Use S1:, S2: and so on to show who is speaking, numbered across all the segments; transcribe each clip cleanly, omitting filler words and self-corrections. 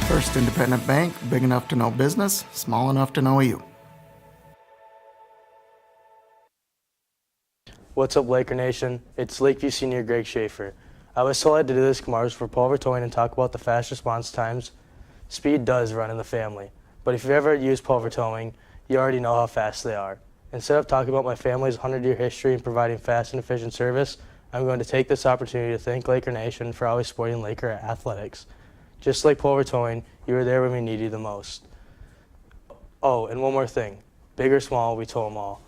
S1: First independent bank, big enough to know business, small enough to know you.
S2: What's up, Laker Nation? It's Lakeview senior Greg Schaefer. I was selected to do this commercial for pulver towing and talk about the fast response times. Speed does run in the family, but if you've ever used pulver towing, you already know how fast they are. Instead of talking about my family's 100-year history in providing fast and efficient service, I'm going to take this opportunity to thank Laker Nation for always supporting Laker athletics. Just like pulver towing, you were there when we needed you the most. Oh, and one more thing. Big or small, we tow them all.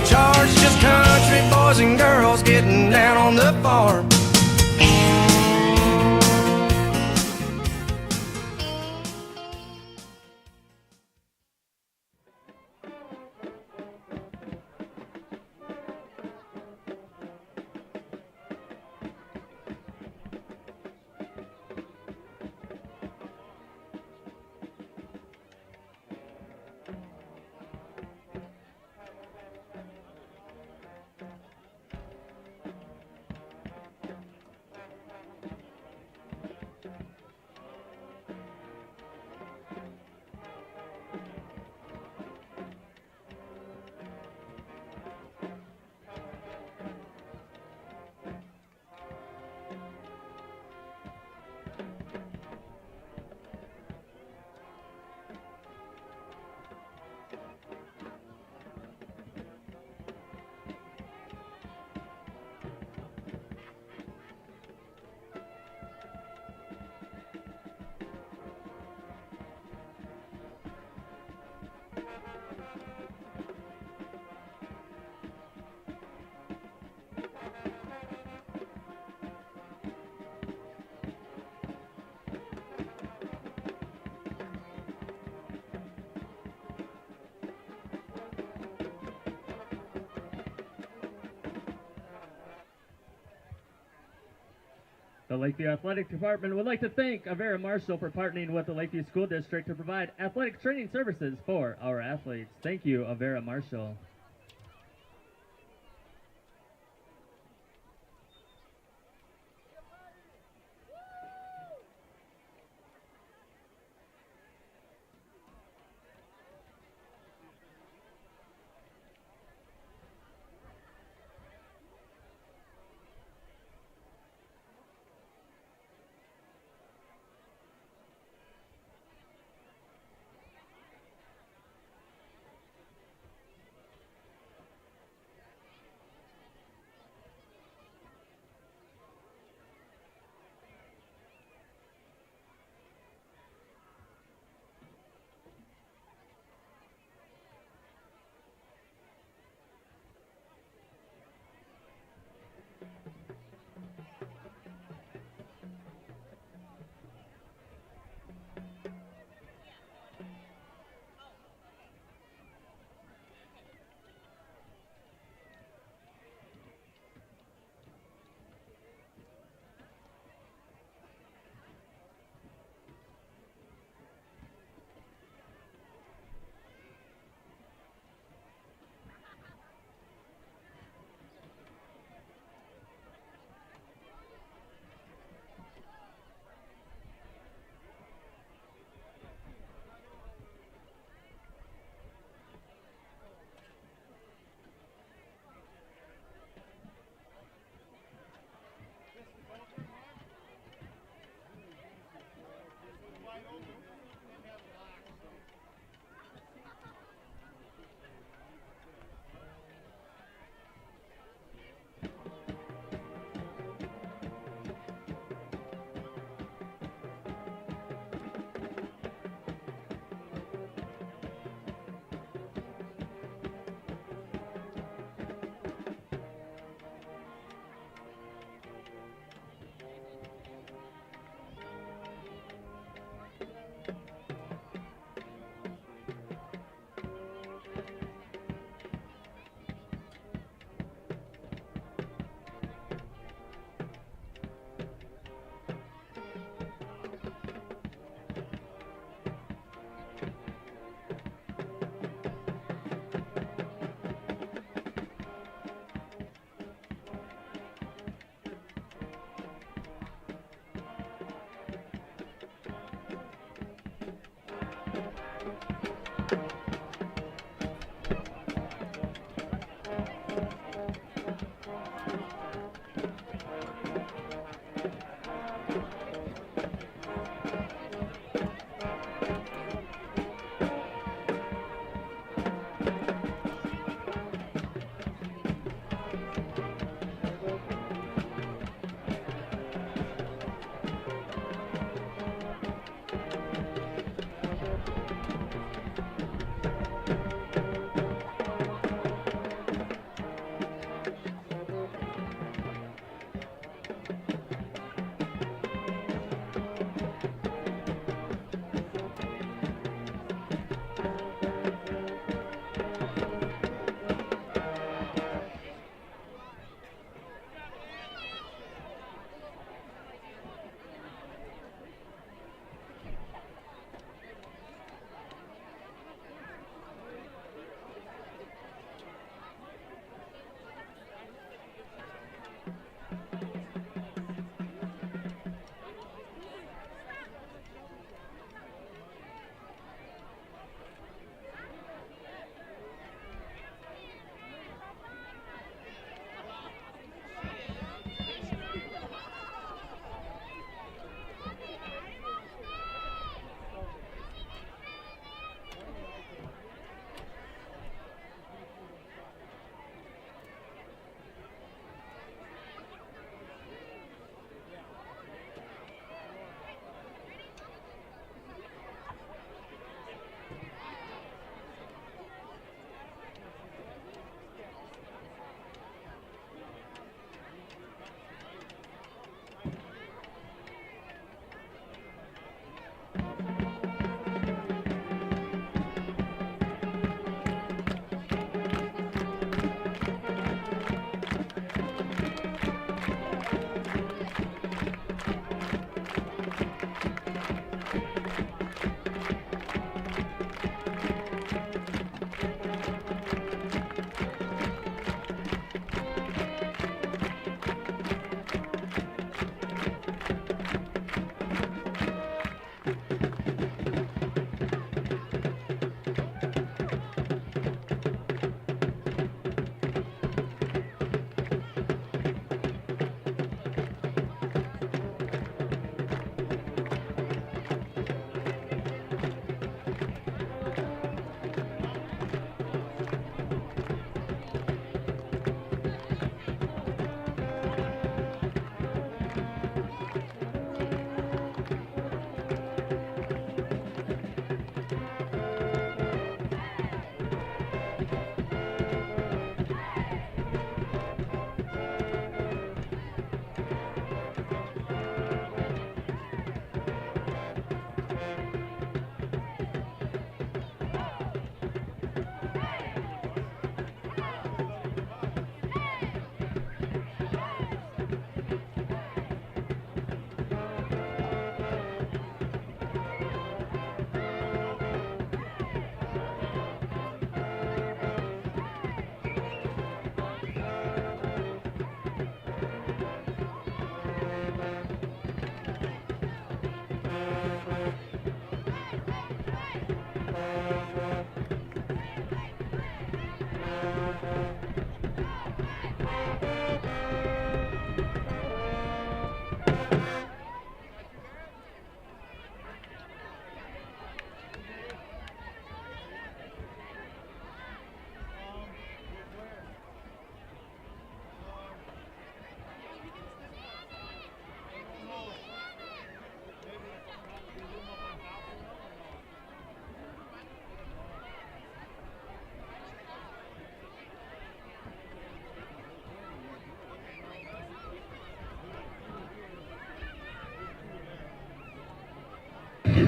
S3: Charge, just country boys and girls getting down on the farm.
S4: The Lakeview Athletic Department would like to thank Avera Marshall for partnering with the Lakeview School District to provide athletic training services for our athletes. Thank you, Avera Marshall.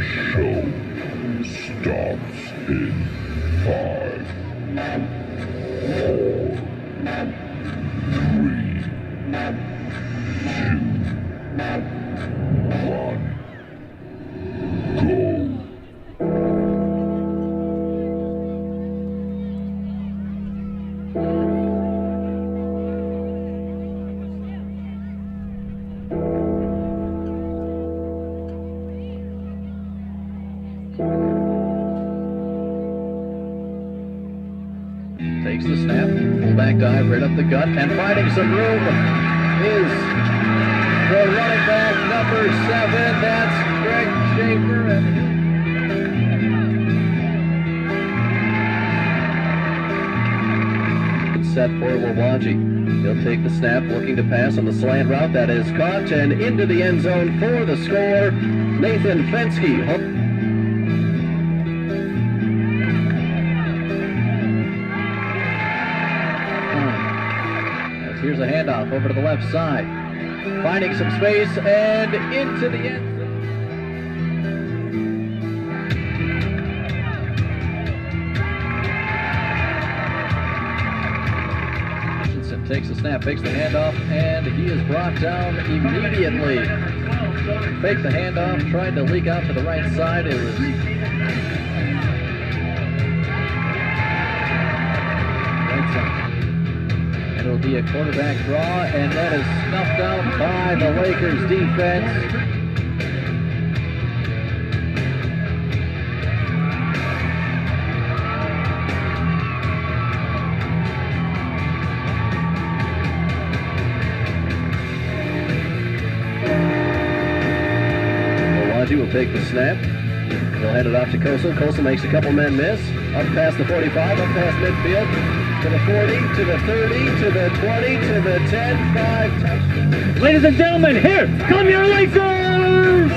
S5: show starts in 5, 4, 3, 2, 1, go.
S6: Takes the snap, fullback dive right up the gut, and finding some room is the running back, number 7. That's Greg Schaefer. Set for Wawanji. He'll take the snap, looking to pass on the slant route. That is caught and into the end zone for the score. Nathan Fensky. Here's a handoff over to the left side. Finding some space and into the end zone. Hutchinson takes the snap, fakes the handoff, and he is brought down immediately. Faked the handoff, tried to leak out to the right side. It was right side. It'll be a quarterback draw, and that is snuffed out by the Lakers defense. Milwaukee will take the snap. They'll hand it off to Kosel. Kosel makes a couple men miss. Up past the 45, up past midfield. To the 40, to the 30, to the 20, to the 10, 5, touchdown.
S4: Ladies and gentlemen, here come your Lakers!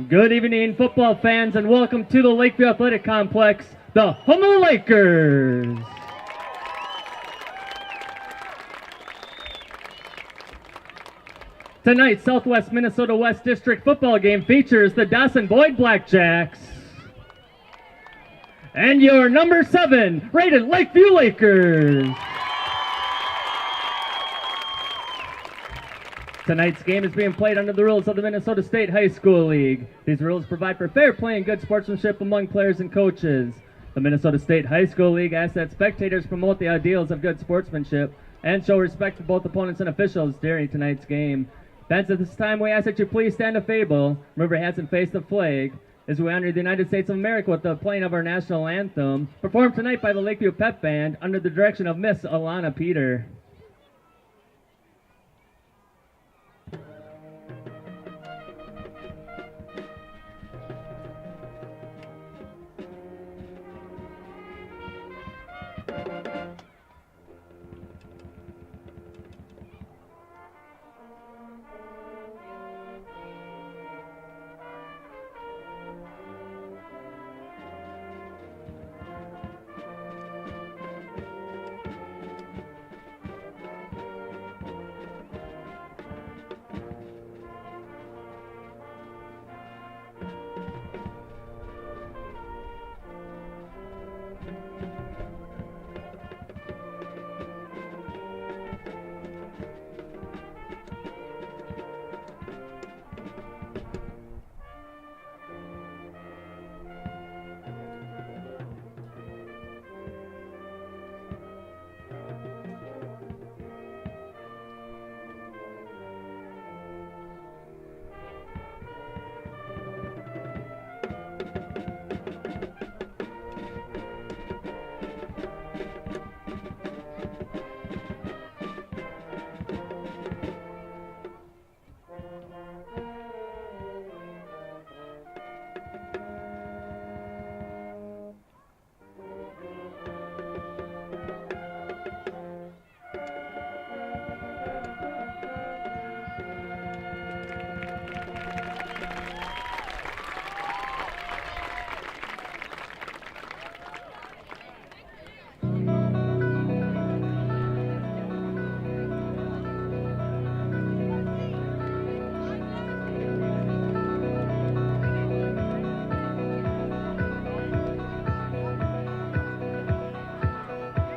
S4: Good evening, football fans, and welcome to the Lakeview Athletic Complex, the home of the Lakers. Tonight's Southwest Minnesota West District football game features the Dawson-Boyd Blackjacks and your number 7 rated Lakeview Lakers. Tonight's game is being played under the rules of the Minnesota State High School League. These rules provide for fair play and good sportsmanship among players and coaches. The Minnesota State High School League asks that spectators promote the ideals of good sportsmanship and show respect to both opponents and officials during tonight's game. Fans, at this time, we ask that you please stand a fable, remove your hats and face the flag, as we honor the United States of America with the playing of our national anthem, performed tonight by the Lakeview Pep Band under the direction of Miss Alana Peter.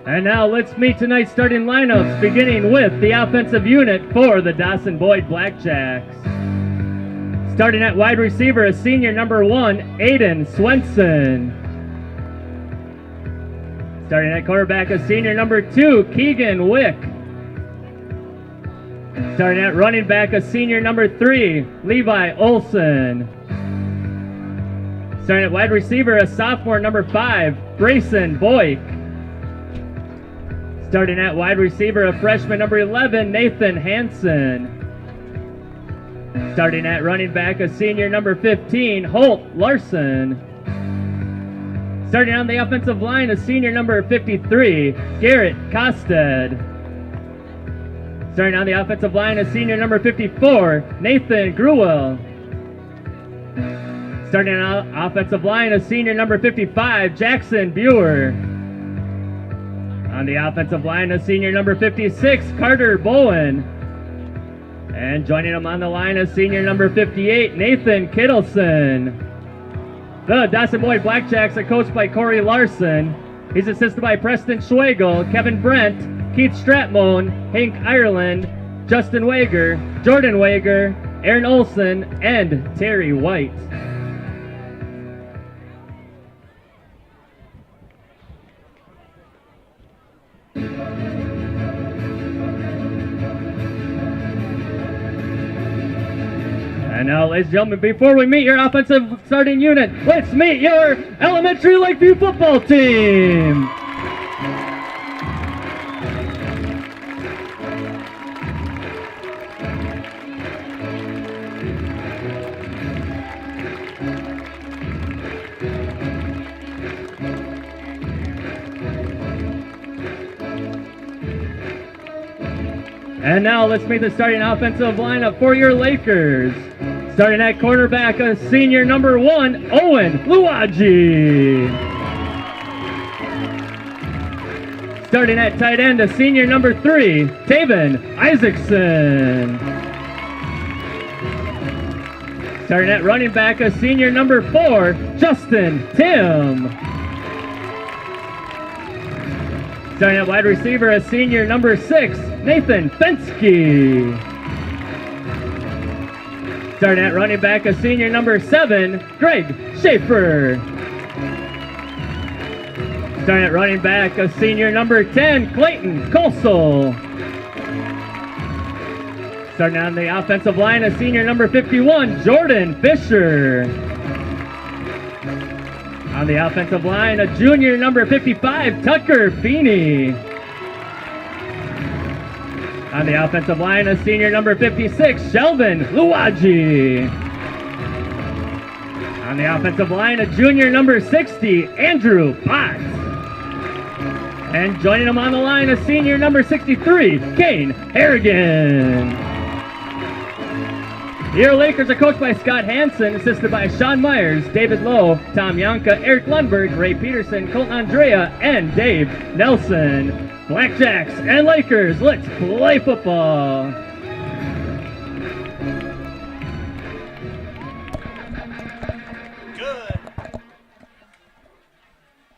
S4: And now let's meet tonight's starting lineups, beginning with the offensive unit for the Dawson-Boyd Blackjacks. Starting at wide receiver is senior number 1, Aiden Swenson. Starting at quarterback is senior number 2, Keegan Wick. Starting at running back is senior number 3, Levi Olson. Starting at wide receiver is sophomore number 5, Brayson Boyk. Starting at wide receiver, a freshman number 11, Nathan Hansen. Starting at running back, a senior number 15, Holt Larson. Starting on the offensive line, a senior number 53, Garrett Costed. Starting on the offensive line, a senior number 54, Nathan Gruel. Starting on the offensive line, a senior number 55, Jackson Buer. On the offensive line, a senior number 56, Carter Bowen. And joining him on the line, a senior number 58, Nathan Kittleson. The Dawson-Boyd Blackjacks are coached by Corey Larson. He's assisted by Preston Schwegel, Kevin Brent, Keith Stratmone, Hank Ireland, Justin Wager, Jordan Wager, Aaron Olson, and Terry White. And now, ladies and gentlemen, before we meet your offensive starting unit, let's meet your elementary Lakeview football team. And now let's meet the starting offensive lineup for your Lakers. Starting at cornerback, a senior number 1, Owen Luaji. Starting at tight end, a senior number 3, Taven Isaacson. Starting at running back, a senior number 4, Justin Tim. Starting at wide receiver, a senior number 6, Nathan Fensky. Starting at running back, a senior number 7, Greg Schaefer. Starting at running back, a senior number 10, Clayton Kosel. Starting on the offensive line, a senior number 51, Jordan Fisher. On the offensive line, a junior number 55, Tucker Feeney. On the offensive line, a senior number 56, Sheldon Luaji. On the offensive line, a junior number 60, Andrew Potts. And joining him on the line, a senior number 63, Kane Harrigan. Your Lakers are coached by Scott Hansen, assisted by Sean Myers, David Lowe, Tom Yonka, Eric Lundberg, Ray Peterson, Colton Andrea, and Dave Nelson. Blackjacks and Lakers, let's play football.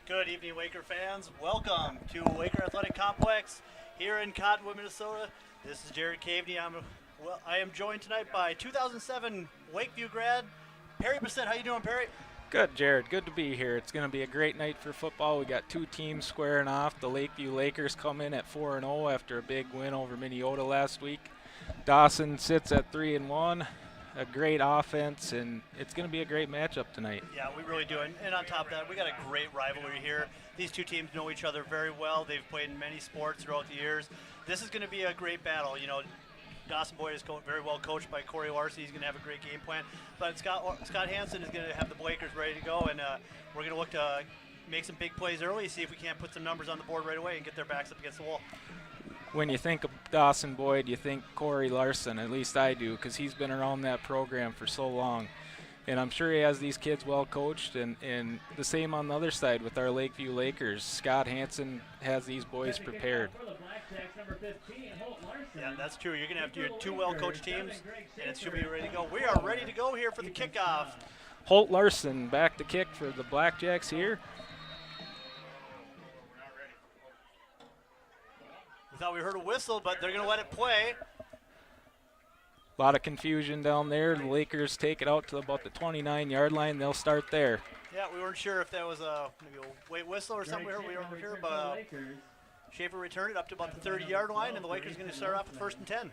S7: Good evening, Waker fans. Welcome to Waker Athletic Complex here in Cottonwood, Minnesota. This is Jared Caveney. I am joined tonight by 2007 Lakeview grad Perry Bissett. How you doing, Perry?
S8: Good, Jared. Good to be here. It's going to be a great night for football. We got two teams squaring off. The Lakeview Lakers come in at 4-0 after a big win over Minneota last week. Dawson sits at 3-1. A great offense, and it's going to be a great matchup tonight.
S7: Yeah, we really do. And on top of that, we got a great rivalry here. These two teams know each other very well. They've played in many sports throughout the years. This is going to be a great battle. You know, Dawson-Boyd is very well coached by Corey Larson. He's going to have a great game plan. But Scott Hansen is going to have the Blakers ready to go, and we're going to look to make some big plays early, see if we can't put some numbers on the board right away and get their backs up against the wall.
S8: When you think of Dawson-Boyd, you think Corey Larson. At least I do, because he's been around that program for so long. And I'm sure he has these kids well coached, and the same on the other side with our Lakeview Lakers. Scott Hansen has these boys prepared.
S7: Yeah, that's true. You're going to have your two well-coached teams, and it should be ready to go. We are ready to go here for the kickoff.
S8: Holt Larson back to kick for the Blackjacks here.
S7: thought we heard a whistle, but they're going to let it play.
S8: A lot of confusion down there. The Lakers take it out to about the 29-yard line. They'll start there.
S7: Yeah, we weren't sure if that was maybe a late whistle or something. We weren't sure, but Schaefer returned it up to about the 30-yard line, and the Lakers are going to start off with 1st and 10.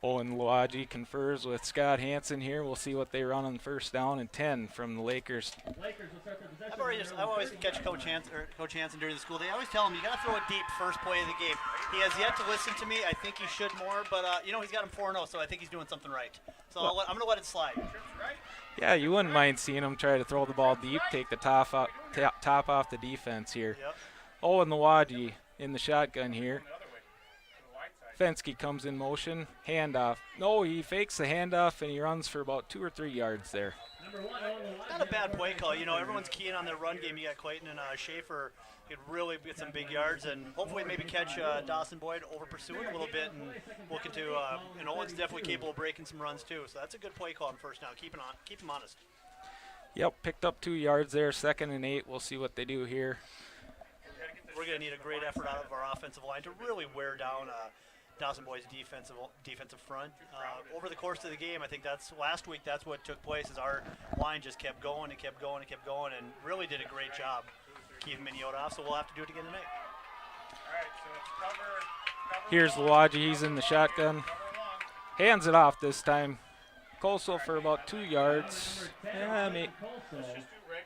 S8: Owen Loagi confers with Scott Hansen here. We'll see what they run on 1st down and 10 from the Lakers.
S7: I always catch Coach Hansen during the school day. I always tell him, you got to throw it deep first play of the game. He has yet to listen to me. I think he should more, but he's got him 4-0, so I think he's doing something right. So I'm going to let it slide.
S8: Yeah, you wouldn't mind seeing him try to throw the ball deep, take the top off the defense here.
S7: Yep.
S8: Owen Loagi in the shotgun here. Fensky comes in motion, handoff. No, he fakes the handoff and he runs for about 2 or 3 yards there.
S7: Not a bad play call. Everyone's keying on their run game. You got Clayton and Schaefer could really get some big yards and hopefully maybe catch Dawson-Boyd over pursuing a little bit and looking to, Owen's definitely capable of breaking some runs too. So that's a good play call on 1st down. Keep him honest.
S8: Yep, picked up 2 yards there, 2nd and 8. We'll see what they do here.
S7: We're going to need a great effort out of our offensive line to really wear down Dawson-Boyd's defensive front. Over the course of the game, I think last week that's what took place is our line just kept going and kept going and kept going and really did a great job keeping Minnesota off, so we'll have to do it again tonight.
S8: Here's Loagi, he's in the shotgun. Hands it off this time. Kosel for about 2 yards. Yeah,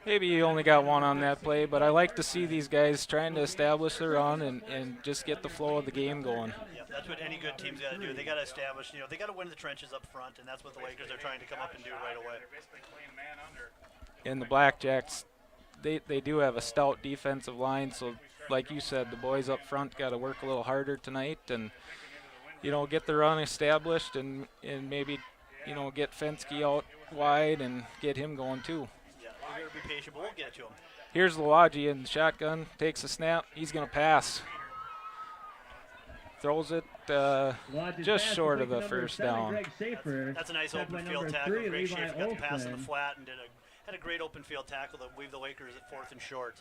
S8: maybe he only got 1 on that play, but I like to see these guys trying to establish their run and just get the flow of the game going.
S7: Yeah, that's what any good team's got to do. They got to establish, they got to win the trenches up front, and that's what the Lakers are trying to come up and do right away.
S8: And the Blackjacks, they do have a stout defensive line, so like you said, the boys up front got to work a little harder tonight and, get the run established and maybe, get Fensky out wide and get him going too.
S7: Yeah, we're going to be patient, but we'll get to him.
S8: Here's Loagi in the shotgun, takes a snap, he's going to pass. Throws it just short of the 1st down.
S7: That's a nice open field tackle. Greg Schaefer got the pass in the flat and had a great open field tackle to leave the Lakers at 4th and short.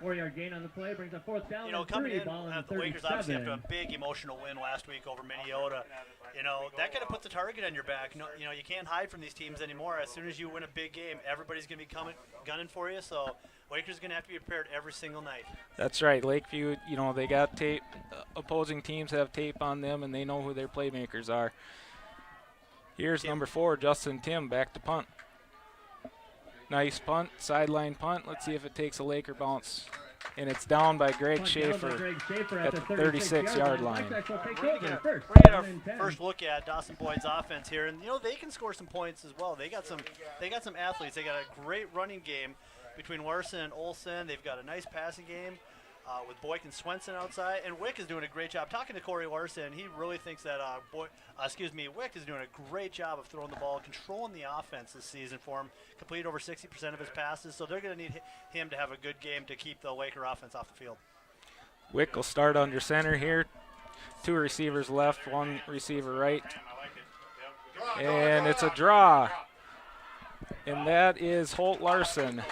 S4: 4-yard gain on the play brings up 4th down.
S7: Coming in, the Lakers obviously after a big emotional win last week over Minnesota. That kind of puts a target on your back. You can't hide from these teams anymore. As soon as you win a big game, everybody's going to be gunning for you. So Lakers are going to have to be prepared every single night.
S8: That's right. Lakeview, they got tape. Opposing teams have tape on them, and they know who their playmakers are. Here's number 4, Justin Tim, back to punt. Nice punt, sideline punt. Let's see if it takes a Laker bounce. And it's down by Greg Schaefer at the 36-yard line.
S7: We're going to get our first look at Dawson-Boyd's offense here, and they can score some points as well. They got some athletes. They got a great running game between Larson and Olsen. They've got a nice passing game with Boyk and Swenson outside, and Wick is doing a great job. Talking to Corey Larson, he really thinks that Wick is doing a great job of throwing the ball, controlling the offense this season for him. Completed over 60% of his passes, so they're going to need him to have a good game to keep the Laker offense off the field.
S8: Wick will start under center here. 2 receivers left, 1 receiver right. And it's a draw. And that is Holt Larson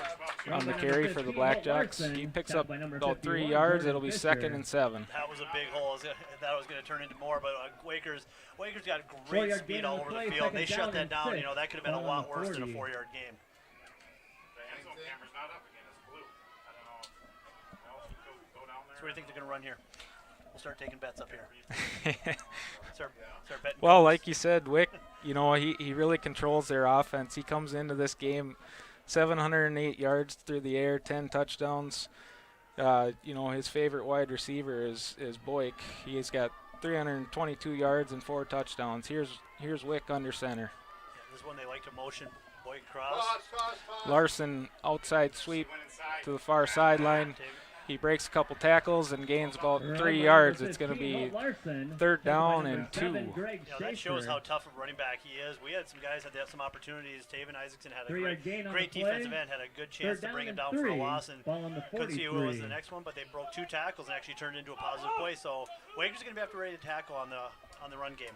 S8: on the carry for the Blackjacks. He picks up about 3 yards. It'll be 2nd and 7.
S7: That was a big hole. That was going to turn into more, but Lakers got great speed all over the field. And they shut that down. That could have been a lot worse than a 4-yard game. So what do you think they're going to run here? We'll start taking bets up here. start betting.
S8: Well, like you said, Wick, he really controls their offense. He comes into this game 708 yards through the air, 10 touchdowns. His favorite wide receiver is Boyk. He's got 322 yards and 4 touchdowns. Here's Wick under center.
S7: Yeah, this is one they like to motion Boyk across.
S8: Larson outside sweep to the far sideline. He breaks a couple tackles and gains about 3 yards. It's going to be 3rd down and 2.
S7: That shows how tough a running back he is. We had some guys that had some opportunities. Taven Isaacson had a great defensive end, had a good chance to bring it down for a loss, and couldn't see who was the next one, but they broke 2 tackles and actually turned into a positive play. So Lakers are going to have to be ready to tackle on the run game.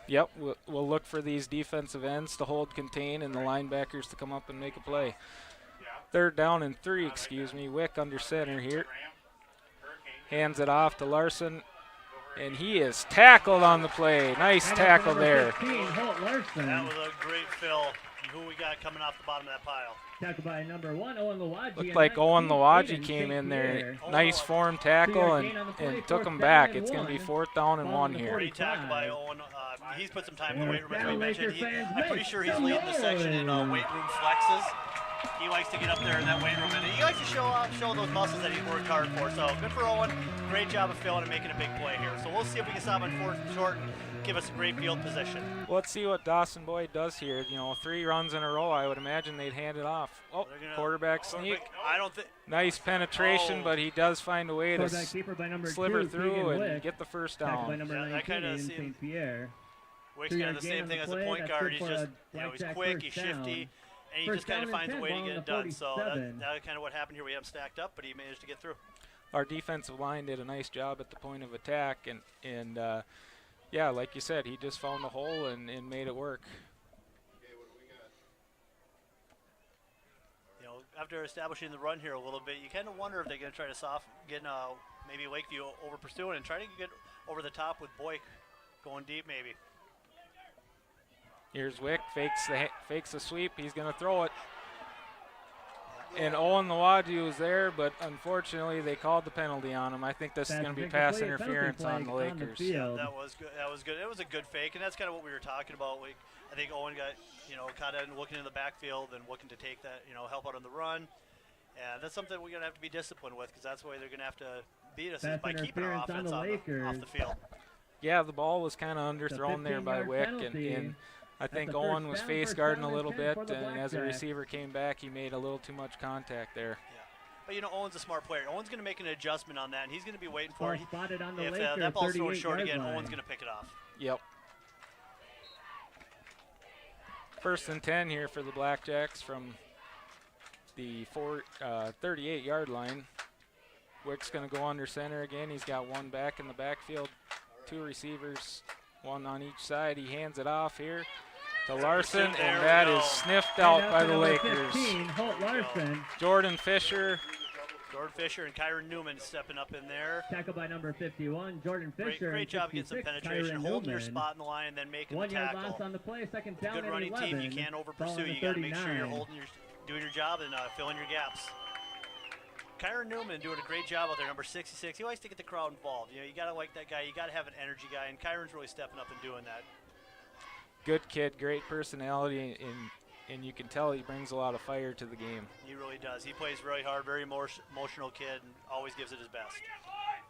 S8: Yep, we'll look for these defensive ends to hold contain and the linebackers to come up and make a play. Third down and 3, excuse me. Wick under center here. Hands it off to Larson, and he is tackled on the play. Nice tackle there.
S4: 15, Holt Larson.
S7: That was a great fill. Who we got coming off the bottom of that pile?
S4: Tackled by number 1, Owen Lawadji.
S8: Looked like Owen Lawadji came in there. Nice form tackle and took him back. It's going to be 4th down and 1 here.
S7: Great tackle by Owen. He's put some time in the weight room, as we mentioned. I'm pretty sure he's leading the section in weight room flexes. He likes to get up there in that weight room, and he likes to show those muscles that he's worked hard for. So good for Owen. Great job of filling and making a big play here. So we'll see if we can stop on 4th and short and give us a great field position.
S8: Well, let's see what Dawson-Boyd does here. 3 runs in a row, I would imagine they'd hand it off. Oh, quarterback sneak.
S7: I don't think.
S8: Nice penetration, but he does find a way to sliver through and get the first down.
S7: I kind of see Wick's kind of the same thing as a point guard. He's just, he's quick, he's shifty, and he just kind of finds a way to get it done. So that's kind of what happened here. We have him stacked up, but he managed to get through.
S8: Our defensive line did a nice job at the point of attack, and yeah, like you said, he just found a hole and made it work.
S7: After establishing the run here a little bit, you kind of wonder if they're going to try to get maybe Lakeview over pursuing and try to get over the top with Boyk going deep maybe.
S8: Here's Wick, fakes the sweep. He's going to throw it. And Owen Lawadji was there, but unfortunately they called the penalty on him. I think this is going to be pass interference on the Lakers.
S7: Yeah, that was good. That was good. It was a good fake, and that's kind of what we were talking about. I think Owen got, caught in looking in the backfield and looking to take that, help out on the run. And that's something we're going to have to be disciplined with, because that's the way they're going to have to beat us, is by keeping our offense off the field.
S8: Yeah, the ball was kind of underthrown there by Wick, and I think Owen was face guarding a little bit, and as the receiver came back, he made a little too much contact there.
S7: Yeah. But Owen's a smart player. Owen's going to make an adjustment on that, and he's going to be waiting for it. If
S4: that
S7: that ball's thrown short again, Owen's going to pick it off.
S8: Yep. 1st and 10 here for the Blackjacks from the 38-yard line. Wick's going to go under center again. He's got one back in the backfield, 2 receivers, 1 on each side. He hands it off here to Larson, and that is sniffed out by the Lakers.
S4: 15, Holt Larson.
S8: Jordan Fisher
S7: and Kyron Newman stepping up in there.
S4: Tackled by number 51, Jordan Fisher.
S7: Great job getting some penetration, holding your spot in the line, and then making the tackle.
S4: 1 yard loss on the play, 2nd down.
S7: Good running team. You can't over pursue. You got to make sure you're doing your job and filling your gaps. Kyron Newman doing a great job out there, number 66. He likes to get the crowd involved. You got to like that guy. You got to have an energy guy, and Kyron's really stepping up and doing that.
S8: Good kid, great personality, and you can tell he brings a lot of fire to the game.
S7: He really does. He plays really hard, very emotional kid, and always gives it his best.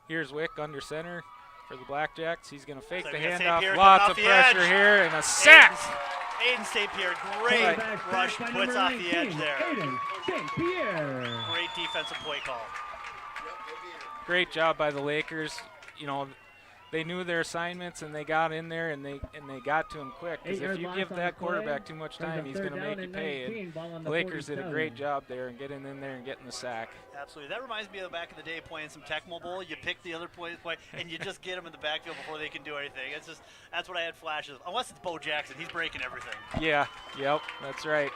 S8: Here's Wick under center for the Blackjacks. He's going to fake the
S7: handoff.
S8: handoff. Lots of pressure here, and a sack.
S7: Aiden St. Pierre, great rush, puts off the edge there.
S4: Aiden St. Pierre.
S7: Great defensive play call.
S8: Great job by the Lakers. They knew their assignments, and they got in there, and they got to him quick. Because if you give that quarterback too much time, he's going to make you pay. And the Lakers did a great job there and getting in there and getting the sack.
S7: Absolutely. That reminds me of back in the day playing some Tecmo Bowl. You pick the other play, and you just get them in the backfield before they can do anything. That's what I had flashes of. Unless it's Bo Jackson. He's breaking everything.
S8: Yeah, yep, that's right.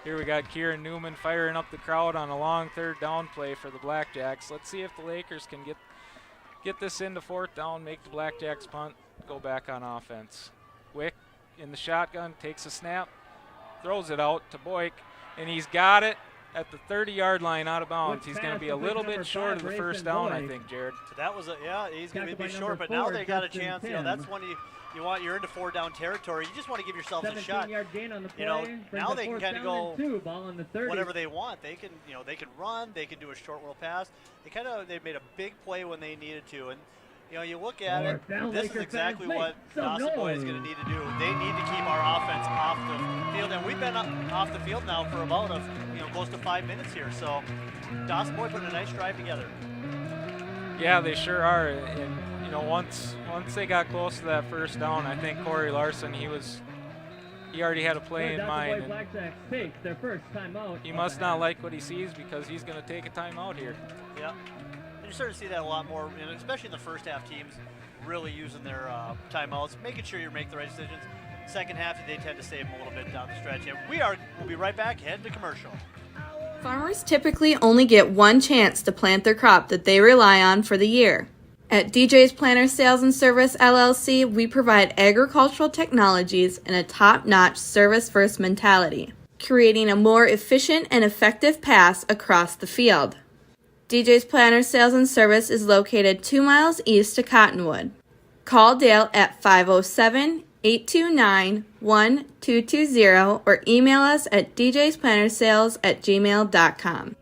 S8: Here we got Kieran Newman firing up the crowd on a long 3rd down play for the Blackjacks. Let's see if the Lakers can get this into 4th down, make the Blackjacks punt, go back on offense. Wick in the shotgun, takes a snap, throws it out to Boyk, and he's got it at the 30-yard line out of bounds. He's going to be a little bit short of the 1st down, I think, Jared.
S7: So that was he's going to be short, but now they got a chance. That's when you're into 4-down territory. You just want to give yourselves a shot.
S4: 17-yard gain on the play.
S7: Now they can kind of go
S4: ball on the 30.
S7: Whatever they want. They can run. They can do a short little pass. They made a big play when they needed to. And you look at it. This is exactly what Dawson-Boyd is going to need to do. They need to keep our offense off the field, and we've been off the field now for about close to 5 minutes here. So Dawson-Boyd putting a nice drive together.
S8: Yeah, they sure are. And once they got close to that 1st down, I think Corey Larson, he already had a play in mind.
S4: Blackjacks take their first timeout.
S8: He must not like what he sees, because he's going to take a timeout here.
S7: Yeah, and you start to see that a lot more, especially in the first half. Teams really using their timeouts, making sure you make the right decisions. second half, they tend to save them a little bit down the stretch. And we'll be right back, heading to commercial.
S9: Farmers typically only get one chance to plant their crop that they rely on for the year. At DJ's Planter Sales and Service LLC, we provide agricultural technologies and a top-notch service-first mentality, creating a more efficient and effective pass across the field. DJ's Planter Sales and Service is located 2 miles east of Cottonwood. Call Dale at 507-829-1220 or email us at djsplantersales@gmail.com.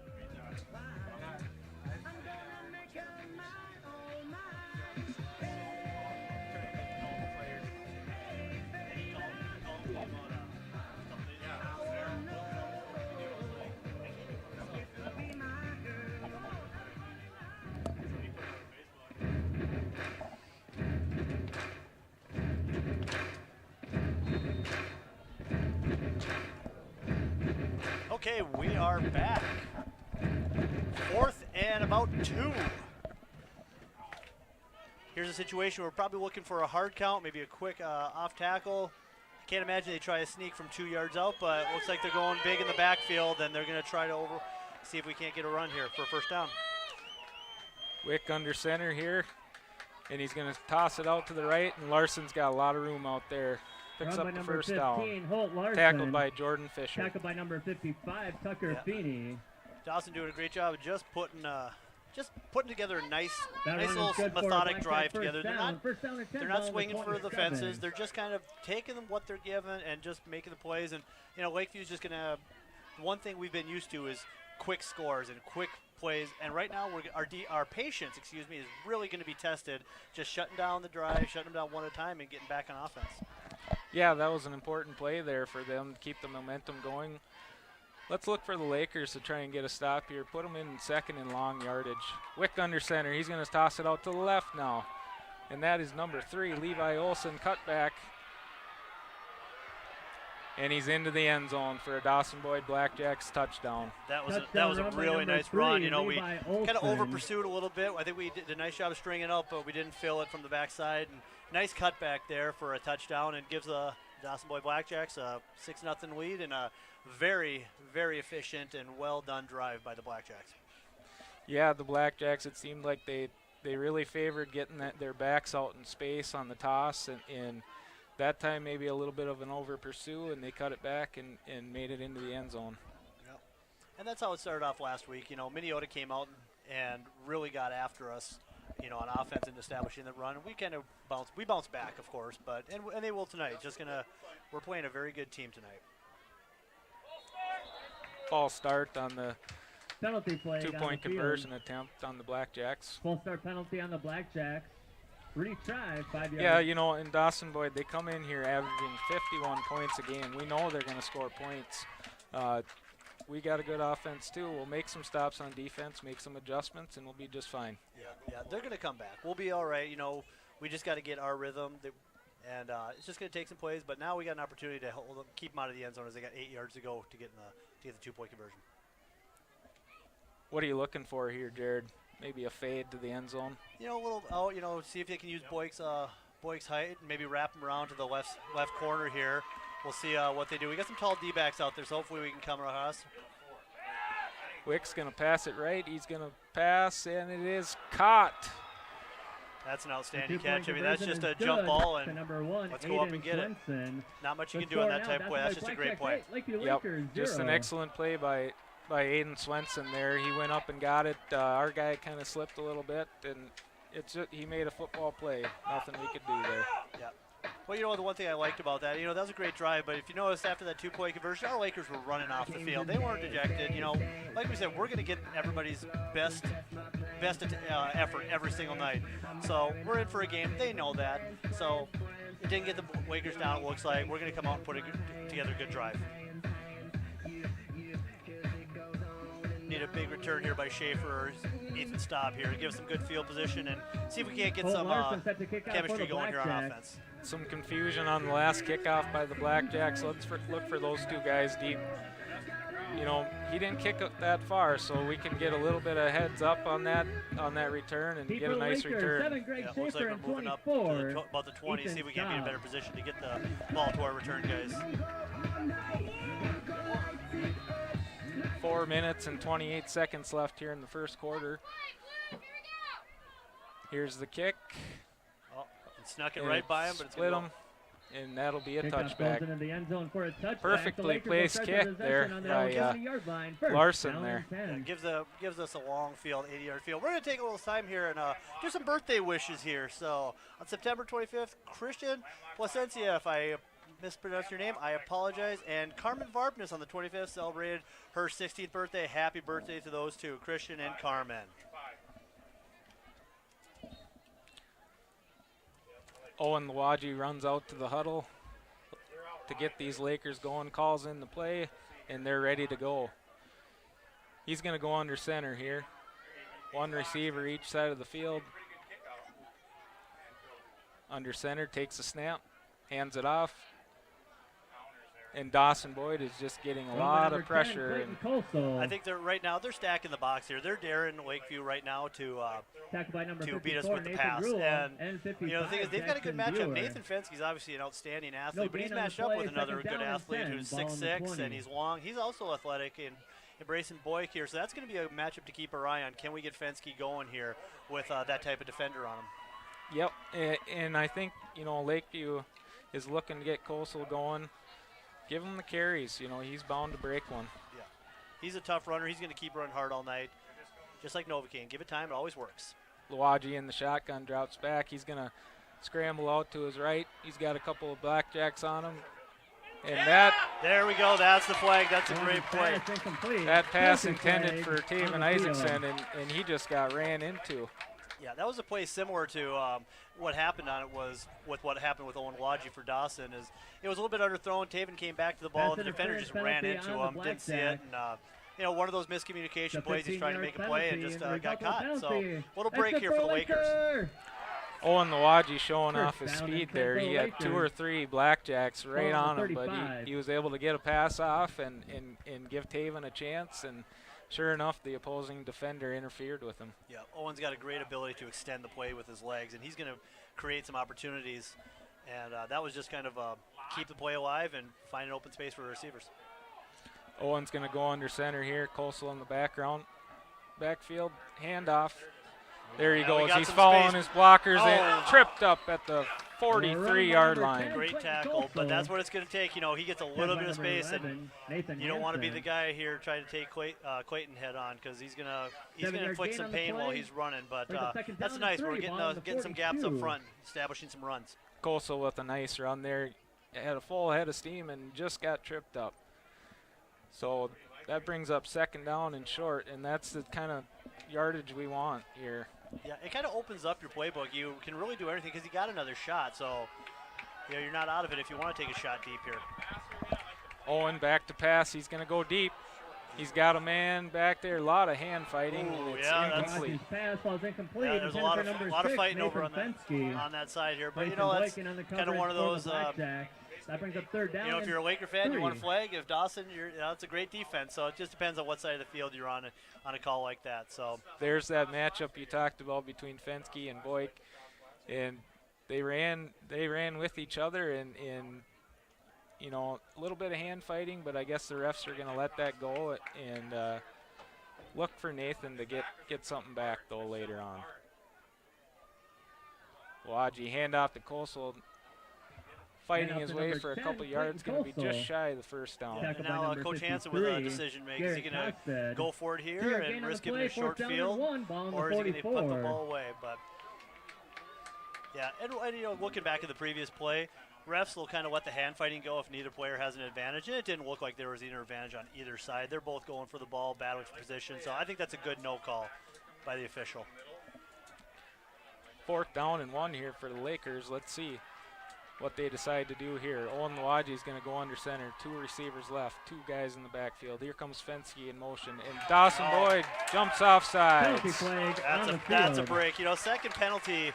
S7: Okay, we are back. 4th and about 2. Here's a situation we're probably looking for a hard count, maybe a quick off tackle. Can't imagine they try a sneak from 2 yards out, but it looks like they're going big in the backfield, and they're going to try to see if we can't get a run here for a first down.
S8: Wick under center here, and he's going to toss it out to the right, and Larson's got a lot of room out there. Picks
S4: Run
S8: up
S4: by
S8: the
S4: number
S8: first
S4: 15,
S8: down.
S4: Holt Larson.
S8: Tackled by Jordan Fisher.
S4: Tackled by number 55, Tucker Feeney.
S7: Dawson doing a great job of just putting together a nice
S4: That run is
S7: little
S4: good for a
S7: methodic
S4: Black
S7: drive
S4: Jack first
S7: together.
S4: down. First down and 10,
S7: They're
S4: ball
S7: not
S4: on
S7: swinging for the
S4: 27.
S7: fences. They're just kind of taking them what they're given and just making the plays. And Lakeview's just gonna. One thing we've been used to is quick scores and quick plays. And right now, our patience, is really going to be tested. Just shutting down the drive, shutting them down one at a time, and getting back on offense.
S8: Yeah, that was an important play there for them to keep the momentum going. Let's look for the Lakers to try and get a stop here. Put them in second and long yardage. Wick under center. He's going to toss it out to the left now. And that is number 3, Levi Olson, cutback. And he's into the end zone for a Dawson-Boyd Blackjacks touchdown.
S7: That was a
S4: run by
S7: really
S4: number
S7: nice
S4: 3,
S7: run. We
S4: Levi
S7: kind of
S4: Olson.
S7: over pursued a little bit. I think we did a nice job of stringing up, but we didn't fill it from the backside. And nice cutback there for a touchdown, and gives the Dawson-Boyd Blackjacks a 6-0 lead and a very, very efficient and well done drive by the Blackjacks.
S8: Yeah, the Blackjacks, it seemed like they really favored getting their backs out in space on the toss, and that time maybe a little bit of an over pursue, and they cut it back and made it into the end zone.
S7: Yep. And that's how it started off last week. Minnesota came out and really got after us, on offense and establishing the run. We kind of bounced back, of course, but and they will tonight. We're playing a very good team tonight.
S8: False start on the
S4: Penalty play.
S8: 2-point conversion attempt on the Blackjacks.
S4: Full start penalty on the Blackjacks. Retry, 5 yards.
S8: Yeah, in Dawson-Boyd, they come in here averaging 51 points a game. We know they're going to score points. We got a good offense, too. We'll make some stops on defense, make some adjustments, and we'll be just fine.
S7: Yeah, they're going to come back. We'll be all right. We just got to get our rhythm, and it's just going to take some plays. But now we got an opportunity to hold them, keep them out of the end zone as they got 8 yards to go to get the 2-point conversion.
S8: What are you looking for here, Jared? Maybe a fade to the end zone?
S7: A little see if they can use Boyk's height and maybe wrap him around to the left corner here. We'll see what they do. We got some tall D-backs out there, so hopefully we can come across.
S8: Wick's going to pass it right. He's going to pass, and it is caught.
S7: That's an outstanding catch. That's just a jump ball, and
S4: number 1,
S7: let's go up and get
S4: Swenson.
S7: it. Not much you can do on that type of play. That's just a great play.
S8: Yep, just an excellent play by Aiden Swenson there. He went up and got it. Our guy kind of slipped a little bit, and he made a football play. Nothing we could do there.
S7: Yep. Well, the one thing I liked about that, that was a great drive, but if you notice after that 2-point conversion, our Lakers were running off the field. They weren't dejected. Like we said, we're going to get everybody's best effort every single night. So we're in for a game. They know that. So it didn't get the Lakers down, it looks like. We're going to come out and put together a good drive. Need a big return here by Schaefer. Ethan Staub here to give us some good field position and see if we can't get some chemistry going here on offense.
S8: Some confusion on the last kickoff by the Blackjacks. Let's look for those two guys deep. you know, he didn't kick it that far, so we can get a little bit of heads up on that return and get a nice return.
S7: Yeah, looks like we're moving up to about the 20, see if we can't be in a better position to get the ball to our return guys.
S8: 4 minutes and 28 seconds left here in the first quarter. Here's the kick.
S7: Oh, it snuck it right by him, but it's
S8: split
S7: going
S8: him, and that'll be a
S4: Kickoff
S8: touchback.
S4: goes into the end zone for a touchback.
S8: Perfectly
S4: The Lakers will
S8: placed
S4: start
S8: kick
S4: their
S8: there
S4: possession on their
S8: by,
S4: own 20-yard line. First
S8: Larson
S4: down
S8: there.
S4: and 10.
S7: Yeah, gives us a long field, 80-yard field. We're going to take a little time here and do some birthday wishes here. So on September 25th, Christian Placencia, if I mispronounced your name, I apologize. And Carmen Varbness on the 25th celebrated her 16th birthday. Happy birthday to those two, Christian and Carmen.
S8: Owen Lawaji runs out to the huddle to get these Lakers going, calls in the play, and they're ready to go. He's going to go under center here. One receiver each side of the field. Under center, takes a snap, hands it off. And Dawson-Boyd is just getting a lot of pressure.
S7: I think right now they're stacking the box here. They're daring Lakeview right now to beat us with the pass. And you know, the thing is, they've got a good matchup. Nathan Fenske's obviously an outstanding athlete, but he's matched up with another good athlete who's 6'6", and he's long. He's also athletic and embracing Boyd here, so that's going to be a matchup to keep our eye on. Can we get Fenske going here with that type of defender on him?
S8: Yep, and I think, you know, Lakeview is looking to get Coastal going. Give him the carries. You know, he's bound to break one.
S7: Yeah. He's a tough runner. He's going to keep running hard all night, just like Novocaine. Give it time. It always works.
S8: Lawaji in the shotgun drops back. He's going to scramble out to his right. He's got a couple of blackjacks on him. And that.
S7: There we go. That's the flag. That's a great play.
S8: That pass intended for Taven Isaacson, and he just got ran into.
S7: Yeah, that was a play similar to what happened on it was with what happened with Owen Lawaji for Dawson. Is it was a little bit underthrown. Taven came back to the ball, and the defender just ran into him. Didn't see it, and you know, one of those miscommunication plays. He's trying to make a play and just got caught. So a little break here for the Lakers.
S8: Owen Lawaji showing off his speed there. He had 2 or 3 blackjacks right on him, but he was able to get a pass off and give Taven a chance. And sure enough, the opposing defender interfered with him.
S7: Yeah, Owen's got a great ability to extend the play with his legs, and he's going to create some opportunities. And that was just kind of keep the play alive and find an open space for the receivers.
S8: Owen's going to go under center here. Coastal in the backfield, handoff. There he goes. He's following his blockers and tripped up at the 43-yard line.
S7: Great tackle, but that's what it's going to take. You know, he gets a little bit of space, and you don't want to be the guy here trying to take Clayton head on, because he's going to inflict some pain while he's running. But that's nice. We're getting some gaps up front, establishing some runs.
S8: Coastal with a nice run there. Had a full head of steam and just got tripped up. So that brings up second down and short, and that's the kind of yardage we want here.
S7: Yeah, it kind of opens up your playbook. You can really do everything because he got another shot, so you know, you're not out of it if you want to take a shot deep here.
S8: Owen back to pass. He's going to go deep. He's got a man back there. A lot of hand fighting.
S7: Ooh,
S8: it's
S7: yeah,
S8: incomplete.
S4: Pass was incomplete.
S7: Yeah, there's a lot of fighting over on that side here, but you know, that's kind of one of those.
S4: That brings up third down.
S7: You know, if you're a Laker fan, you want a flag. If Dawson, it's a great defense. So it just depends on what side of the field you're on a call like that. So
S8: there's that matchup you talked about between Fenske and Boyk, and they ran with each other, and you know, a little bit of hand fighting, but I guess the refs are going to let that go and look for Nathan to get something back though later on. Lawaji handoff to Coastal. Fighting his way for a couple yards, going to be just shy of the first down.
S7: Yeah, and now Coach Hansen with a decision making. Is he going to go for it here and risk giving a short field, or is he going to put the ball away? But yeah, and you know, looking back at the previous play, refs will kind of let the hand fighting go if neither player has an advantage, and it didn't look like there was either advantage on either side. They're both going for the ball, battling for position, so I think that's a good no call by the official.
S8: 4th down and 1 here for the Lakers. Let's see what they decide to do here. Owen Lawaji is going to go under center. 2 receivers left, 2 guys in the backfield. Here comes Fenske in motion, and Dawson-Boyd jumps offside.
S7: That's a break. You know, second penalty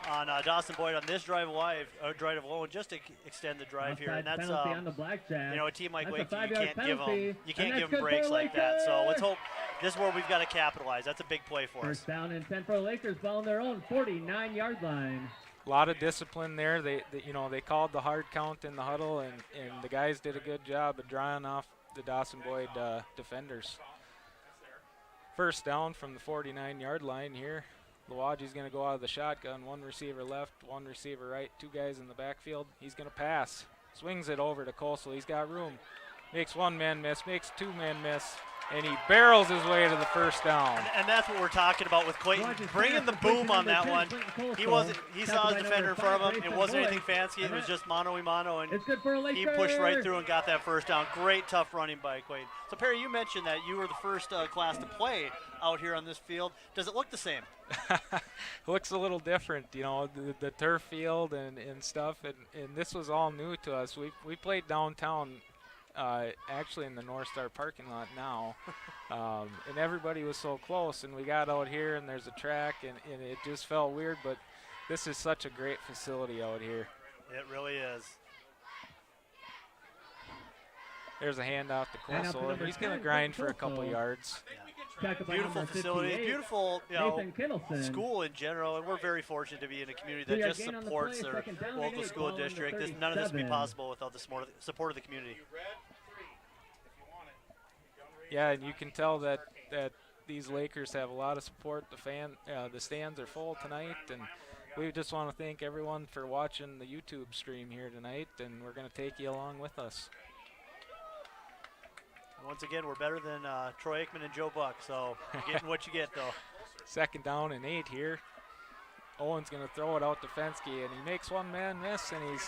S7: on Dawson-Boyd on this drive alone, just to extend the drive here. And that's
S4: on the blackjack.
S7: a team like
S4: That's a
S7: Lakeview,
S4: 5-yard penalty.
S7: you can't
S4: And
S7: give
S4: that's
S7: them
S4: good
S7: breaks
S4: for
S7: like that. So let's
S4: Lakers.
S7: hope this is where we've got to capitalize. That's a big play for us.
S4: First down and 10 for the Lakers, ball on their own 49-yard line.
S8: A lot of discipline there. They called the hard count in the huddle, and the guys did a good job of drawing off the Dawson-Boyd defenders. First down from the 49-yard line here. Lawaji's going to go out of the shotgun. One receiver left, one receiver right, two guys in the backfield. He's going to pass. Swings it over to Coastal. He's got room. Makes one man miss, makes two men miss, and he barrels his way to the first down.
S7: And that's what we're talking about with Clayton. Bringing the boom on that one. He saw his defender in front of him. It wasn't anything fancy. It was just mano-a-mano, and
S4: it's good for a
S7: he pushed right through and got that first down. Great, tough running by Clayton. So, Perry, you mentioned that you were the first class to play out here on this field. Does it look the same?
S8: Looks a little different, the turf field and stuff, and this was all new to us. We played downtown, actually in the North Star parking lot now, and everybody was so close, and we got out here and there's a track, and it just felt weird, but this is such a great facility out here.
S7: It really is.
S8: There's a handoff to Coastal, and he's going to grind for a couple yards.
S7: Beautiful facility, beautiful school in general, and we're very fortunate to be in a community that just supports their local school district. None of this would be possible without the support of the community.
S8: Yeah, and you can tell that these Lakers have a lot of support. The stands are full tonight, and we just want to thank everyone for watching the YouTube stream here tonight, and we're going to take you along with us.
S7: Once again, we're better than Troy Aikman and Joe Buck, so you're getting what you get, though.
S8: Second down and 8 here. Owen's going to throw it out to Fensky, and he makes one man miss, and he's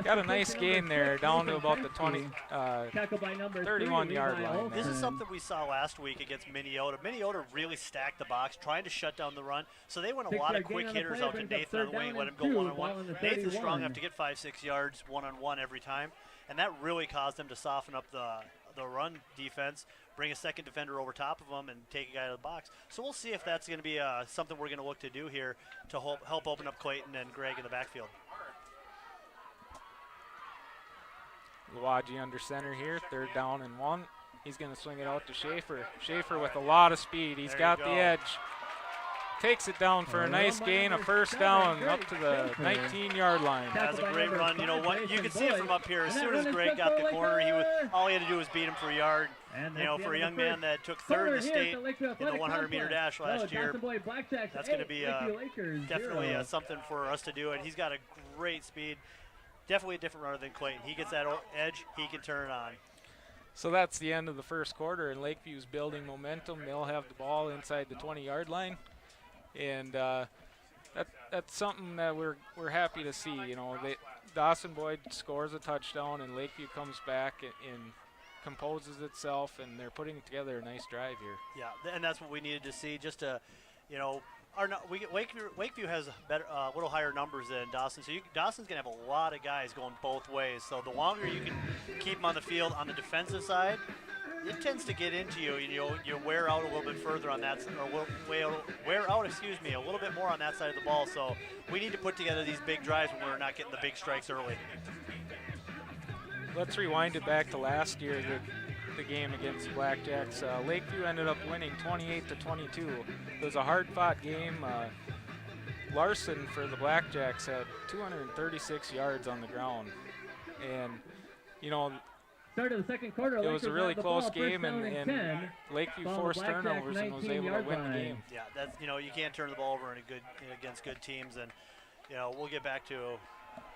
S8: got a nice gain there down to about the 31-yard line.
S7: This is something we saw last week against Minneota. Minneota really stacked the box, trying to shut down the run, so they went a lot of quick hitters out to Nathan on the wing, let him go one-on-one. Nathan's strong enough to get 5-6 yards one-on-one every time, and that really caused them to soften up the run defense, bring a second defender over top of them, and take a guy out of the box. So we'll see if that's going to be something we're going to look to do here to help open up Clayton and Greg in the backfield.
S8: Lawaji under center here, third down and 1. He's going to swing it out to Schaefer. Schaefer with a lot of speed. He's got the edge. Takes it down for a nice gain, a first down up to the 19-yard line.
S7: That's a great run. You can see it from up here. As soon as Greg got the corner, all he had to do was beat him for a yard. For a young man that took third in the state in the 100-meter dash last year, that's going to be definitely something for us to do. And he's got a great speed. Definitely a different runner than Clayton. He gets that edge, he can turn it on.
S8: So that's the end of the first quarter, and Lakeview's building momentum. They'll have the ball inside the 20-yard line. And that's something that we're happy to see. Dawson-Boyd scores a touchdown, and Lakeview comes back and composes itself, and they're putting together a nice drive here.
S7: Yeah, and that's what we needed to see. Just to, Lakeview has a little higher numbers than Dawson, so Dawson's gonna have a lot of guys going both ways. So the longer you can keep them on the field on the defensive side, it tends to get into you. You wear out a little bit further on that, or wear out. A little bit more on that side of the ball. So we need to put together these big drives when we're not getting the big strikes early.
S8: Let's rewind it back to last year, the game against the Blackjacks. Lakeview ended up winning 28-22. It was a hard-fought game. Larson for the Blackjacks had 236 yards on the ground, and
S4: start of the second quarter,
S8: it was a really close game, and Lakeview forced turnovers and was able to win the game.
S7: Yeah, that's you can't turn the ball over against good teams, and we'll get back to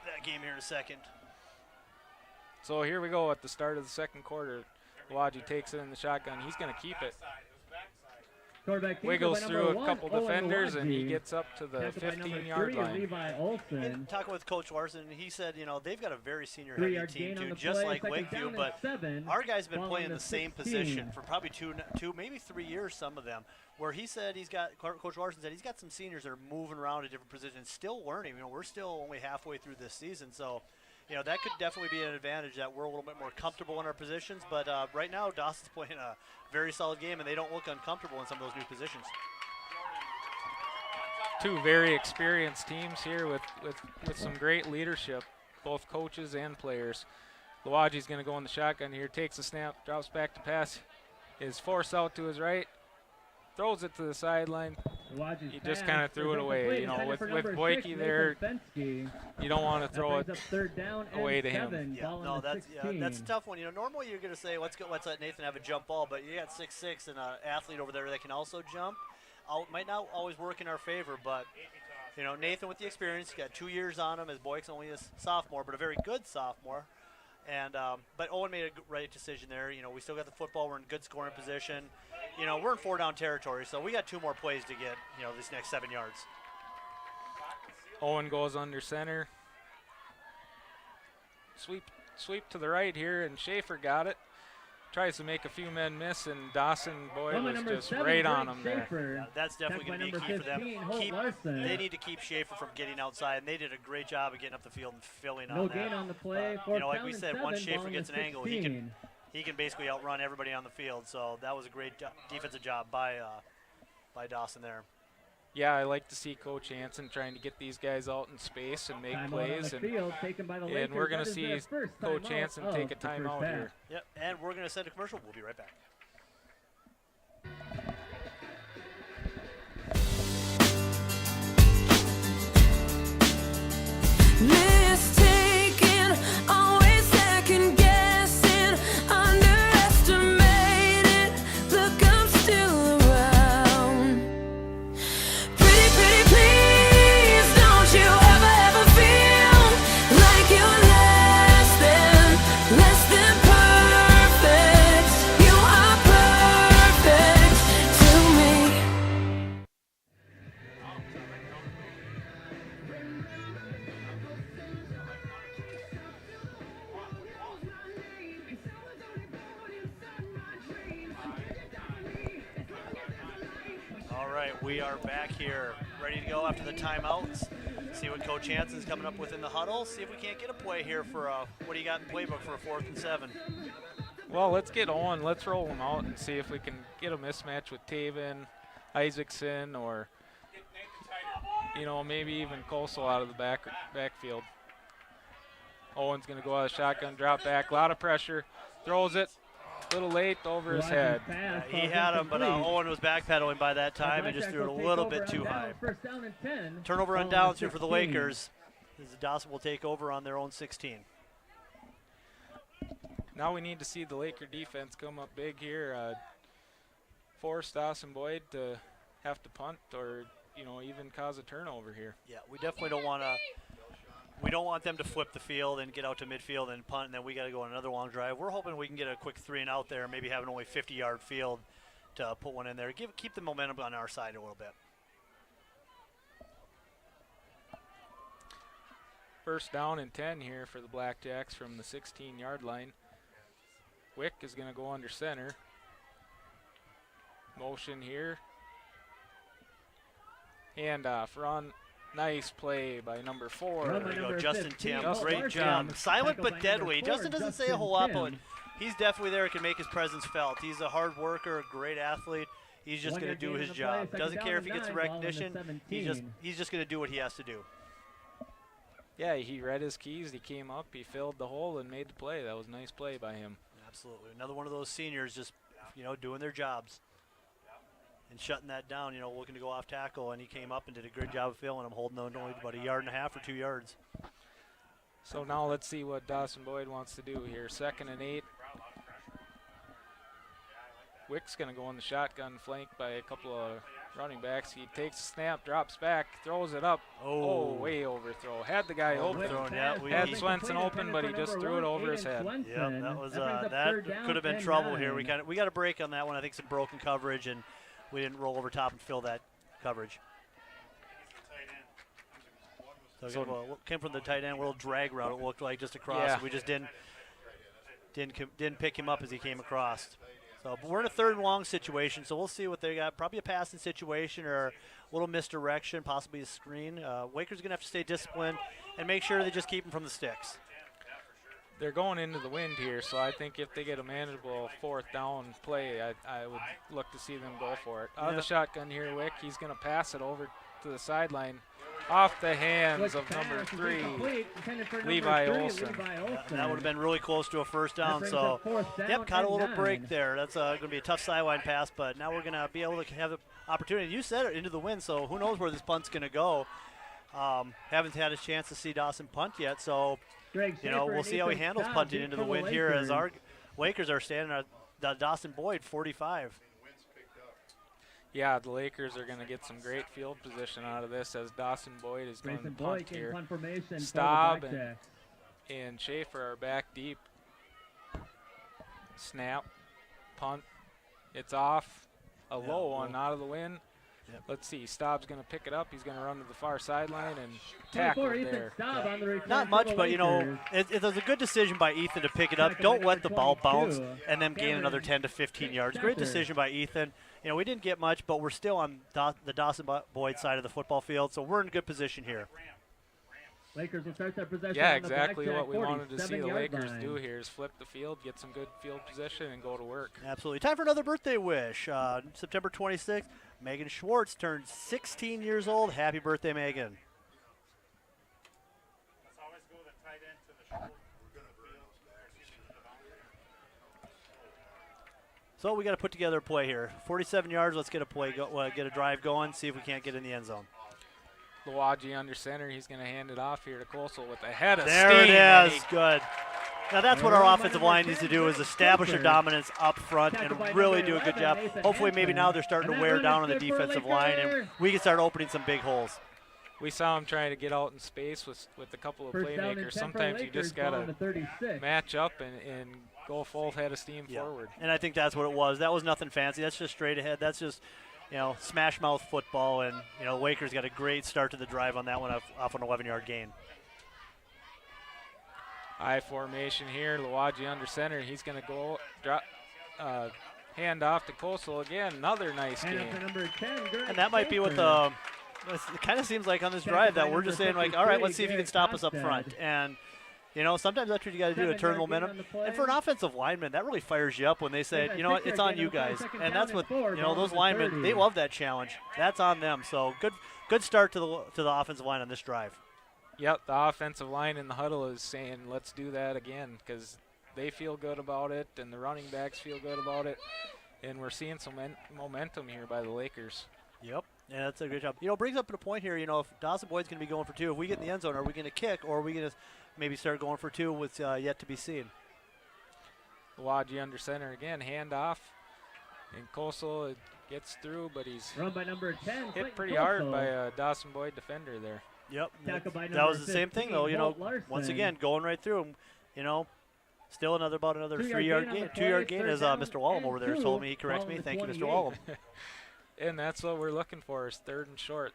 S7: that game here in a second.
S8: So here we go at the start of the second quarter. Lawaji takes it in the shotgun. He's going to keep it. Wiggles through a couple defenders, and he gets up to the 15-yard line.
S7: Talking with Coach Larson, he said, they've got a very senior-heavy team, too, just like Lakeview, but our guys have been playing the same position for probably two, maybe 3 years, some of them, where he said Coach Larson said he's got some seniors that are moving around at different positions, still learning. We're still only halfway through this season, so that could definitely be an advantage that we're a little bit more comfortable in our positions. But right now, Dawson's playing a very solid game, and they don't look uncomfortable in some of those new positions.
S8: two very experienced teams here with some great leadership, both coaches and players. Luagi's going to go in the shotgun here, takes a snap, drops back to pass, is forced out to his right, throws it to the sideline. He just kind of threw it away. You know, with Boyke there, you don't want to throw it away to him.
S7: Yeah, no, that's a tough one. You know, normally you're going to say, let's let Nathan have a jump ball, but you got 6'6" and an athlete over there that can also jump. Might not always work in our favor, but you know, Nathan with the experience, got 2 years on him, as Boyke's only a sophomore, but a very good sophomore. And but Owen made a right decision there. You know, we still got the football. We're in good scoring position. You know, we're in 4-down territory, so we got 2 more plays to get, you know, these next 7 yards.
S8: Owen goes under center. Sweep to the right here, and Schaefer got it. Tries to make a few men miss, and Dawson-Boyd was just right on him there.
S7: Yeah, that's definitely going to be a key for them. They need to keep Schaefer from getting outside, and they did a great job of getting up the field and filling on that.
S4: No gain on the play.
S7: You know, like we said, once Schaefer gets an angle, he can basically outrun everybody on the field. So that was a great defensive job by Dawson there.
S8: Yeah, I like to see Coach Hansen trying to get these guys out in space and make plays. And we're going to see Coach Hansen take a timeout here.
S7: Yep, and we're going to send a commercial. We'll be right back.
S10: Mistaken, always second guessing, underestimated. Look, I'm still around. Pretty please, don't you ever feel like you're less than perfect. You are perfect to me.
S7: All right, we are back here, ready to go after the timeouts. See what Coach Hansen's coming up with in the huddle. See if we can't get a play here for what do you got in playbook for a 4th and 7?
S8: Well, let's get Owen. Let's roll him out and see if we can get a mismatch with Taven, Isaacson, or you know, maybe even Kosel out of the backfield. Owen's going to go out of shotgun, drop back, a lot of pressure, throws it. A little late over his head.
S7: He had him, but Owen was backpedaling by that time and just threw it a little bit too high. Turnover on downs here for the Lakers. As Dawson will take over on their own 16.
S8: Now we need to see the Laker defense come up big here. Force Dawson-Boyd to have to punt or, you know, even cause a turnover here.
S7: Yeah, we definitely don't want to. We don't want them to flip the field and get out to midfield and punt, and then we got to go on another long drive. We're hoping we can get a quick 3 and out there, maybe have an only 50-yard field to put one in there. Keep the momentum on our side a little bit.
S8: First down and 10 here for the Blackjacks from the 16-yard line. Wick is going to go under center. Motion here. Handoff, run. Nice play by number 4.
S7: There we go, Justin Tim. Great job. Silent but deadly. Justin doesn't say a whole lot, but he's definitely there and can make his presence felt. He's a hard worker, a great athlete. He's just going to do his job. Doesn't care if he gets recognition. He's just going to do what he has to do.
S8: Yeah, he read his keys. He came up, he filled the hole, and made the play. That was a nice play by him.
S7: Absolutely. Another one of those seniors just, you know, doing their jobs and shutting that down, you know, looking to go off tackle, and he came up and did a good job of filling him, holding on only about 1.5 yards or 2 yards.
S8: So now let's see what Dawson-Boyd wants to do here. 2nd and 8. Wick's going to go on the shotgun, flanked by a couple of running backs. He takes a snap, drops back, throws it up. Oh, way overthrow. Had the guy open. Had Swenson open, but he just threw it over his head.
S7: Yeah, that was that could have been trouble here. We got a break on that one. I think some broken coverage, and we didn't roll over top and fill that coverage. So came from the tight end, a little drag route. It looked like just across.
S8: Yeah.
S7: We just didn't pick him up as he came across. So, but we're in a 3rd and long situation, so we'll see what they got. Probably a passing situation or a little misdirection, possibly a screen. Waker's going to have to stay disciplined and make sure they just keep him from the sticks.
S8: they're going into the wind here, so I think if they get a manageable fourth down play, I would look to see them go for it. Out of the shotgun here, Wick. He's going to pass it over to the sideline. Off the hands of number 3, Levi Olson.
S7: That would have been really close to a first down. So, yep, caught a little break there. That's going to be a tough sideline pass, but now we're going to be able to have the opportunity. You said it, into the wind, so who knows where this punt's going to go. Haven't had a chance to see Dawson punt yet, so, we'll see how he handles punting into the wind here as our Lakers are standing at the Dawson-Boyd 45.
S8: Yeah, the Lakers are going to get some great field position out of this as Dawson-Boyd is going to punt here. Staub and Schaefer are back deep. Snap, punt. It's off. A low one out of the wind. Yep. Let's see. Staub's going to pick it up. He's going to run to the far sideline and tackle there.
S7: Not much, but, it was a good decision by Ethan to pick it up. Don't let the ball bounce and then gain another 10 to 15 yards. Great decision by Ethan. We didn't get much, but we're still on the Dawson-Boyd side of the football field, so we're in good position here.
S4: Lakers will start their possession.
S8: Yeah, exactly what we wanted to see the Lakers do here is flip the field, get some good field position, and go to work.
S7: Absolutely. Time for another birthday wish. September 26th, Megan Schwartz turned 16 years old. Happy birthday, Megan. So we got to put together a play here. 47 yards. Let's get a play, get a drive going. See if we can't get in the end zone.
S8: Lawaji under center. He's going to hand it off here to Kosel with a head of
S7: there
S8: steam.
S7: There it is. Good. Now that's what our offensive line needs to do is establish their dominance up front and really do a good job. Hopefully maybe now they're starting to wear down on the defensive line and we can start opening some big holes.
S8: We saw him trying to get out in space with a couple of playmakers. Sometimes you just got to match up and go full head of steam forward.
S7: And I think that's what it was. That was nothing fancy. That's just straight ahead. That's just, smash mouth football. And, Lakers got a great start to the drive on that one off an 11-yard gain.
S8: I formation here. Lawaji under center. He's going to go drop, hand off to Kosel again. Another nice game.
S7: And that might be what it kind of seems like on this drive that we're just saying, like, all right, let's see if you can stop us up front. And, sometimes that's what you got to do to turn momentum. And for an offensive lineman, that really fires you up when they say, it's on you guys. And that's what, those linemen, they love that challenge. That's on them. So good start to the offensive line on this drive.
S8: Yep, the offensive line in the huddle is saying, let's do that again, because they feel good about it, and the running backs feel good about it, and we're seeing some momentum here by the Lakers.
S7: Yep, yeah, that's a good job. Brings up a point here, if Dawson-Boyd's going to be going for two, if we get in the end zone, are we going to kick, or are we going to maybe start going for two with yet to be seen?
S8: Lawaji under center again, handoff, and Kosel gets through, but he's
S4: run by number 10,
S8: hit pretty hard by a Dawson-Boyd defender there.
S7: Yep, that was the same thing though. Once again, going right through him. Still about another 3-yard gain. 2-yard gain, as Mr. Wallum over there told me. He corrects me. Thank you, Mr. Wallum.
S8: And that's what we're looking for is 3rd and short.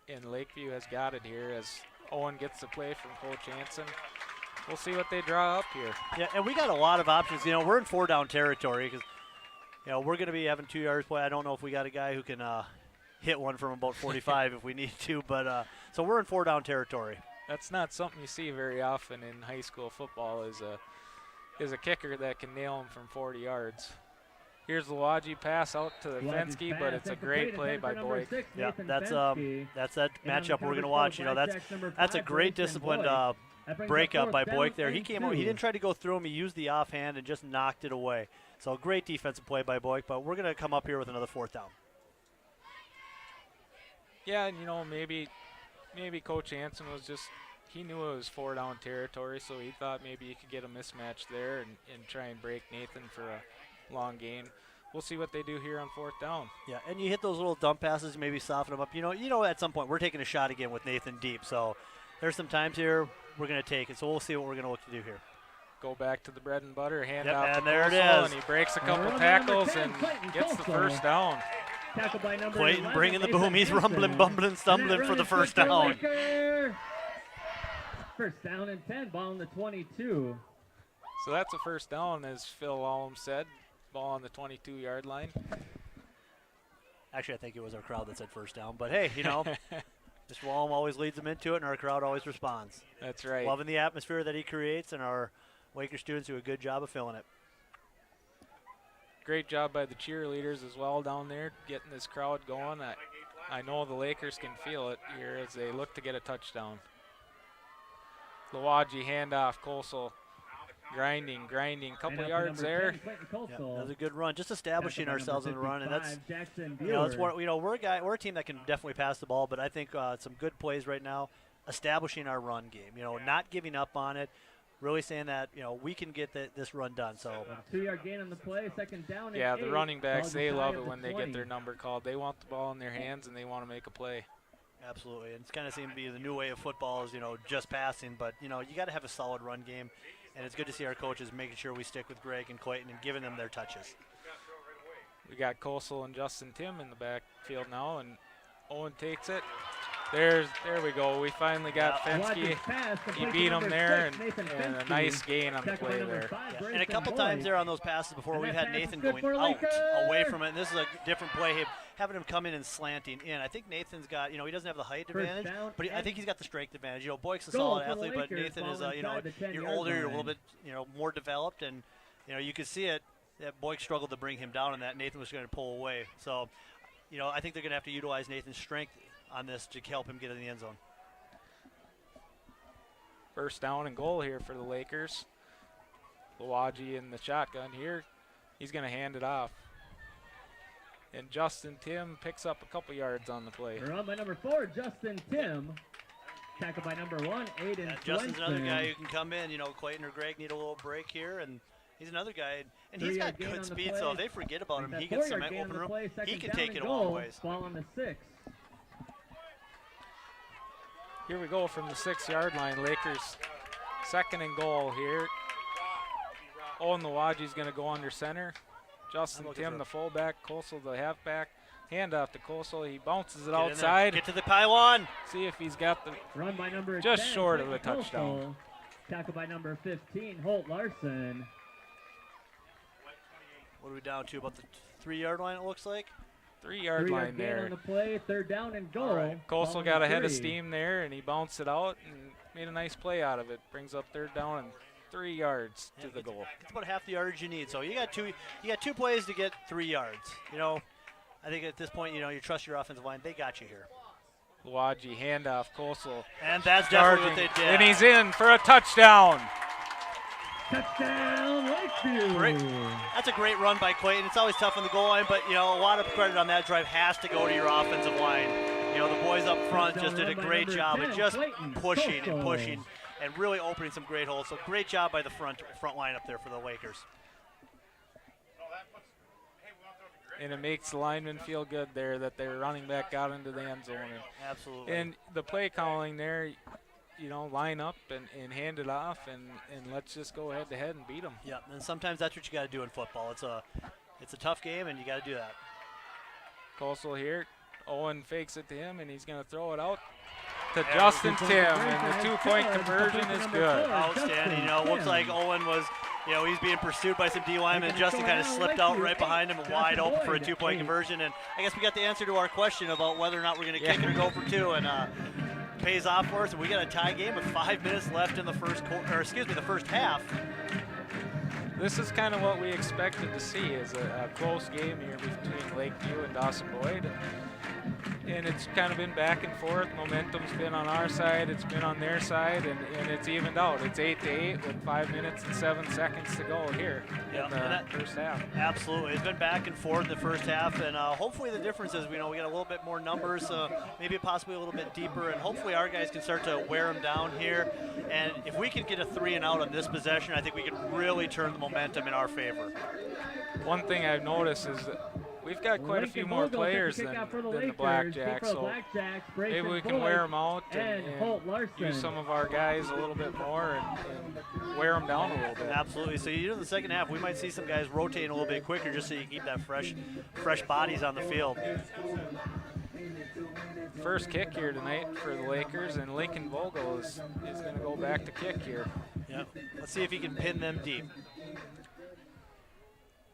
S8: And Lakeview has got it here as Owen gets the play from Coach Hansen. We'll see what they draw up here.
S7: Yeah, and we got a lot of options. We're in 4-down territory because we're going to be having 2 yards play. I don't know if we got a guy who can hit one from about 45 if we need to, but so we're in 4-down territory.
S8: That's not something you see very often in high school football is a kicker that can nail him from 40 yards. Here's the Lawaji pass out to Fensky, but it's a great play by Boyd.
S7: Yeah, that's that matchup we're going to watch. That's a great disciplined breakup by Boyd there. He came over, he didn't try to go through him. He used the offhand and just knocked it away. So great defensive play by Boyd, but we're going to come up here with another 4th down.
S8: Yeah, and maybe Coach Hansen was he knew it was 4-down territory, so he thought maybe he could get a mismatch there and try and break Nathan for a long gain. We'll see what they do here on 4th down.
S7: Yeah, and you hit those little dump passes, maybe soften them up. At some point we're taking a shot again with Nathan deep, so there's some times here we're going to take it. So we'll see what we're going to look to do here.
S8: Go back to the bread and butter, hand off
S7: and
S8: to
S7: there it
S8: Kosel,
S7: is.
S8: and he breaks a couple tackles and gets the 1st down.
S7: Clayton bringing the boom. He's rumbling, bumbling, stumbling for the 1st down.
S4: 1st down and 10, ball on the 22.
S8: So that's a 1st down, as Phil Wallum said. Ball on the 22-yard line.
S7: Actually, I think it was our crowd that said 1st down. But, hey, Mr. Wallum always leads them into it, and our crowd always responds.
S8: That's right.
S7: Loving the atmosphere that he creates and our Waker students do a good job of filling it.
S8: Great job by the cheerleaders as well down there, getting this crowd going. I know the Lakers can feel it here as they look to get a touchdown. Lawaji handoff, Kosel grinding, couple yards there.
S7: Yeah, that was a good run. Just establishing ourselves in the run, and that's it's we're a team that can definitely pass the ball, but I think some good plays right now, establishing our run game. Not giving up on it, really saying that we can get this run done. So
S4: 2-yard gain on the play, second down. And
S8: yeah, the
S4: 8.
S8: running backs, they love it
S4: the
S8: when they
S4: 20.
S8: get their number called. They want the ball in their hands and they want to make a play.
S7: Absolutely, and it's kind of seemed to be the new way of football is just passing, but you got to have a solid run game, and it's good to see our coaches making sure we stick with Greg and Clayton and giving them their touches.
S8: We got Kosel and Justin Tim in the backfield now, and Owen takes it. There we go. We finally got Fensky. He beat him there, and a nice gain on the play there.
S7: Yeah. And a couple times there on those passes before, we've had Nathan going out away from it. And this is a different play, having him come in and slanting in. I think Nathan's got, he doesn't have the height advantage, but I think he's got the strength advantage. Boyk's a solid athlete, but Nathan is, you're older, you're a little bit, more developed, and you could see it that Boyk struggled to bring him down, and that Nathan was going to pull away. So, I think they're going to have to utilize Nathan's strength on this to help him get in the end zone.
S8: First down and goal here for the Lakers. Lawaji in the shotgun here. He's going to hand it off. And Justin Tim picks up a couple yards on the play.
S4: Run by number 4, Justin Tim. Tackled by number 1, Aiden
S7: Justin's another guy who can come in. Clayton or Greg need a little break here, and he's another guy. And he's got good speed, so if they forget about him, he gets some open room. He can take it a long ways.
S4: Ball on the 6.
S8: Here we go from the 6-yard line. Lakers second and goal here. Owen Lawaji's going to go under center. Justin Tim, the fullback. Kosel, the halfback. Handoff to Kosel. He bounces it outside.
S7: Get to the pylon.
S8: See if he's got the
S4: run by number
S8: just
S4: 10,
S8: short of a touchdown.
S4: Tackle by number 15, Holt Larson.
S7: What are we down to? About the 3-yard line, it looks like.
S8: 3-yard line there.
S4: On the play, third down and goal.
S8: Right. Kosel got ahead of steam there, and he bounced it out and made a nice play out of it. Brings up third down and 3 yards to the goal.
S7: It's about half the yardage you need. So you got two plays to get 3 yards. I think at this point, you trust your offensive line. They got you here.
S8: Lawaji handoff, Kosel.
S7: And that's definitely what they did.
S8: And he's in for a touchdown.
S4: Touchdown, Lakeview.
S7: That's a great run by Clayton. It's always tough on the goal line, but a lot of credit on that drive has to go to your offensive line. The boys up front just did a great job of just pushing and really opening some great holes. So great job by the front line up there for the Lakers.
S8: And it makes the linemen feel good there that they're running back out into the end zone.
S7: Absolutely.
S8: And the play calling there, line up and hand it off and let's just go head to head and beat them.
S7: Yeah, and sometimes that's what you got to do in football. It's a tough game, and you got to do that.
S8: Kosel here. Owen fakes it to him, and he's going to throw it out to Justin Tim, and the 2-point conversion is good.
S7: Outstanding. Looks like Owen was, he's being pursued by some D linemen, and Justin kind of slipped out right behind him, wide open for a 2-point conversion. And I guess we got the answer to our question about whether or not we're going to kick it or go for 2, and pays off for us. And we got a tie game with 5 minutes left in the first half.
S8: This is kind of what we expected to see, is a close game here between Lakeview and Dawson-Boyd. And it's kind of been back and forth. Momentum's been on our side, it's been on their side, and it's evened out. It's 8-8 with 5 minutes and 7 seconds to go here in the first half.
S7: Absolutely. It's been back and forth the first half, and hopefully the difference is we got a little bit more numbers, maybe possibly a little bit deeper, and hopefully our guys can start to wear them down here. And if we can get a 3 and out on this possession, I think we can really turn the momentum in our favor.
S8: One thing I've noticed is that we've got quite a few more players than the Blackjacks, so maybe we can wear them out and use some of our guys a little bit more and wear them down a little bit.
S7: Absolutely. So in the second half, we might see some guys rotating a little bit quicker just so you keep that fresh bodies on the field.
S8: First kick here tonight for the Lakers, and Lincoln Vogel is going to go back to kick here.
S7: Yep. Let's see if he can pin them deep.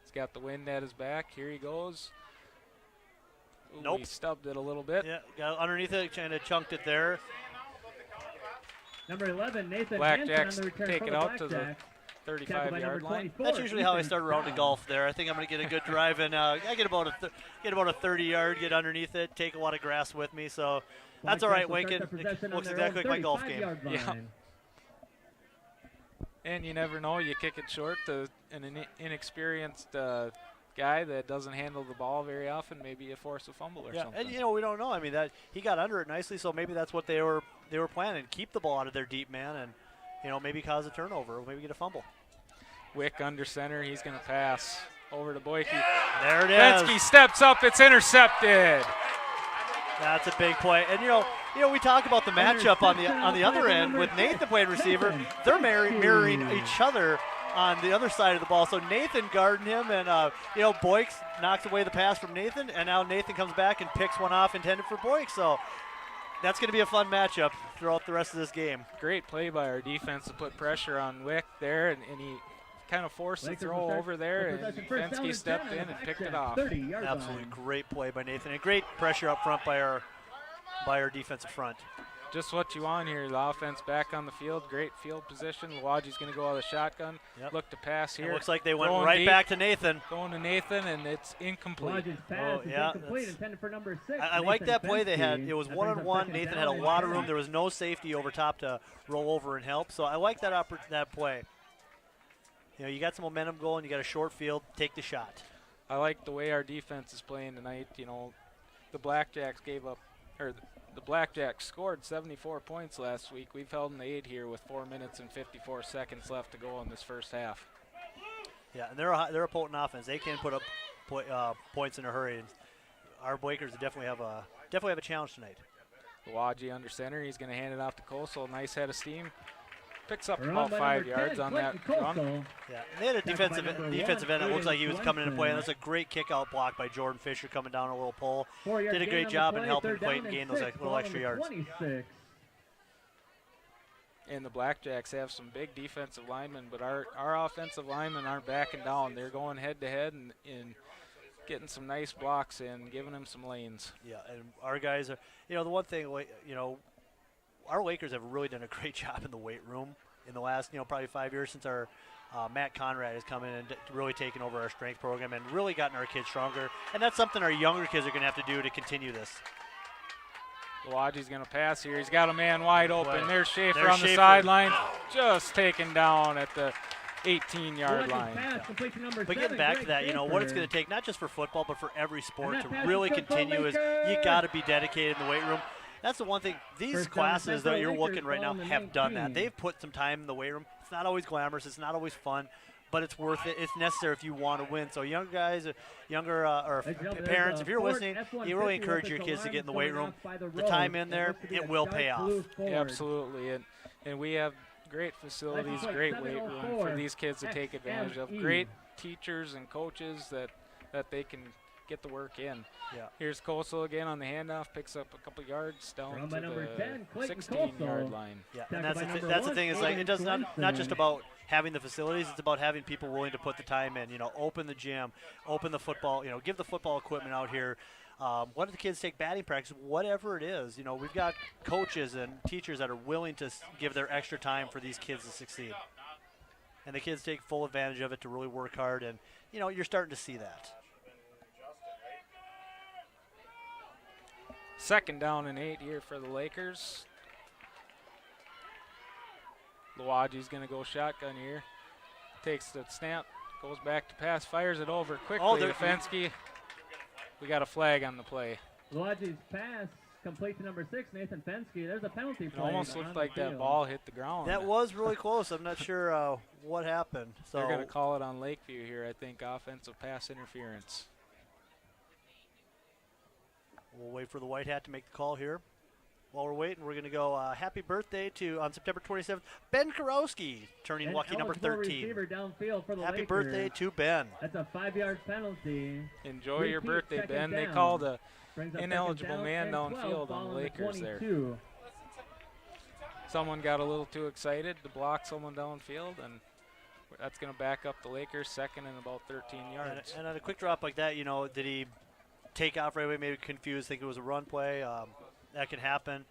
S8: He's got the wind at his back. Here he goes. Ooh,
S7: nope.
S8: He stubbed it a little bit.
S7: Yeah, got underneath it, kind of chunked it there.
S4: Number 11, Nathan
S8: Blackjacks
S4: Hansen on the return
S8: take
S4: for
S8: it
S4: the
S8: out to the 35-yard line.
S7: That's usually how I start around to golf there. I think I'm going to get a good drive, and I get about a 30-yard, get underneath it, take a lot of grass with me. So that's all right, Winkin. It looks exactly like my golf game.
S8: Yeah. And you never know, you kick it short to an inexperienced guy that doesn't handle the ball very often. Maybe you force a fumble or something.
S7: And we don't know. I mean, that he got under it nicely, so maybe that's what they were planning: keep the ball out of their deep man, and maybe cause a turnover, or maybe get a fumble.
S8: Wick under center. He's going to pass over to Boyke.
S7: There it is.
S8: Fensky steps up. It's intercepted.
S7: That's a big play. And we talk about the matchup on the other end with Nathan playing receiver. They're mirroring each other on the other side of the ball. So Nathan guarding him, and Boyks knocks away the pass from Nathan, and now Nathan comes back and picks one off intended for Boyks. So that's going to be a fun matchup throughout the rest of this game.
S8: Great play by our defense to put pressure on Wick there, and he kind of forced the throw over there, and Fensky stepped in and picked it off.
S7: Absolutely great play by Nathan, and great pressure up front by our defensive front.
S8: Just what you want here. The offense back on the field. Great field position. Lawaji's going to go out of the shotgun.
S7: Yep.
S8: Look to pass here.
S7: It looks like they went
S8: Throwing
S7: right
S8: deep,
S7: back to Nathan.
S8: Going to Nathan, and it's incomplete.
S4: Pass is incomplete, intended for number 6.
S7: I like that play they had. It was one-on-one. Nathan had a lot of room. There was no safety over top to roll over and help. So I like that play. You got some momentum going. You got a short field. Take the shot.
S8: I like the way our defense is playing tonight. The Blackjacks the Blackjacks scored 74 points last week. We've held an 8 here with 4 minutes and 54 seconds left to go in this first half.
S7: Yeah, and they're a potent offense. They can put up points in a hurry. And our Breakers definitely have a challenge tonight.
S8: Lawaji under center. He's going to hand it off to Kosel. Nice head of steam. Picks up about 5 yards on that run.
S7: Yeah, they had a defensive end. It looks like he was coming into play, and that's a great kick-out block by Jordan Fisher coming down a little pole. Did a great job in helping Clayton gain those little extra yards.
S8: And the Blackjacks have some big defensive linemen, but our offensive linemen aren't backing down. They're going head-to-head and getting some nice blocks in, giving them some lanes.
S7: Yeah, and our guys are, the one thing, our Lakers have really done a great job in the weight room in the last, probably 5 years since our Matt Conrad has come in and really taken over our strength program and really gotten our kids stronger. And that's something our younger kids are going to have to do to continue this.
S8: Lawaji's going to pass here. He's got a man wide open. There's Schaefer on the sideline, just taken down at the 18-yard line.
S7: But getting back to that, what it's going to take, not just for football, but for every sport to really continue is you got to be dedicated in the weight room. That's the one thing. These classes that you're looking right now have done that. They've put some time in the weight room. It's not always glamorous. It's not always fun, but it's worth it. It's necessary if you want to win. So younger guys, or parents, if you're listening, you really encourage your kids to get in the weight room. The time in there, it will pay off.
S8: Absolutely, and we have great facilities, great weight room for these kids to take advantage of. Great teachers and coaches that they can get the work in.
S7: Yeah.
S8: Here's Kosel again on the handoff, picks up a couple yards down to the 16-yard line.
S7: Yeah, and that's the thing is it does not just about having the facilities, it's about having people willing to put the time in. Open the gym, open the football. Give the football equipment out here. Let the kids take batting practice, whatever it is. We've got coaches and teachers that are willing to give their extra time for these kids to succeed, and the kids take full advantage of it to really work hard. And you're starting to see that.
S8: Second down and 8 here for the Lakers. Lawaji's going to go shotgun here. Takes the snap, goes back to pass, fires it over quickly to Fensky. We got a flag on the play.
S4: Lawaji's pass complete to number 6, Nathan Fensky. There's a penalty
S8: It
S4: play.
S8: almost looked like that ball hit the ground.
S7: That was really close. I'm not sure what happened. So
S8: they're going to call it on Lakeview here, I think, offensive pass interference.
S7: We'll wait for the white hat to make the call here. While we're waiting, we're going to go happy birthday on September 27th, Ben Karowski, turning lucky number 13.
S4: Downfield for the
S7: happy
S4: Lakers.
S7: Birthday to Ben.
S4: That's a 5-yard penalty.
S8: Enjoy your birthday, Ben. They called a ineligible man downfield on the Lakers there. Someone got a little too excited to block someone downfield, and that's going to back up the Lakers second and about 13 yards.
S7: And on a quick drop like that, did he take off right away, maybe confused, think it was a run play? That can happen.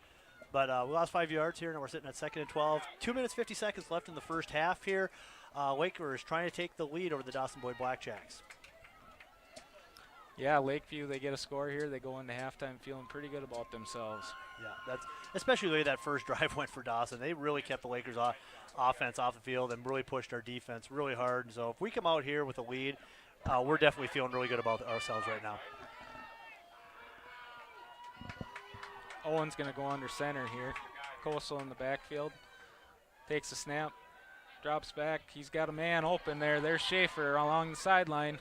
S7: But we lost 5 yards here, and we're sitting at 2nd and 12. 2 minutes, 50 seconds left in the first half here. Lakers trying to take the lead over the Dawson-Boyd Blackjacks.
S8: Yeah, Lakeview, they get a score here. They go into halftime feeling pretty good about themselves.
S7: Yeah, that's especially the way that first drive went for Dawson. They really kept the Lakers offense off the field and really pushed our defense really hard. And so if we come out here with a lead, we're definitely feeling really good about ourselves right now.
S8: Owen's going to go under center here. Coastal in the backfield. Takes a snap. Drops back. He's got a man open there. There's Schaefer along the sideline.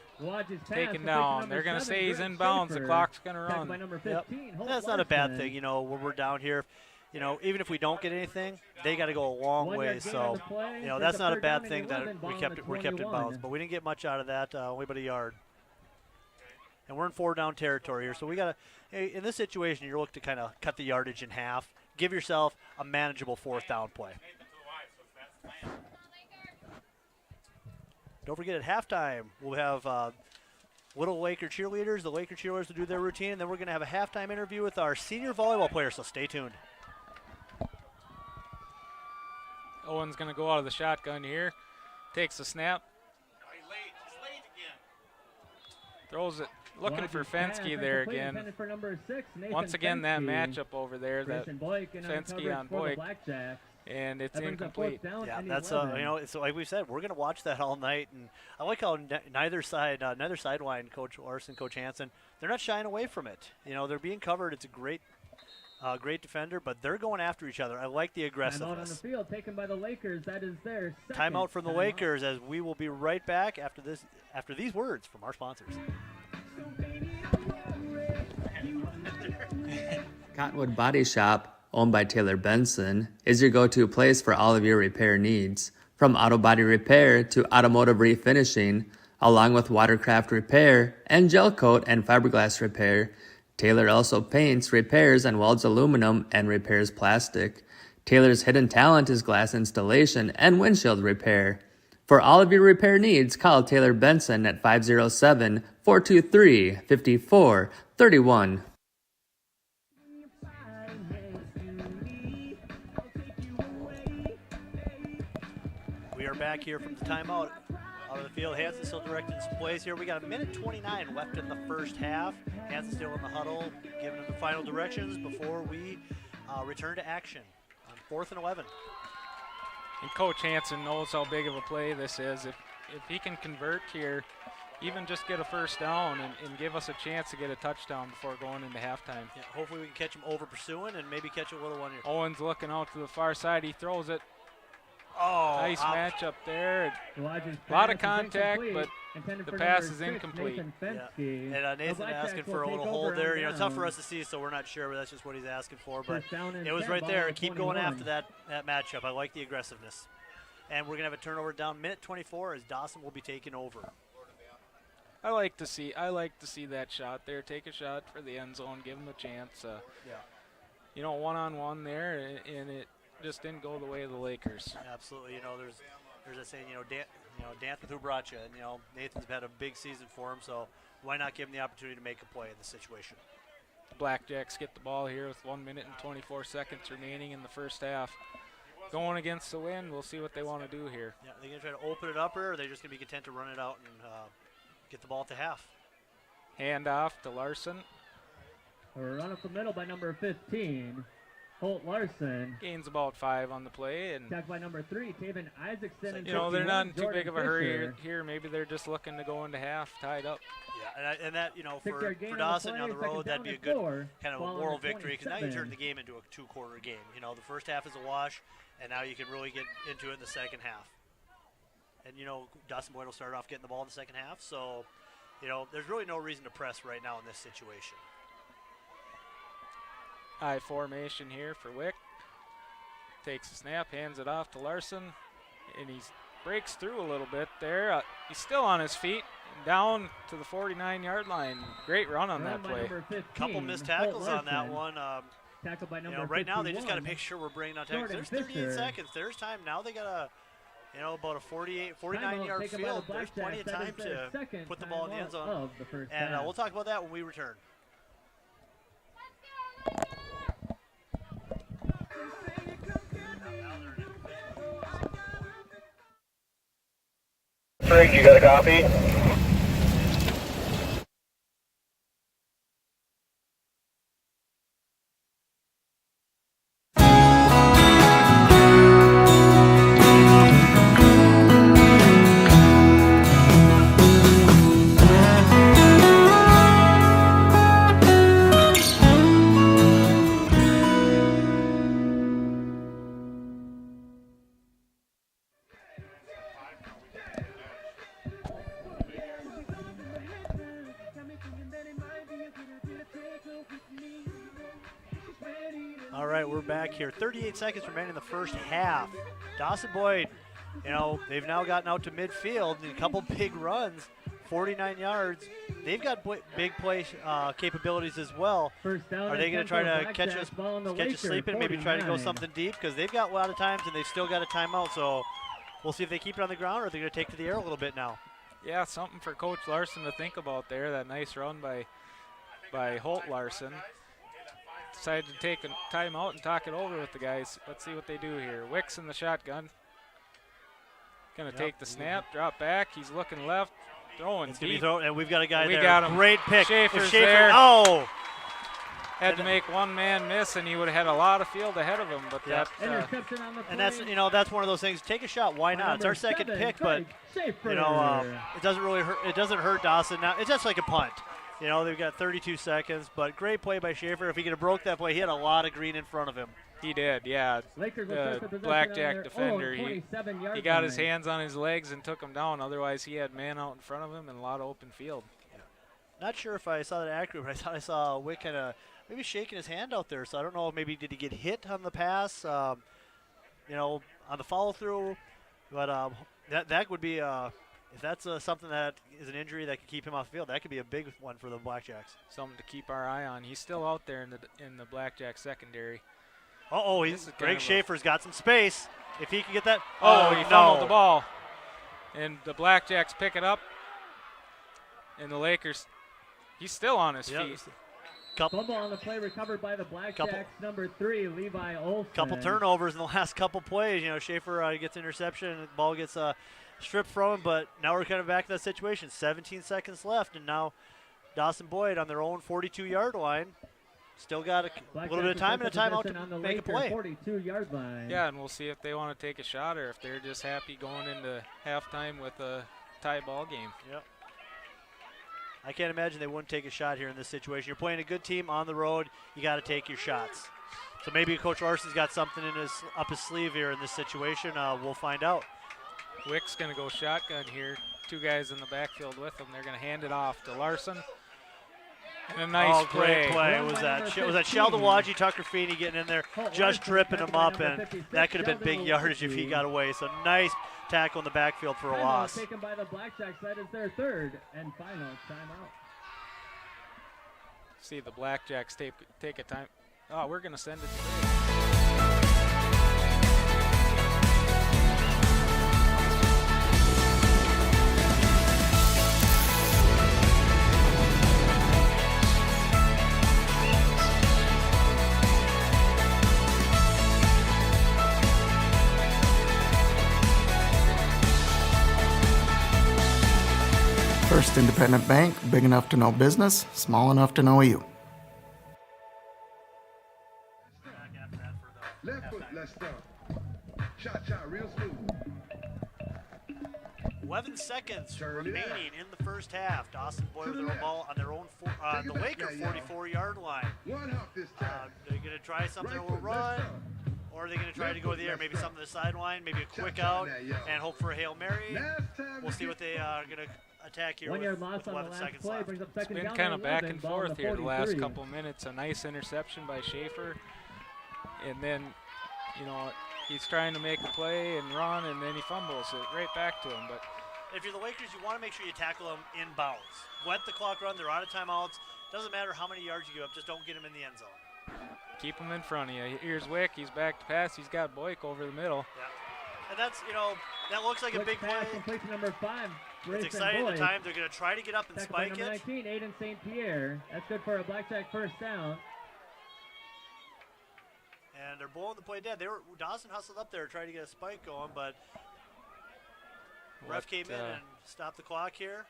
S8: Taken down. They're going to say he's inbounds. The clock's going to run.
S7: Yep. That's not a bad thing, you know, when we're down here. You know, even if we don't get anything, they got to go a long way. So, you know, that's not a bad thing that we're kept in bounds. But we didn't get much out of that, only but a yard. And we're in 4-down territory here. So we got to, in this situation, you're looking to kind of cut the yardage in half. Give yourself a manageable 4th down play. Don't forget at halftime, we'll have little Laker cheerleaders. The Laker cheerleaders will do their routine, and then we're going to have a halftime interview with our senior volleyball players, so stay tuned.
S8: Owen's going to go out of the shotgun here. Takes a snap. Throws it. Looking for Fensky there again. Once again, that matchup over there, that Fensky on Boyd. And it's incomplete.
S7: Yeah, that's you know, it's like we said, we're going to watch that all night, and I like how neither sideline, Coach Larson, Coach Hansen, they're not shying away from it. You know, they're being covered. It's a great defender, but they're going after each other. I like the aggressiveness.
S4: Timeout on the field taken by the Lakers. That is their second
S7: timeout from the Lakers, as we will be right back after these words from our sponsors.
S11: Cottonwood Body Shop, owned by Taylor Benson, is your go-to place for all of your repair needs. From auto body repair to automotive refinishing, along with watercraft repair and gel coat and fiberglass repair, Taylor also paints, repairs, and welds aluminum and repairs plastic. Taylor's hidden talent is glass installation and windshield repair. For all of your repair needs, call Taylor Benson at 507-423-5431.
S7: We are back here from the timeout out of the field. Hansen still directing some plays here. We got 1:29 left in the first half. Hansen still in the huddle, giving them the final directions before we return to action on 4th and 11.
S8: And Coach Hansen knows how big of a play this is. If he can convert here, even just get a first down and give us a chance to get a touchdown before going into halftime.
S7: Yeah, hopefully we can catch him over pursuing and maybe catch a little one here.
S8: Owen's looking out to the far side. He throws it.
S7: Oh,
S8: nice matchup there. A lot of contact, but the pass is incomplete.
S7: Yeah. And Nathan asking for a little hold there. You know, tough for us to see, so we're not sure, but that's just what he's asking for. But it was right there. Keep going after that matchup. I like the aggressiveness. And we're going to have a turnover down 1:24 as Dawson will be taking over.
S8: I like to see that shot there. Take a shot for the end zone. Give him a chance. You know, one-on-one there, and it just didn't go the way of the Lakers.
S7: Absolutely. You know, there's a saying, dance with who brought you. And, you know, Nathan's had a big season for him, so why not give him the opportunity to make a play in this situation?
S8: The Blackjacks get the ball here with 1 minute and 24 seconds remaining in the first half. Going against the wind, we'll see what they want to do here.
S7: Yeah, they're going to try to open it up, or are they just going to be content to run it out and get the ball to half?
S8: Hand off to Larson.
S4: Run up the middle by number 15. Holt Larson.
S8: Gains about 5 on the play. And
S4: attacked by number 3, Taven Isaacson. And
S8: you know, they're not in too big of a hurry here. Maybe they're just looking to go into half tied up.
S7: Yeah, and that, you know, for Dawson on the road, that'd be a good kind of a moral victory, because now you turn the game into a 2-quarter game. You know, the first half is a wash, and now you can really get into it in the second half. And, you know, Dawson-Boyd will start off getting the ball in the second half, so, you know, there's really no reason to press right now in this situation.
S8: High formation here for Wick. Takes a snap, hands it off to Larson, and he breaks through a little bit there. He's still on his feet, down to the 49-yard line. Great run on that play.
S7: Couple missed tackles on that one.
S4: Tackled by number
S7: you know, right now they just got to make sure we're bringing on tackles. There's 38 seconds. There's time. Now they got to, you know, about a 49-yard field. There's plenty of time to put the ball in the end zone. And we'll talk about that when we return.
S6: Prig, you got a copy?
S7: All right, we're back here. 38 seconds remaining in the first half. Dawson-Boyd, you know, they've now gotten out to midfield and a couple big runs, 49 yards. They've got big play capabilities as well.
S4: First down.
S7: Are they going to try to catch us
S4: Lakers,
S7: sleeping, maybe try to go
S4: 49.
S7: something deep? Because they've got a lot of times and they've still got a timeout. So we'll see if they keep it on the ground or if they're going to take to the air a little bit now.
S8: Yeah, something for Coach Larson to think about there. That nice run by Holt Larson. Decided to take a timeout and talk it over with the guys. Let's see what they do here. Wicks in the shotgun. Gonna take the snap, drop back. He's looking left, throwing
S7: It's gonna be
S8: deep.
S7: and we've got a guy
S8: We
S7: there.
S8: got him.
S7: Great pick.
S8: Schaefer's
S7: If Schaefer,
S8: there.
S7: oh!
S8: Had to make one man miss, and he would have had a lot of field ahead of him. But
S7: Yeah.
S8: that
S4: Interception on the play.
S7: And that's, you know, that's one of those things. Take a shot. Why not? It's our second pick, but
S4: Schaefer.
S7: you know, it doesn't really hurt. It doesn't hurt Dawson. Now it's just like a punt. You know, they've got 32 seconds, but great play by Schaefer. If he could have broke that play, he had a lot of green in front of him.
S8: he did, yeah.
S4: Lakers will start the
S8: The
S4: possession on
S8: blackjack
S4: their
S8: defender,
S4: own
S8: he
S4: 27-yard
S8: got his
S4: line.
S8: hands on his legs and took him down. Otherwise, he had man out in front of him and a lot of open field.
S7: Not sure if I saw that accurate, but I thought I saw Wick kind of maybe shaking his hand out there. So I don't know. Maybe did he get hit on the pass? You know, on the follow through. But that would be if that's something that is an injury that could keep him off the field. That could be a big one for the Blackjacks.
S8: Something to keep our eye on. He's still out there in the blackjack secondary.
S7: He's Greg Schaefer's got some space. If he can get that.
S8: He fumbled the ball. And the Blackjacks pick it up. And the Lakers, he's still on his feet.
S4: Fumble on the play recovered by the Blackjacks. Number 3, Levi Olsen.
S7: Couple turnovers in the last couple plays. You know, Schaefer gets interception and the ball gets stripped from him. But now we're kind of back to that situation. 17 seconds left, and now Dawson-Boyd on their own 42-yard line. Still got a little bit of time and a timeout to make a play.
S4: 42-yard line.
S8: Yeah, and we'll see if they want to take a shot or if they're just happy going into halftime with a tie ball game.
S7: Yep. I can't imagine they wouldn't take a shot here in this situation. You're playing a good team on the road. You got to take your shots. So maybe Coach Larson's got something up his sleeve here in this situation. We'll find out.
S8: Wick's going to go shotgun here. 2 guys in the backfield with him. They're going to hand it off to Larson. And a nice
S7: Great play. Was that Sheldon Wadji, Tucker Feeney getting in there, just tripping him up, and that could have been big yardage if he got away. So nice tackle in the backfield for a loss.
S4: Taken by the Blackjacks. That is their third and final timeout.
S8: See the Blackjacks take a time. Oh, we're going to send it to break.
S1: First independent bank, big enough to know business, small enough to know you.
S5: Left foot, let's start. Cha-cha, real smooth.
S7: 11 seconds remaining in the first half. Dawson-Boyd with the ball on their own, the Laker 44-yard line.
S5: One hop this time.
S7: They're going to try something that will run, or are they going to try to go to the air, maybe something to the sideline, maybe a quick out, and hope for a Hail Mary. We'll see what they are going to attack here
S4: 1 yard loss
S7: with
S4: on the
S7: 11
S4: last
S7: seconds
S4: play.
S7: left.
S4: Brings up
S8: It's
S4: second
S8: been
S4: down
S8: kind
S4: and
S8: of back
S4: 11,
S8: and
S4: ball on
S8: forth
S4: the
S8: here the last
S4: 43.
S8: couple minutes. A nice interception by Schaefer. And then, you know, he's trying to make a play and run, and then he fumbles it right back to him. But
S7: If you're the Lakers, you want to make sure you tackle them in bounds. Let the clock run. They're out of timeouts. Doesn't matter how many yards you give up. Just don't get them in the end zone.
S8: keep him in front of you. Here's Wick. He's back to pass. He's got Boyk over the middle.
S7: Yeah. And that's, you know, that looks like a big play.
S4: Completion number 5.
S7: It's exciting at the time. They're going to try to get up and spike
S4: number
S7: it.
S4: 19, Aiden St. Pierre. That's good for a Blackjack first down.
S7: And they're blowing the play dead. Dawson hustled up there trying to get a spike going, but Ref came in and stopped the clock here.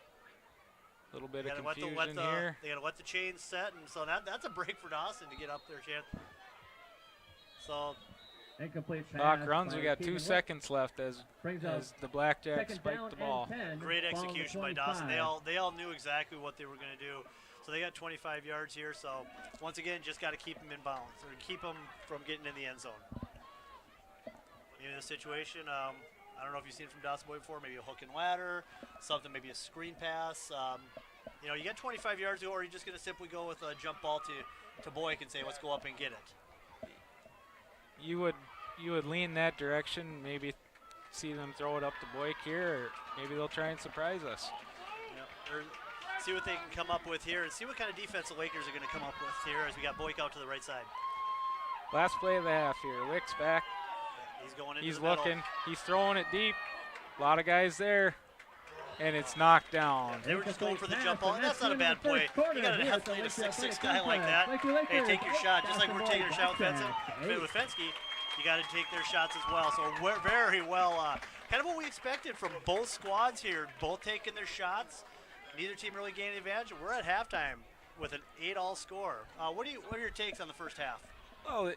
S8: A little bit
S7: They
S8: of
S7: gotta
S8: confusion here.
S7: They got to let the chains set, and so that's a break for Dawson to get up there, chance. So
S4: Incomplete
S8: Clock
S4: pass
S8: runs.
S4: by
S8: We got
S4: Keegan
S8: 2 seconds left as
S4: Brings up
S8: the Blackjacks
S4: second
S8: spike
S4: down
S8: the ball.
S4: and 10.
S7: great
S4: Ball on the
S7: execution by Dawson.
S4: 25.
S7: They all knew exactly what they were going to do. So they got 25 yards here. So once again, just got to keep them in bounds or keep them from getting in the end zone. In this situation, I don't know if you've seen it from Dawson-Boyd before. Maybe a hook and ladder, something, maybe a screen pass. You know, you got 25 yards to go, or you're just going to simply go with a jump ball to Boyd and say, let's go up and get it.
S8: You would lean that direction, maybe see them throw it up to Boyk here, or maybe they'll try and surprise us.
S7: Yeah, or see what they can come up with here and see what kind of defense the Lakers are going to come up with here as we got Boyk out to the right side.
S8: Last play of the half here. Wick's back.
S7: He's going into
S8: He's
S7: the middle.
S8: looking. He's throwing it deep. A lot of guys there. And it's knocked down.
S7: They were just going for the jump ball, and that's not a bad play. You got an athlete, a 6'6" guy like that. Hey, take your shot, just like we're taking a shot with Fensky. You got to take their shots as well. So we're very well, kind of what we expected from both squads here, both taking their shots. Neither team really gained the advantage. We're at halftime with an 8-all score. What are your takes on the first half?
S8: Well,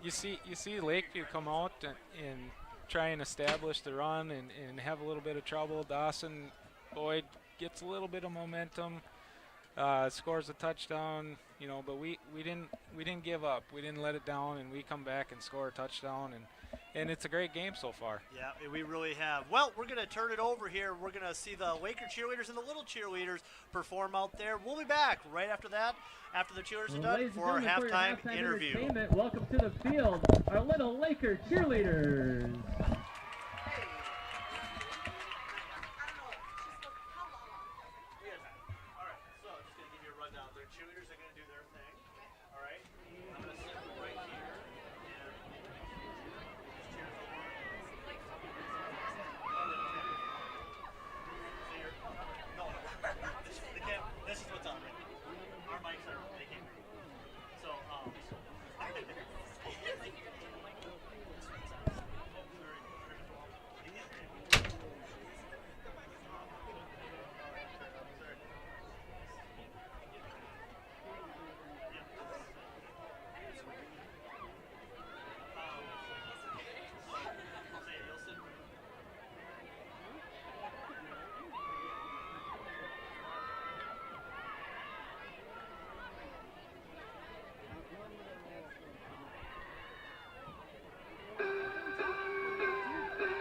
S8: you see Lakeview come out and try and establish the run and have a little bit of trouble. Dawson-Boyd gets a little bit of momentum, scores a touchdown, you know, but we didn't give up. We didn't let it down, and we come back and score a touchdown, and it's a great game so far.
S7: Yeah, we really have. Well, we're going to turn it over here. We're going to see the Laker cheerleaders and the little cheerleaders perform out there. We'll be back right after that, after the cheerleaders are done, for our halftime interview.
S4: Welcome to the field, our little Laker cheerleaders.
S7: This is what's on it. Our mics are, they can't read. So,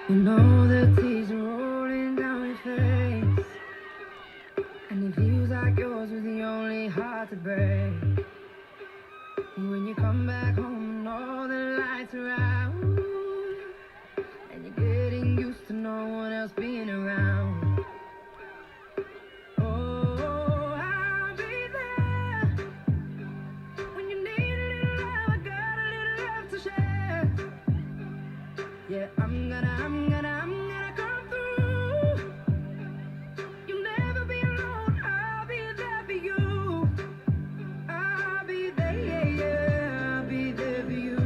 S10: You know the tears are rolling down your face, and it feels like yours was the only heart to break. And when you come back home and all the lights are out, and you're getting used to no one else being around. Oh, I'll be there when you need a little love. I got a little love to share. Yeah, I'm gonna come through. You'll never be alone. I'll be there for you. I'll be there, yeah, I'll be there for you.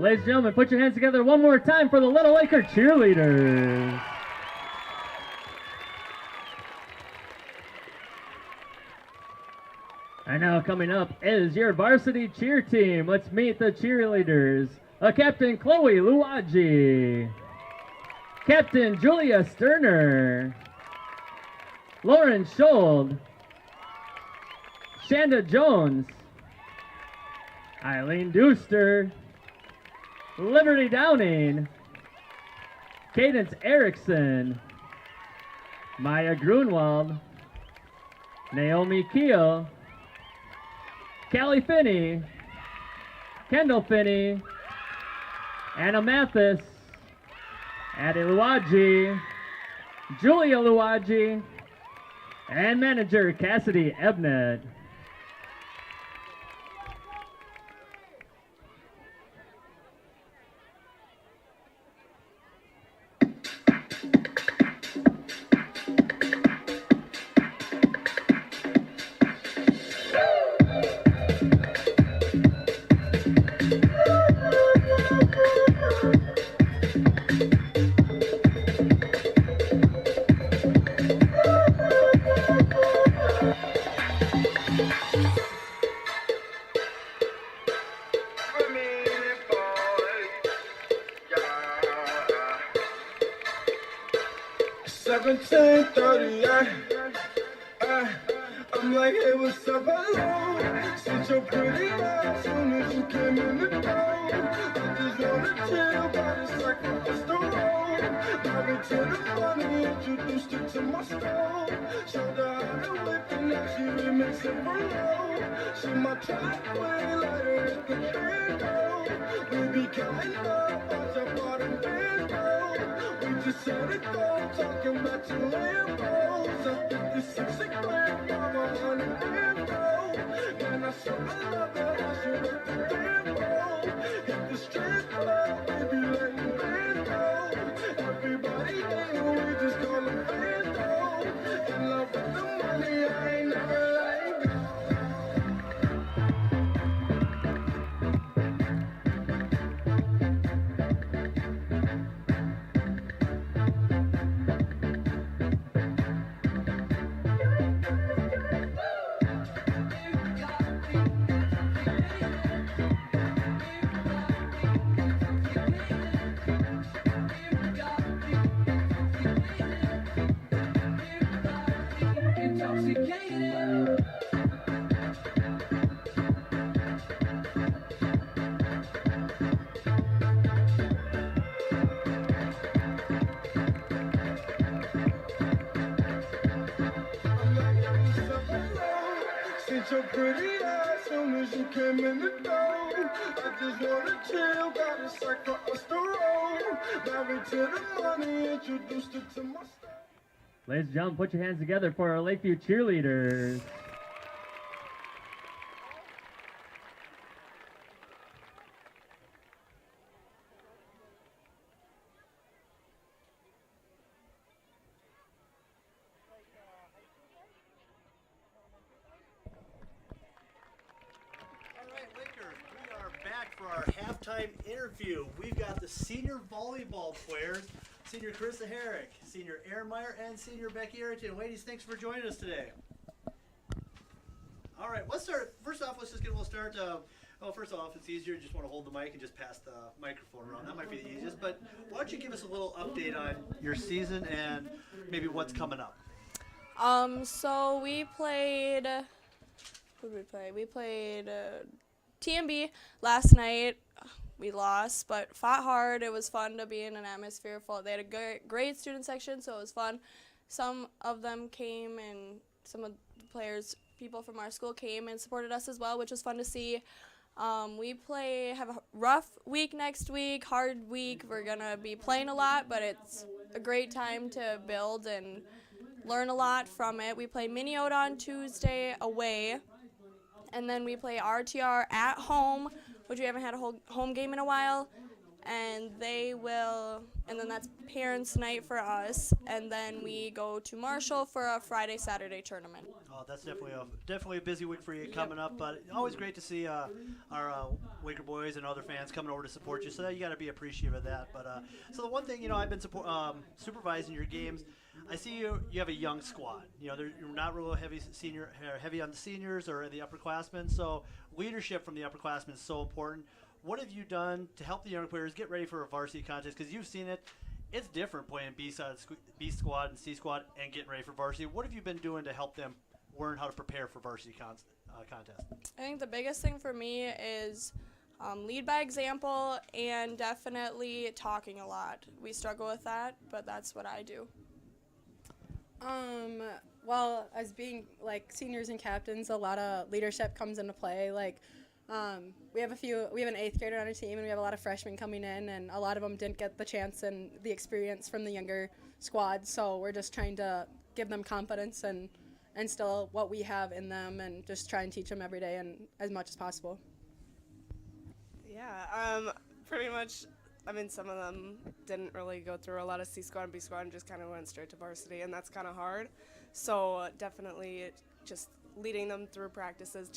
S4: Ladies and gentlemen, put your hands together one more time for the Little Laker cheerleaders. And now coming up is your varsity cheer team. Let's meet the cheerleaders. Captain Chloe Luaji. Captain Julia Sterner. Lauren Schold. Shanda Jones. Eileen Deuster. Liberty Downing. Cadence Erickson. Maya Grunwald. Naomi Keel. Callie Finney, Kendall Finney, Anna Mathis, Addie Luaji, Julia Luaji, and manager Cassidy Ebnet.
S3: I'm like, hey, what's up, hello? Since you're pretty as soon as you came in the door. I just wanna chill, but it's like a restaurant. Married to the money, introduced her to my stove. Showed her how to whip and now she remix it for low. She my track way, lighter at the window. We be counting up, watch our bottom bando. We just set it go, talking about your Lambos. I think it's 60 grand, mama, on the window. And I swear I love that how she work the tempo. Hit the strip club, we be letting bands go. Everybody think we just call them bando. In love with the money, I ain't never let go. So pretty as soon as you came in the door. I just wanna chill, got a sack for us to roll. Married to the money, introduced her to my style.
S4: Ladies and gentlemen, put your hands together for our Lakeview cheerleaders.
S7: Halftime interview. We've got the senior volleyball players, senior Carissa Herrick, senior Aaron Meyer, and senior Becky Arrington. Ladies, thanks for joining us today. All right, let's start. First off, let's just get a little start. First off, it's easier. You just want to hold the mic and just pass the microphone around. That might be the easiest. But why don't you give us a little update on your season and maybe what's coming up?
S12: So we played. Who did we play? We played TMB last night. We lost, but fought hard. It was fun to be in an atmosphere full. They had a great student section, so it was fun. Some of them came, and some of the players, people from our school came and supported us as well, which was fun to see. We have a rough week next week, hard week. We're going to be playing a lot, but it's a great time to build and learn a lot from it. We play Minneota on Tuesday away, and then we play RTR at home, which we haven't had a whole home game in a while, and then that's parents' night for us, and then we go to Marshall for a Friday-Saturday tournament.
S7: Oh, Well, that's definitely a busy week for you coming up, but always great to see our Waker boys and other fans coming over to support you. So you got to be appreciative of that. But so the one thing, I've been supervising your games. I see you have a young squad. You're not real heavy on the seniors or the upperclassmen. So leadership from the upperclassmen is so important. What have you done to help the young players get ready for a varsity contest? Because you've seen it. It's different playing B squad and C squad and getting ready for varsity. What have you been doing to help them learn how to prepare for varsity contest?
S12: I think the biggest thing for me is lead by example and definitely talking a lot. We struggle with that, but that's what I do.
S13: Well, as being like seniors and captains, a lot of leadership comes into play. Like, we have an 8th grader on our team, and we have a lot of freshmen coming in, and a lot of them didn't get the chance and the experience from the younger squad. So we're just trying to give them confidence and instill what we have in them, and just try and teach them every day and as much as possible.
S14: Yeah, pretty much. I mean, some of them didn't really go through a lot of C squad and B squad and just kind of went straight to varsity, and that's kind of hard. So definitely just leading them through practices,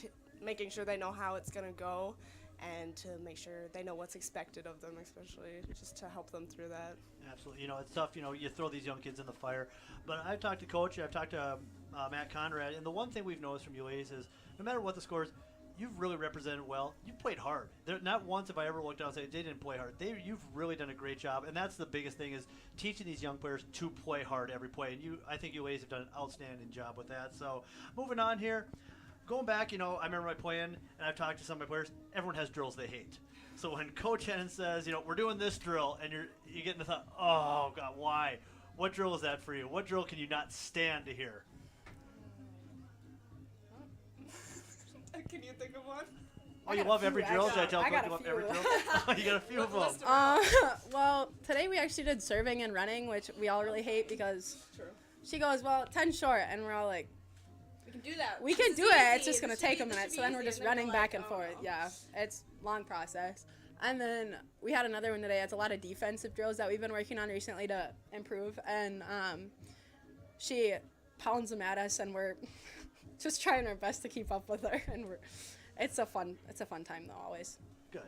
S14: making sure they know how it's going to go, and to make sure they know what's expected of them, especially just to help them through that.
S7: Absolutely. It's tough, you throw these young kids in the fire. But I've talked to Coach, I've talked to Matt Conrad, and the one thing we've noticed from you ladies is no matter what the score is, you've really represented well. You played hard. Not once have I ever looked down and said they didn't play hard. You've really done a great job, and that's the biggest thing is teaching these young players to play hard every play. And I think you ladies have done an outstanding job with that. So moving on here, going back, I remember my playing, and I've talked to some of my players. Everyone has drills they hate. So when Coach Hennon says, we're doing this drill, and you get in the thought, oh God, why? What drill is that for you? What drill can you not stand to hear?
S14: Can you think of one?
S7: Oh, you love every drill? Did I tell Coach you love every drill? You got a few of them.
S13: Well, today we actually did serving and running, which we all really hate because she goes, 10 short, and we're all like,
S12: we can do that.
S13: We can do it. It's just going to take a minute. So then we're just running back and forth. Yeah, it's a long process. And then we had another one today. It's a lot of defensive drills that we've been working on recently to improve. And she pounds them at us, and we're just trying our best to keep up with her. And it's a fun time though, always.
S7: Good.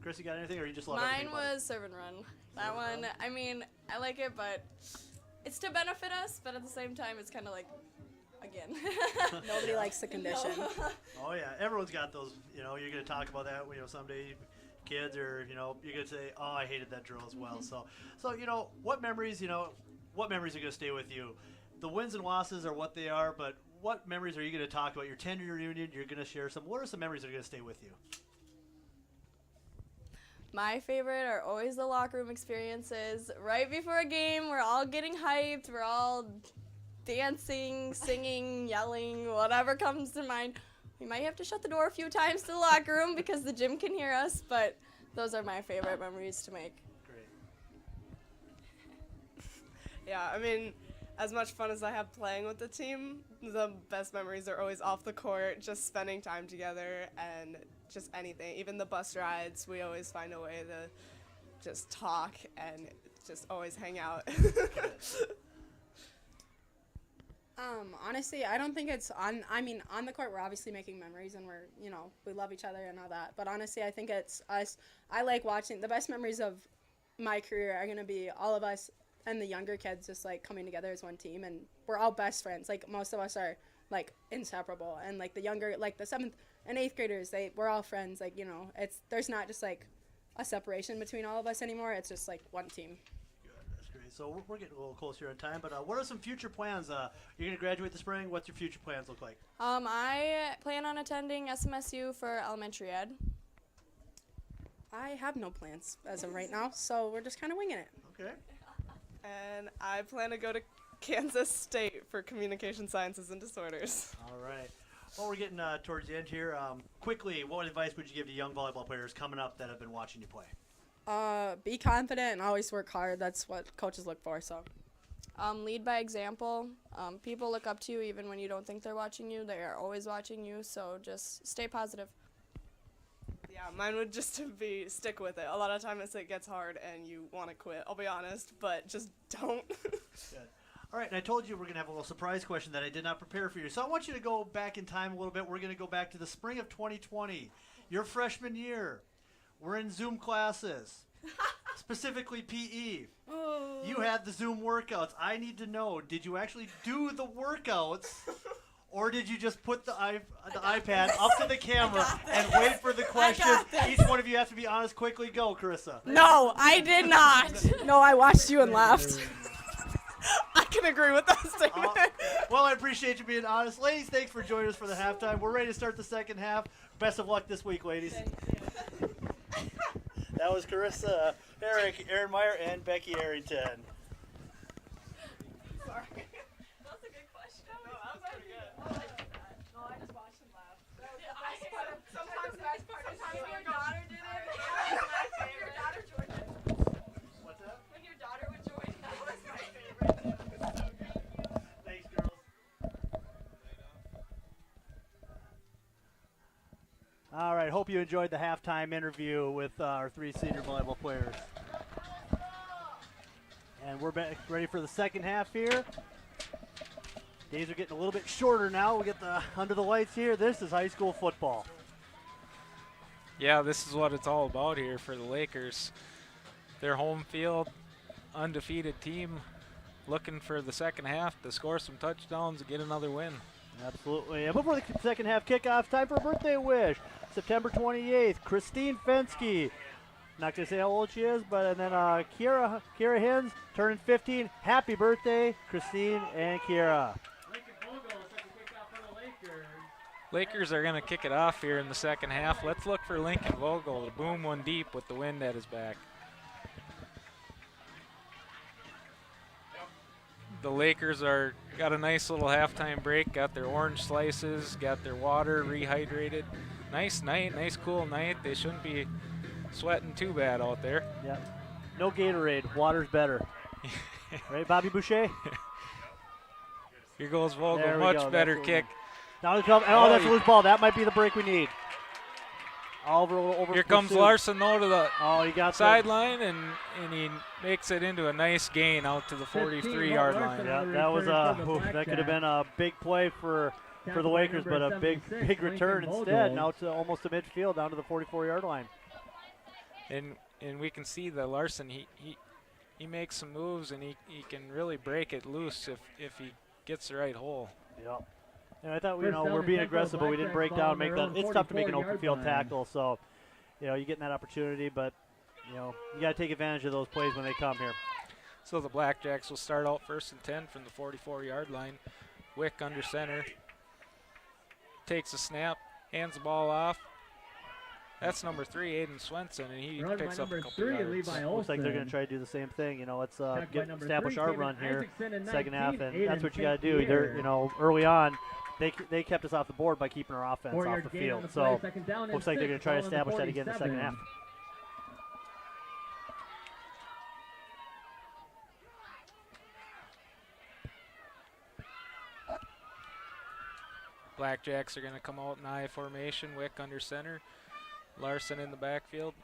S7: Chris, you got anything, or you just love
S12: Mine
S7: everything about
S12: was serve and run. That one, I mean, I like it, but it's to benefit us. But at the same time, it's kind of like, again.
S13: Nobody likes the condition.
S7: Oh yeah, everyone's got those. You're going to talk about that. Someday, kids, or you're going to say, "Oh, I hated that drill as well." So what memories? What memories are going to stay with you? The wins and losses are what they are, but what memories are you going to talk about? Your 10-year reunion, you're going to share some. What are some memories that are going to stay with you?
S12: My favorite are always the locker room experiences. Right before a game, we're all getting hyped. We're all dancing, singing, yelling, whatever comes to mind. We might have to shut the door a few times to the locker room because the gym can hear us, but those are my favorite memories to make.
S7: Great.
S14: Yeah, I mean, as much fun as I have playing with the team, the best memories are always off the court, just spending time together and just anything. Even the bus rides, we always find a way to just talk and just always hang out.
S13: Honestly, I don't think it's on the court, we're obviously making memories and we love each other and all that. But honestly, I think it's us. I like watching. The best memories of my career are going to be all of us and the younger kids just like coming together as one team, and we're all best friends. Like most of us are like inseparable, and like the younger, like the 7th and 8th graders, we're all friends. Like there's not just like a separation between all of us anymore. It's just like one team.
S7: Good, that's great. So we're getting a little closer in time, but what are some future plans? You're going to graduate this spring. What's your future plans look like?
S12: I plan on attending SMSU for elementary ed.
S13: I have no plans as of right now, so we're just kind of winging it.
S7: Okay.
S14: And I plan to go to Kansas State for communication sciences and disorders.
S7: All right. Well, we're getting towards the end here. Quickly, what advice would you give to young volleyball players coming up that have been watching you play?
S13: Be confident and always work hard. That's what coaches look for. So,
S12: lead by example. People look up to you even when you don't think they're watching you. They are always watching you. So just stay positive.
S14: Yeah, mine would just be stick with it. A lot of times it gets hard and you want to quit, I'll be honest, but just don't.
S7: Good.
S15: All right, and I told you we're going to have a little surprise question that I did not prepare for you. So I want you to go back in time a little bit. We're going to go back to the spring of 2020, your freshman year. We're in Zoom classes, specifically PE.
S12: Oh.
S15: You had the Zoom workouts. I need to know, did you actually do the workouts, or did you just put the iPad up to the camera and wait for the question? Each one of you has to be honest. Quickly go, Carissa.
S14: No, I did not. No, I watched you and laughed. I can agree with that statement.
S15: Well, I appreciate you being honest. Ladies, thanks for joining us for the halftime. We're ready to start the second half. Best of luck this week, ladies. That was Carissa Herrick, Aaron Meyer, and Becky Arrington.
S14: Sorry. That was a good question. No, that was pretty good. I like that. No, I just watched him laugh. That was the best part. Sometimes the best part is when your daughter did it. That was my favorite. Your daughter joined it.
S15: What's that?
S14: When your daughter would join, that was my favorite.
S15: Thanks, girls. All right, hope you enjoyed the halftime interview with our three senior volleyball players. And we're back ready for the second half here. Days are getting a little bit shorter now. We get the under the lights here. This is high school football.
S8: Yeah, this is what it's all about here for the Lakers. Their home field, undefeated team, looking for the second half to score some touchdowns and get another win.
S15: Absolutely. And before the second half kickoff, time for a birthday wish. September 28th, Christine Fensky. Not going to say how old she is, but and then Kiera Hins turning 15. Happy birthday, Christine and Kiera.
S8: Lakers are going to kick it off here in the second half. Let's look for Lincoln Vogel to boom one deep with the wind at his back. The Lakers got a nice little halftime break, got their orange slices, got their water rehydrated. Nice night, nice cool night. They shouldn't be sweating too bad out there.
S15: Yep. No Gatorade, water's better. Right, Bobby Boucher?
S8: Here goes Vogel,
S15: There we
S8: much
S15: go.
S8: better
S15: That's
S8: kick.
S15: Down the top. Oh, that's a loose ball. That might be the break we need. Over
S8: Here comes
S15: pursuit.
S8: Larson though to the
S15: he got
S8: sideline, and he makes it into a nice gain out to the 43-yard line.
S15: Yeah, that was that could have been a big play for the Lakers, but a big return instead. Now to almost to midfield, down to the 44-yard line.
S8: And we can see that Larson he makes some moves, and he can really break it loose if he gets the right hole.
S15: Yep. And I thought we're being aggressive, but we didn't break down, make that. It's tough to make an open field tackle, so you're getting that opportunity, but you got to take advantage of those plays when they come here.
S8: So the Blackjacks will start out 1st and 10 from the 44-yard line. Wick under center, takes a snap, hands the ball off. That's number 3, Aiden Swenson, and he picks up a couple yards.
S15: Looks like they're going to try to do the same thing. Let's establish our run here, second half, and that's what you got to do. Early on, they kept us off the board by keeping our offense off the field. So looks like they're going to try to establish that again in the second half.
S8: Blackjacks are going to come out in I formation. Wick under center. Larson in the backfield.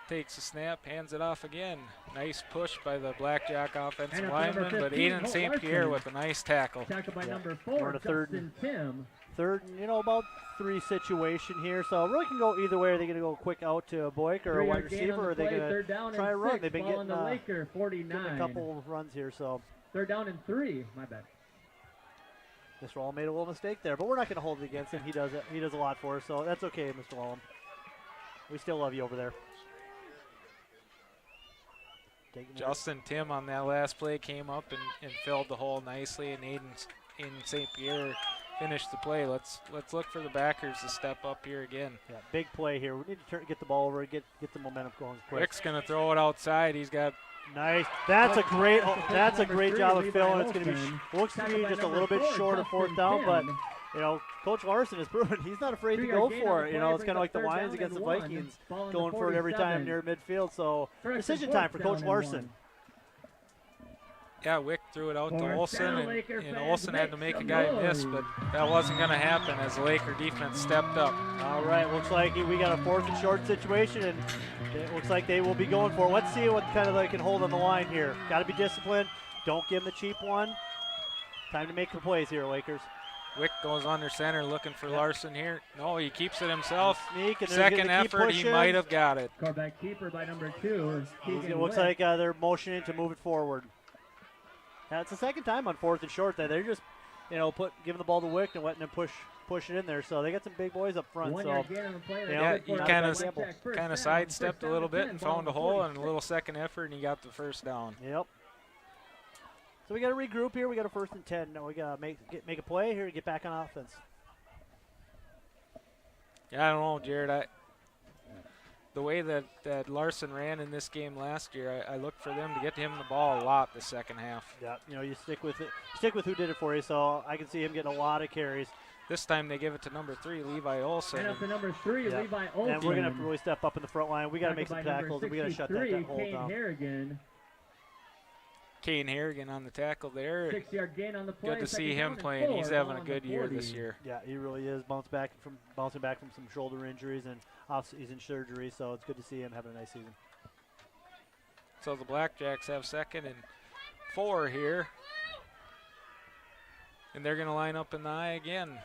S8: Takes a snap, hands it off again. Nice push by the Blackjack offensive lineman, but Aiden St. Pierre with a nice tackle.
S4: Tackled by number 4,
S15: We're in a
S4: Justin Tim.
S15: Third, about 3 situation here, so it really can go either way. Are they going to go quick out to a Boyk or a wide receiver, or are they going to try a run? They've been getting
S4: Laker, 49.
S15: a couple runs here, so.
S4: 3rd down and 3, my bad.
S15: Mr. Wallum made a little mistake there, but we're not going to hold it against him. He does it. He does a lot for us, so that's okay, Mr. Wallum. We still love you over there.
S8: Justin Tim on that last play came up and filled the hole nicely, and Aiden St. Pierre finished the play. Let's look for the backers to step up here again.
S15: Yeah, big play here. We need to get the ball over, get the momentum going quick.
S8: Wick's going to throw it outside. He's got
S15: nice. That's a great job of filling. It's going to be looks to me just a little bit short of 4th down, but Coach Larson has proven he's not afraid to go for it. It's kind of like the Lions against the Vikings, going for it every time near midfield. So decision time for Coach Larson.
S8: Yeah, Wick threw it out to Olsen, and Olsen had to make a guy miss, but that wasn't going to happen as the Laker defense stepped up.
S15: All right, looks like we got a 4th and short situation, and it looks like they will be going for it. Let's see what kind of they can hold on the line here. Got to be disciplined. Don't give them the cheap one. Time to make the plays here, Lakers.
S8: Wick goes under center looking for Larson here. No, he keeps it himself.
S15: Sneak, and
S8: Second effort, he might have got it.
S4: Quarterback keeper by number 2.
S15: It looks like they're motioning to move it forward. Now, it's the second time on 4th and short that they're just, giving the ball to Wick and letting him push it in there. So they got some big boys up front.
S8: Yeah, he kind of sidestepped a little bit and found a hole and a little second effort, and he got the first down.
S15: Yep. So we got to regroup here. We got a 1st and 10. Now we got to make a play here to get back on offense.
S8: Yeah, I don't know, Jared. The way that Larson ran in this game last year, I looked for them to get him the ball a lot the second half.
S15: Yeah, you stick with it. Stick with who did it for you. So I can see him getting a lot of carries.
S8: This time they give it to number 3, Levi Olson.
S4: And up to number 3, Levi Olson.
S15: And we're going to have to really step up in the front line. We got to make some tackles, and we got to shut that hole down.
S4: Harrigan.
S8: Kane Harrigan on the tackle there.
S4: 6-yard gain on the play.
S8: Good to see him playing. He's having a good year this year.
S15: Yeah, he really is. Bouncing back from some shoulder injuries and off-season surgery, so it's good to see him having a nice season.
S8: So the Blackjacks have 2nd and 4 here. And they're going to line up in the I again.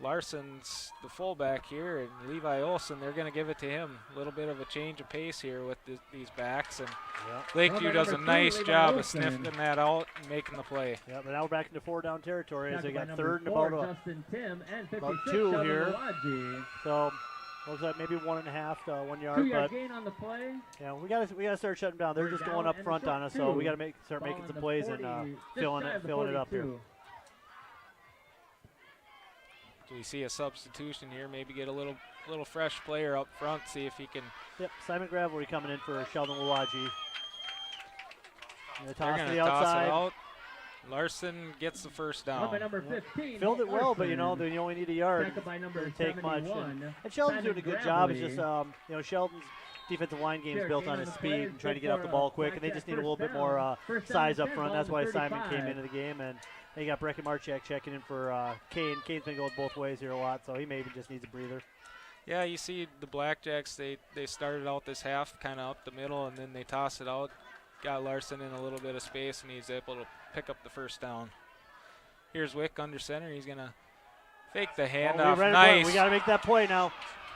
S8: Larson's the fullback here, and Levi Olson, they're going to give it to him. A little bit of a change of pace here with these backs, and Lakeview does a nice job of sniffing that out and making the play.
S15: Yeah, but now we're back into 4-down territory as they got 3rd and about
S4: 2
S15: here. So looks like maybe 1.5 to 1 yard.
S4: 2-yard gain on the play.
S15: Yeah, we gotta start shutting down. They're just going up front on us, so we got to start making some plays and filling it up here.
S8: So we see a substitution here, maybe get a little fresh player up front, see if he can.
S15: Yep, Simon Gravelry coming in for Sheldon Wawaji.
S8: They're going to toss it out. Larson gets the first down.
S4: By number 15,
S15: filled it well, but you only need a yard. Doesn't take much. And Sheldon's doing a good job. It's just Sheldon's defensive line game is built on his speed and trying to get off the ball quick, and they just need a little bit more size up front. That's why Simon came into the game, and they got Brecken Marchak checking in for Kane. Kane's been going both ways here a lot, so he maybe just needs a breather.
S8: Yeah, you see the Blackjacks, they started out this half kind of up the middle, and then they toss it out. Got Larson in a little bit of space, and he's able to pick up the first down. Here's Wick under center. He's going to fake the handoff. Nice.
S15: We got to make that play now.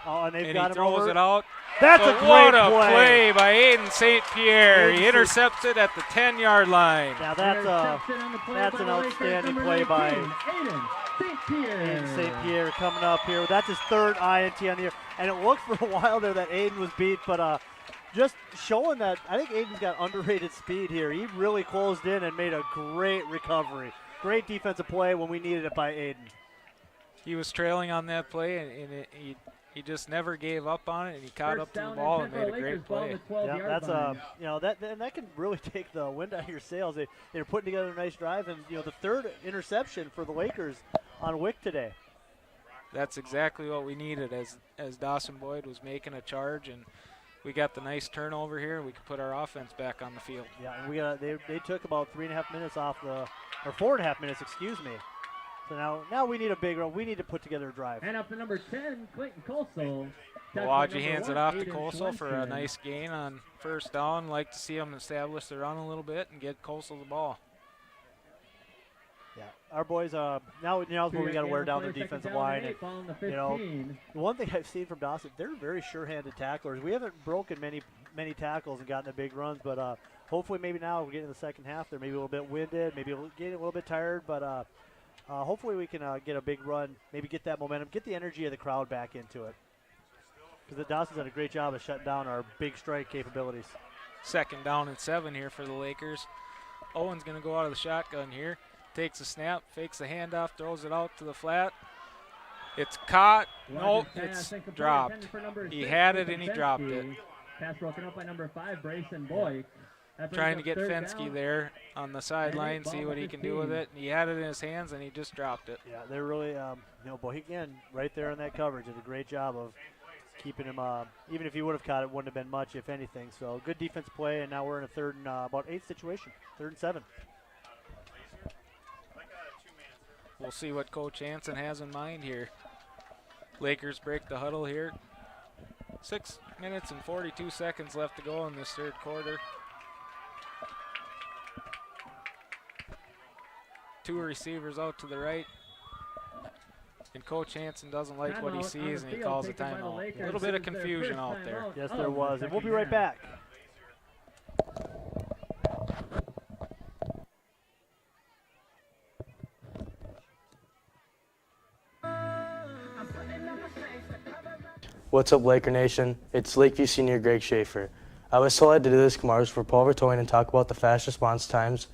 S15: Oh, and they've got him over.
S8: He throws it out.
S15: That's a great
S8: play by Aiden St. Pierre. He intercepts it at the 10-yard line.
S15: Now that's an outstanding play by Aiden St. Pierre coming up here. That's his 3rd INT on the year. And it looked for a while there that Aiden was beat, but just showing that I think Aiden's got underrated speed here. He really closed in and made a great recovery. Great defensive play when we needed it by Aiden.
S8: He was trailing on that play, and he just never gave up on it, and he caught up to the ball and made a great play.
S15: Yeah, that's that can really take the wind out of your sails. They're putting together a nice drive, and the 3rd interception for the Lakers on Wick today.
S8: That's exactly what we needed as Dawson-Boyd was making a charge, and we got the nice turnover here. We could put our offense back on the field.
S15: Yeah, and they took about 3.5 minutes off or 4.5 minutes, excuse me. So now we need a big run. We need to put together a drive.
S4: And up to number 10, Clayton Colsall.
S8: Wawaji hands it off to Colsall for a nice gain on first down. Like to see him establish the run a little bit and get Colsall the ball.
S15: Yeah, our boys. Now where we got to wear down the defensive line. And, the one thing I've seen from Dawson, they're very sure-handed tacklers. We haven't broken many tackles and gotten the big runs, but hopefully maybe now we're getting in the second half. They're maybe a little bit winded, maybe getting a little bit tired, but hopefully we can get a big run, maybe get that momentum, get the energy of the crowd back into it. Because the Dawson's done a great job of shutting down our big strike capabilities.
S8: 2nd down and 7 here for the Lakers. Owen's going to go out of the shotgun here. Takes a snap, fakes the handoff, throws it out to the flat. It's caught. Nope, it's dropped. He had it and he dropped it.
S4: Pass broken up by number 5, Brayson Boyd.
S8: Trying to get Fensky there on the sideline, see what he can do with it. He had it in his hands and he just dropped it.
S15: Yeah, they're really, Boykin right there in that coverage did a great job of keeping him. Even if he would have caught it, wouldn't have been much, if anything. So good defense play, and now we're in a 3rd and about 8 situation, 3rd and 7.
S8: We'll see what Coach Hansen has in mind here. Lakers break the huddle here. 6 minutes and 42 seconds left to go in this 3rd quarter. two receivers out to the right. And Coach Hansen doesn't like what he sees, and he calls a timeout. A little bit of confusion out there.
S15: Yes, there was. And we'll be right back.
S2: What's up, Laker Nation? It's Lakeview senior Greg Schaefer. I was selected to do this commercial for Pulver Towing and talk about the fast response times.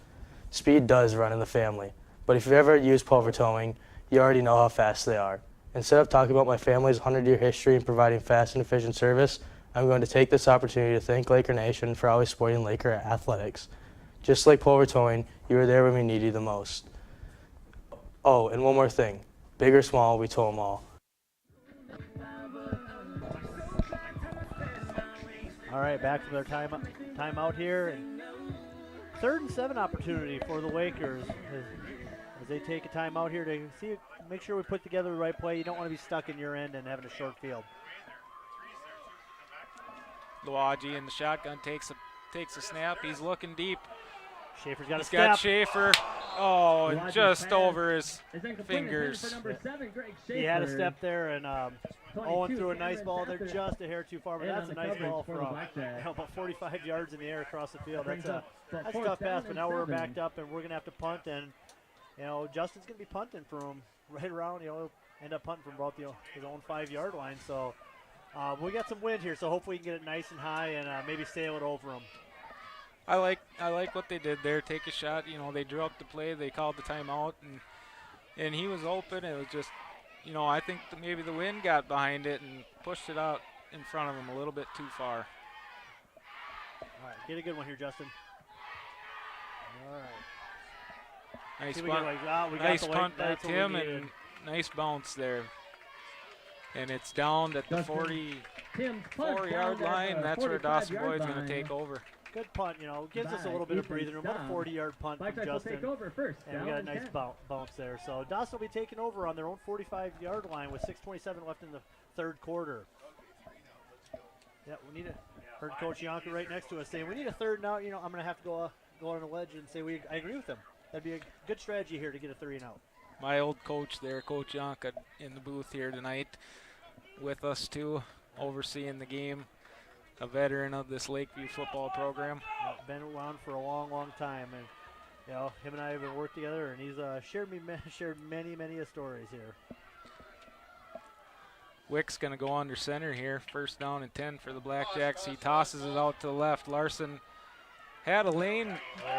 S2: Speed does run in the family, but if you've ever used Pulver Towing, you already know how fast they are. Instead of talking about my family's 100-year history in providing fast and efficient service, I'm going to take this opportunity to thank Laker Nation for always supporting Laker athletics. Just like Pulver Towing, you were there when we needed you the most. Oh, and one more thing. Big or small, we tow them all.
S15: All right, back from their timeout here. And 3rd and 7 opportunity for the Lakers as they take a timeout here to make sure we put together the right play. You don't want to be stuck in your end and having a short field.
S8: Luagi in the shotgun takes a snap. He's looking deep.
S15: Schaefer's got a
S8: He's
S15: step.
S8: got Schaefer. Oh, and just over his fingers.
S15: He had a step there, and Owen threw a nice ball there, just a hair too far, but that's a nice ball from about 45 yards in the air across the field. That's a tough pass, but now we're backed up, and we're going to have to punt, and Justin's going to be punting from right around, he'll end up punting from about his own 5-yard line. So we got some wind here, so hopefully we can get it nice and high and maybe sail it over him.
S8: I like what they did there. Take a shot. They drew up the play. They called the timeout, and he was open. It was just, I think maybe the wind got behind it and pushed it out in front of him a little bit too far.
S15: All right, get a good one here, Justin. All right.
S8: Nice punt by Tim, and nice bounce there. And it's down at the 44-yard line. That's where Dawson-Boyd's going to take over.
S15: Good punt, gives us a little bit of breathing room. About a 40-yard punt from Justin. And we got a nice bounce there. So Dawson will be taking over on their own 45-yard line with 6:27 left in the 3rd quarter. Yeah, heard Coach Yonka right next to us saying we need a 3rd and out. I'm going to have to go on a ledge and say I agree with him. That'd be a good strategy here to get a 3 and out.
S8: My old coach there, Coach Yonka, in the booth here tonight with us too, overseeing the game. A veteran of this Lakeview football program.
S15: Been around for a long, long time, and him and I have been worked together, and he's shared many, many stories here.
S8: Wick's going to go under center here. 1st down and 10 for the Blackjacks. He tosses it out to the left. Larson had a lane,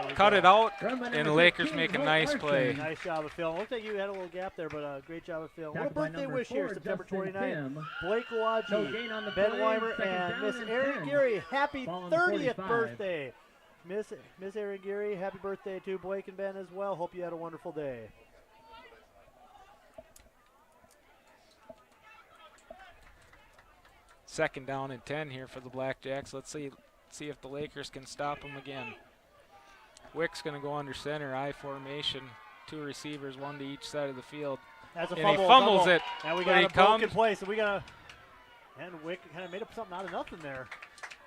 S8: cut it out, and the Lakers make a nice play.
S15: Nice job of filling. Looked like you had a little gap there, but great job of filling. What a birthday wish here, September 29th. Blake Luagi, Ben Weimer, and Miss Erin Geary. Happy 30th birthday. Miss Erin Geary, happy birthday to Blake and Ben as well. Hope you had a wonderful day.
S8: Second down and 10 here for the Blackjacks. Let's see if the Lakers can stop them again. Wick's going to go under center, I formation. 2 receivers, 1 to each side of the field.
S15: That's a
S8: and
S15: fumble.
S8: He fumbles it.
S15: And we got a broken play, so we got and Wick kind of made up something out of nothing there.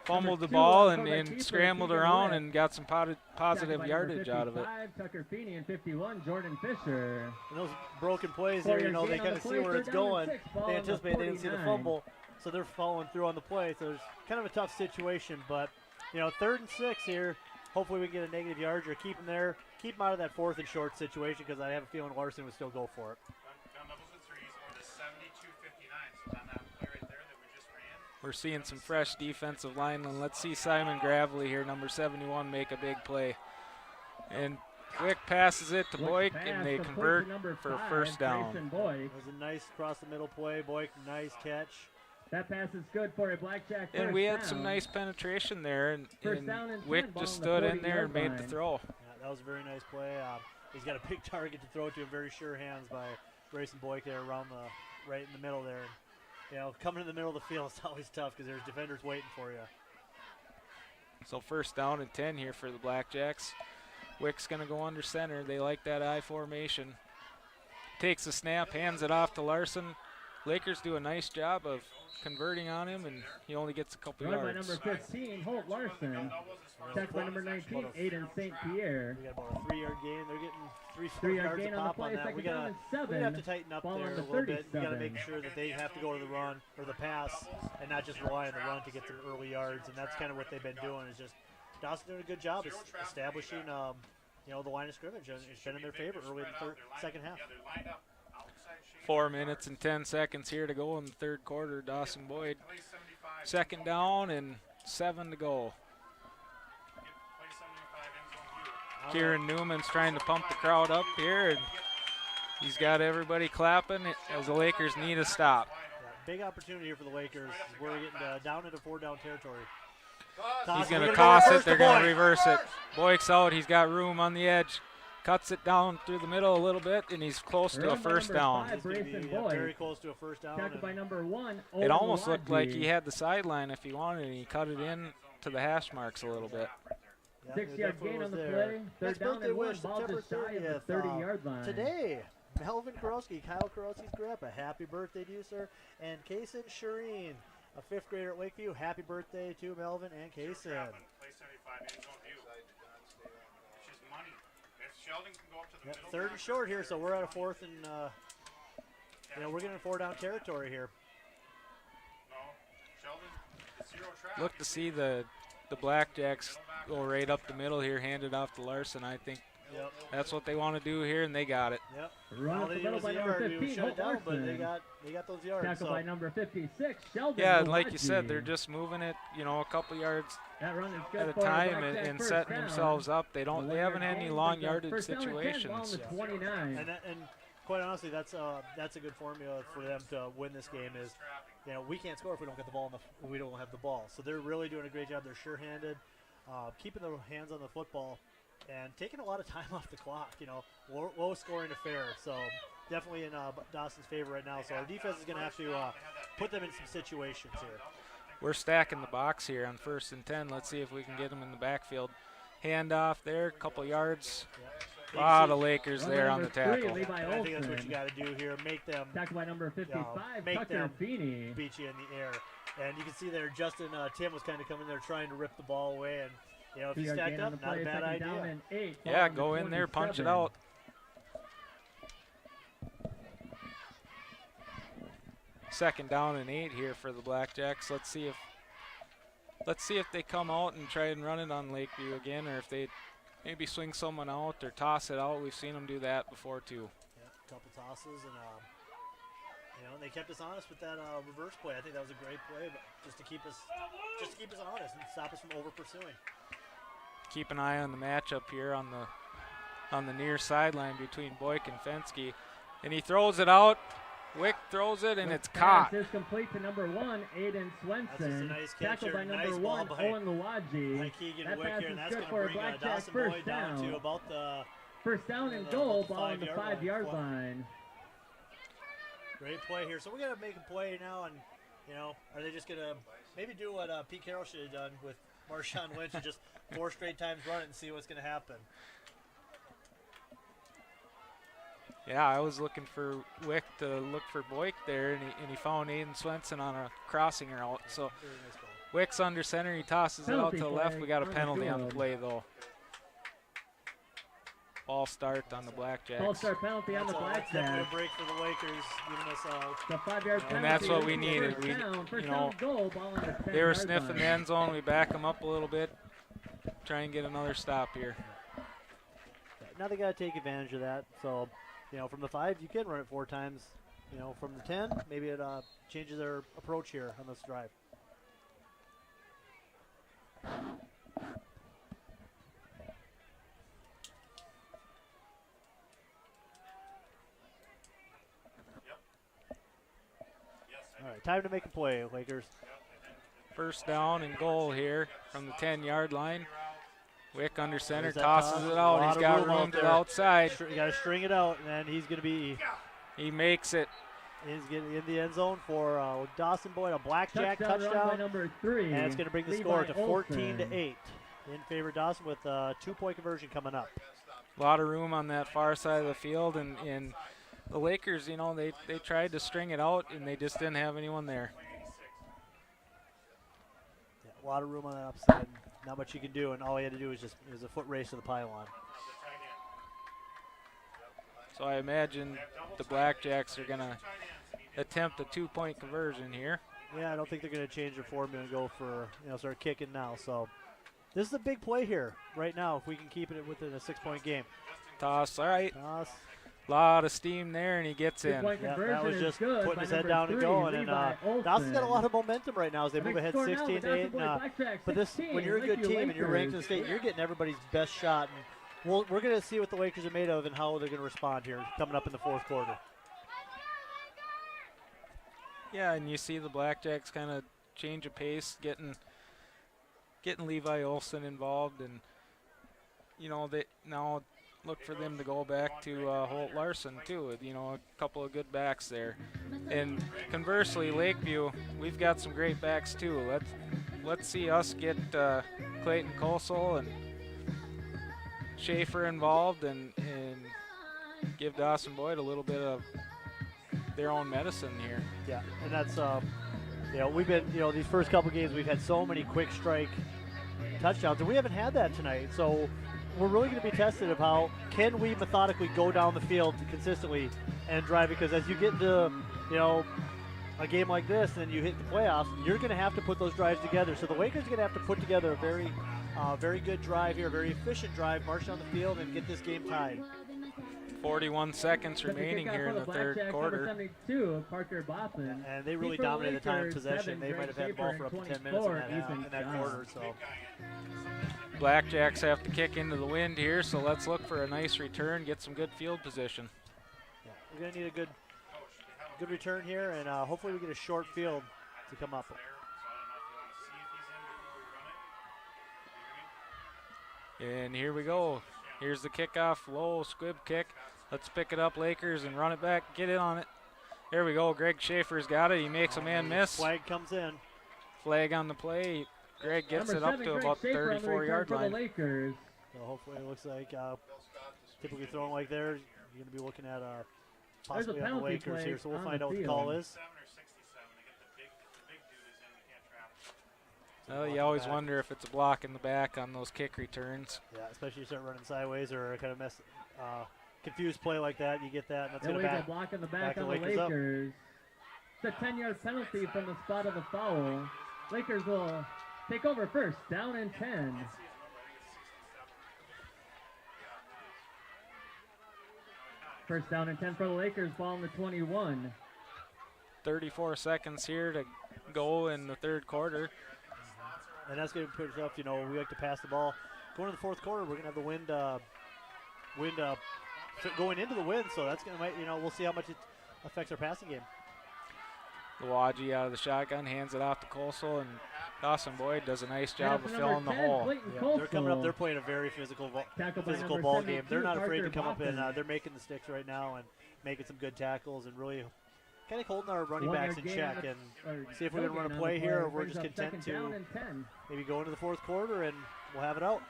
S8: Fumbled the ball and scrambled around and got some positive yardage out of it.
S4: Tucker Feeney and 51, Jordan Fisher.
S15: And those broken plays there, they kind of see where it's going. They anticipate they didn't see the fumble, so they're following through on the play. So it's kind of a tough situation, but 3rd and 6 here. Hopefully we can get a negative yardage or keep them there, keep them out of that 4th and short situation, because I have a feeling Larson would still go for it.
S8: We're seeing some fresh defensive linemen. Let's see Simon Gravely here, number 71, make a big play. And Wick passes it to Boyk, and they convert for a 1st down.
S15: That was a nice cross-the-middle play. Boyk, nice catch.
S4: That pass is good for a Blackjack.
S8: And we had some nice penetration there, and Wick just stood in there and made the throw.
S15: Yeah, that was a very nice play. He's got a big target to throw to in very sure hands by Grayson Boyk there right in the middle there. Coming in the middle of the field is always tough because there's defenders waiting for you.
S8: So 1st down and 10 here for the Blackjacks. Wick's going to go under center. They like that I formation. Takes a snap, hands it off to Larson. Lakers do a nice job of converting on him, and he only gets a couple
S4: Run by
S8: yards.
S4: number 15, Holt Larson. Tackle by number 19, Aiden St. Pierre.
S15: We got about a 3-yard gain. They're getting 3
S4: 3-yard
S15: yards
S4: gain
S15: a
S4: on the
S15: pop
S4: play,
S15: on that.
S4: second
S15: We
S4: down
S15: gotta
S4: and 7.
S15: have to tighten up
S4: Ball
S15: there
S4: on
S15: a
S4: the
S15: little bit. We gotta
S4: 37.
S15: make sure that they have to go to the run or the pass and not just rely on the run to get some early yards. And that's kind of what they've been doing. Is just Dawson doing a good job establishing, the line of scrimmage. And it's been in their favor early in the second half.
S8: 4 minutes and 10 seconds here to go in the third quarter. Dawson-Boyd, second down and 7 to go. Kieran Newman's trying to pump the crowd up here, and he's got everybody clapping as the Lakers need a stop.
S15: Yeah, big opportunity here for the Lakers. We're getting down into 4-down territory.
S8: He's going to toss it. They're going to reverse it. Boyk's out. He's got room on the edge. Cuts it down through the middle a little bit, and he's close to a first down.
S15: Very close to a first down.
S4: Tackled by number 1.
S8: It almost looked like he had the sideline if he wanted, and he cut it in to the hash marks a little bit.
S4: 6-yard gain on the play. Third down and 1. Ball just shy of the 30-yard line.
S15: Today, Melvin Kurowski, Kyle Kurowski's grandpa. Happy birthday to you, sir. And Kaysen Shireen, a 5th grader at Lakeview. Happy birthday to Melvin and Kaysen. Yep, 3rd and short here, so we're at a 4th and we're getting 4-down territory here.
S8: Look to see the Blackjacks go right up the middle here, hand it off to Larson. I think that's what they want to do here, and they got it.
S15: Yep.
S4: Run up the middle by number 15,
S15: shut it down, but they
S4: Larson.
S15: got those yards.
S4: Tackled by number 56, Sheldon.
S8: Yeah, and like you
S4: Milwaukee.
S8: said, they're just moving it, a couple yards
S4: That run is good
S8: at a
S4: for
S8: time
S4: Blackjack
S8: and
S4: first
S8: setting
S4: down.
S8: themselves up. They haven't had any long yardage
S4: First down and 10, ball on
S8: situations.
S4: the 29.
S15: And quite honestly, that's a good formula for them to win this game. Is we can't score if we don't get the ball we don't have the ball. So they're really doing a great job. They're sure-handed, keeping their hands on the football, and taking a lot of time off the clock. Low scoring affair. So definitely in Dawson's favor right now. So our defense is going to have to put them in some situations here.
S8: We're stacking the box here on 1st and 10. Let's see if we can get them in the backfield. Handoff there, couple yards. A lot of Lakers there on the tackle.
S15: I think that's what you got to do here. Make them
S4: Tackled by number 55,
S15: make
S4: Tucker
S15: them
S4: Feeney.
S15: beat you in the air. And you can see there, Justin Tim was kind of coming there trying to rip the ball away. And if you
S4: 2-yard
S15: stacked
S4: gain on
S15: up,
S4: the
S15: not
S4: play,
S15: a bad
S4: second down
S15: idea.
S4: and 8, ball
S8: Yeah,
S4: on the
S8: go in there, punch it
S4: 27.
S8: out. Second down and 8 here for the Blackjacks. Let's see if they come out and try and run it on Lakeview again, or if they maybe swing someone out or toss it out. We've seen them do that before too.
S15: Yeah, a couple tosses, and they kept us honest with that reverse play. I think that was a great play, but just to keep us honest and stop us from over pursuing.
S8: Keep an eye on the matchup here on the near sideline between Boyk and Fensky, and he throws it out. Wick throws it, and it's caught.
S4: Pass is complete to number 1, Aiden Swenson.
S15: That's just a nice catch
S4: Tackled by
S15: here.
S4: number
S15: Nice ball
S4: 1,
S15: by
S4: Owen Luwaji.
S15: Keegan
S4: That
S15: Wick
S4: pass
S15: here,
S4: is
S15: and that's
S4: good
S15: going
S4: for
S15: to
S4: a
S15: bring
S4: Blackjack
S15: Dawson-Boyd
S4: first
S15: down
S4: down.
S15: to about the
S4: First down and goal, ball on the 5-yard line.
S15: Great play here. So we're going to make a play now, and, are they just going to maybe do what Pete Carroll should have done with Marshawn Lynch and just 4 straight times run it and see what's going to happen?
S8: Yeah, I was looking for Wick to look for Boyk there, and he found Aiden Swenson on a crossing route. So Wick's under center. He tosses it out to the left. We got a penalty on the play, though. Ball start on the Blackjacks.
S4: Ball start penalty on the
S15: That's
S4: Blackjacks.
S15: a break for the Lakers, giving us
S4: The 5-yard penalty.
S8: And that's what we
S4: First
S8: needed.
S4: down, first down, goal, ball on the 10-yard
S8: They were sniffing
S4: line.
S8: the end zone. We back them up a little bit. Try and get another stop here.
S15: Now they got to take advantage of that. So, from the 5, you can run it 4 times. From the 10, maybe it changes their approach here on this drive. All right, time to make a play, Lakers.
S8: First down and goal here from the 10-yard line. Wick under center,
S15: There's that
S8: tosses
S15: toss.
S8: it out.
S15: A lot
S8: He's
S15: of
S8: got
S15: room
S8: room
S15: out
S8: to the
S15: there.
S8: outside.
S15: You got to string it out, and then he's going to be.
S8: He makes it.
S15: He's getting in the end zone for Dawson-Boyd, a Blackjack
S4: Touchdown run by
S15: touchdown.
S4: number 3.
S15: And it's going to bring the
S4: Levi
S15: score to 14-8
S4: Olsen.
S15: in favor of Dawson with a 2-point conversion coming up.
S8: A lot of room on that far side of the field, and the Lakers, they tried to string it out, and they just didn't have anyone there.
S15: A lot of room on that upside. Not much you can do, and all he had to do was a foot race to the pylon.
S8: So I imagine the Blackjacks are going to attempt a 2-point conversion here.
S15: Yeah, I don't think they're going to change their formula and go for, start kicking now. So this is a big play here right now if we can keep it within a 6-point game.
S8: Toss, all right.
S15: Toss.
S8: Lot of steam there, and he gets in.
S15: Yeah, that was just putting his head down and going. And Dawson's got a lot of momentum right now as they move ahead 16-8. But this, when you're a good team and you're ranked in the state, you're getting everybody's best shot. And we're going to see what the Lakers are made of and how they're going to respond here coming up in the fourth quarter.
S8: Yeah, and you see the Blackjacks kind of change of pace, getting Levi Olson involved, and they now look for them to go back to Holt Larson too. A couple of good backs there. And conversely, Lakeview, we've got some great backs too. Let's see us get Clayton Kosel and Schaefer involved and give Dawson-Boyd a little bit of their own medicine here.
S15: Yeah, and that's we've been these first couple games we've had so many quick strike touchdowns, and we haven't had that tonight. So we're really going to be tested of how can we methodically go down the field consistently and drive, because as you get into a game like this and you hit the playoffs, you're going to have to put those drives together. So the Lakers are going to have to put together a very good drive here, a very efficient drive, march down the field and get this game tied.
S8: 41 seconds remaining here in the third quarter.
S4: 72, Parker Boffin.
S15: And they really dominated the time of possession. They might have had the ball for up to 10 minutes in that quarter. So
S8: Blackjacks have to kick into the wind here, so let's look for a nice return, get some good field position.
S15: Yeah, we're going to need a good return here, and hopefully we get a short field to come up.
S8: And here we go. Here's the kickoff, low squib kick. Let's pick it up, Lakers, and run it back. Get in on it. There we go. Greg Schaefer's got it. He makes a man miss.
S15: Flag comes in.
S8: Flag on the play. Greg gets it up to about 34-yard line.
S4: Lakers.
S15: So hopefully it looks like typically throwing like there, you're going to be looking at possibly on the Lakers here. So we'll find out what the call is.
S8: Well, you always wonder if it's a block in the back on those kick returns.
S15: Yeah, especially if you start running sideways or kind of confused play like that. You get that, and that's going to
S4: a block in the back on the Lakers. It's a 10-yard penalty from the spot of the foul. Lakers will take over first, down and 10. First down and 10 for the Lakers, ball in the 21.
S8: 34 seconds here to go in the third quarter.
S15: And that's going to put us up, we like to pass the ball. Going to the fourth quarter, we're going to have the wind going into the wind, so that's going to, we'll see how much it affects our passing game.
S8: Luwaji out of the shotgun, hands it off to Kosel, and Dawson-Boyd does a nice job of filling the hole.
S15: Yeah, they're coming up, they're playing a very physical ball game. They're not afraid to come up and they're making the sticks right now and making some good tackles and really kind of holding our running backs in check and see if we're going to run a play here or we're just content to maybe go into the fourth quarter and we'll have it out.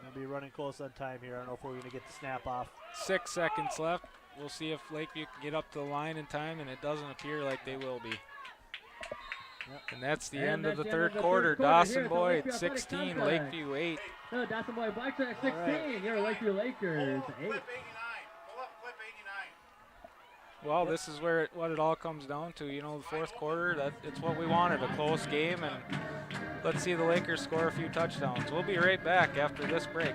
S15: We'll be running close on time here. I don't know if we're going to get the snap off.
S8: 6 seconds left. We'll see if Lakeview can get up to the line in time, and it doesn't appear like they will be.
S15: Yep.
S8: And that's the end of the third quarter. Dawson-Boyd 16, Lakeview 8.
S4: No, Dawson-Boyd Blackjack 16. Right. You're Lakeview Lakers 8.
S8: Well, this is what it all comes down to. The fourth quarter, it's what we wanted, a close game, and let's see the Lakers score a few touchdowns. We'll be right back after this break.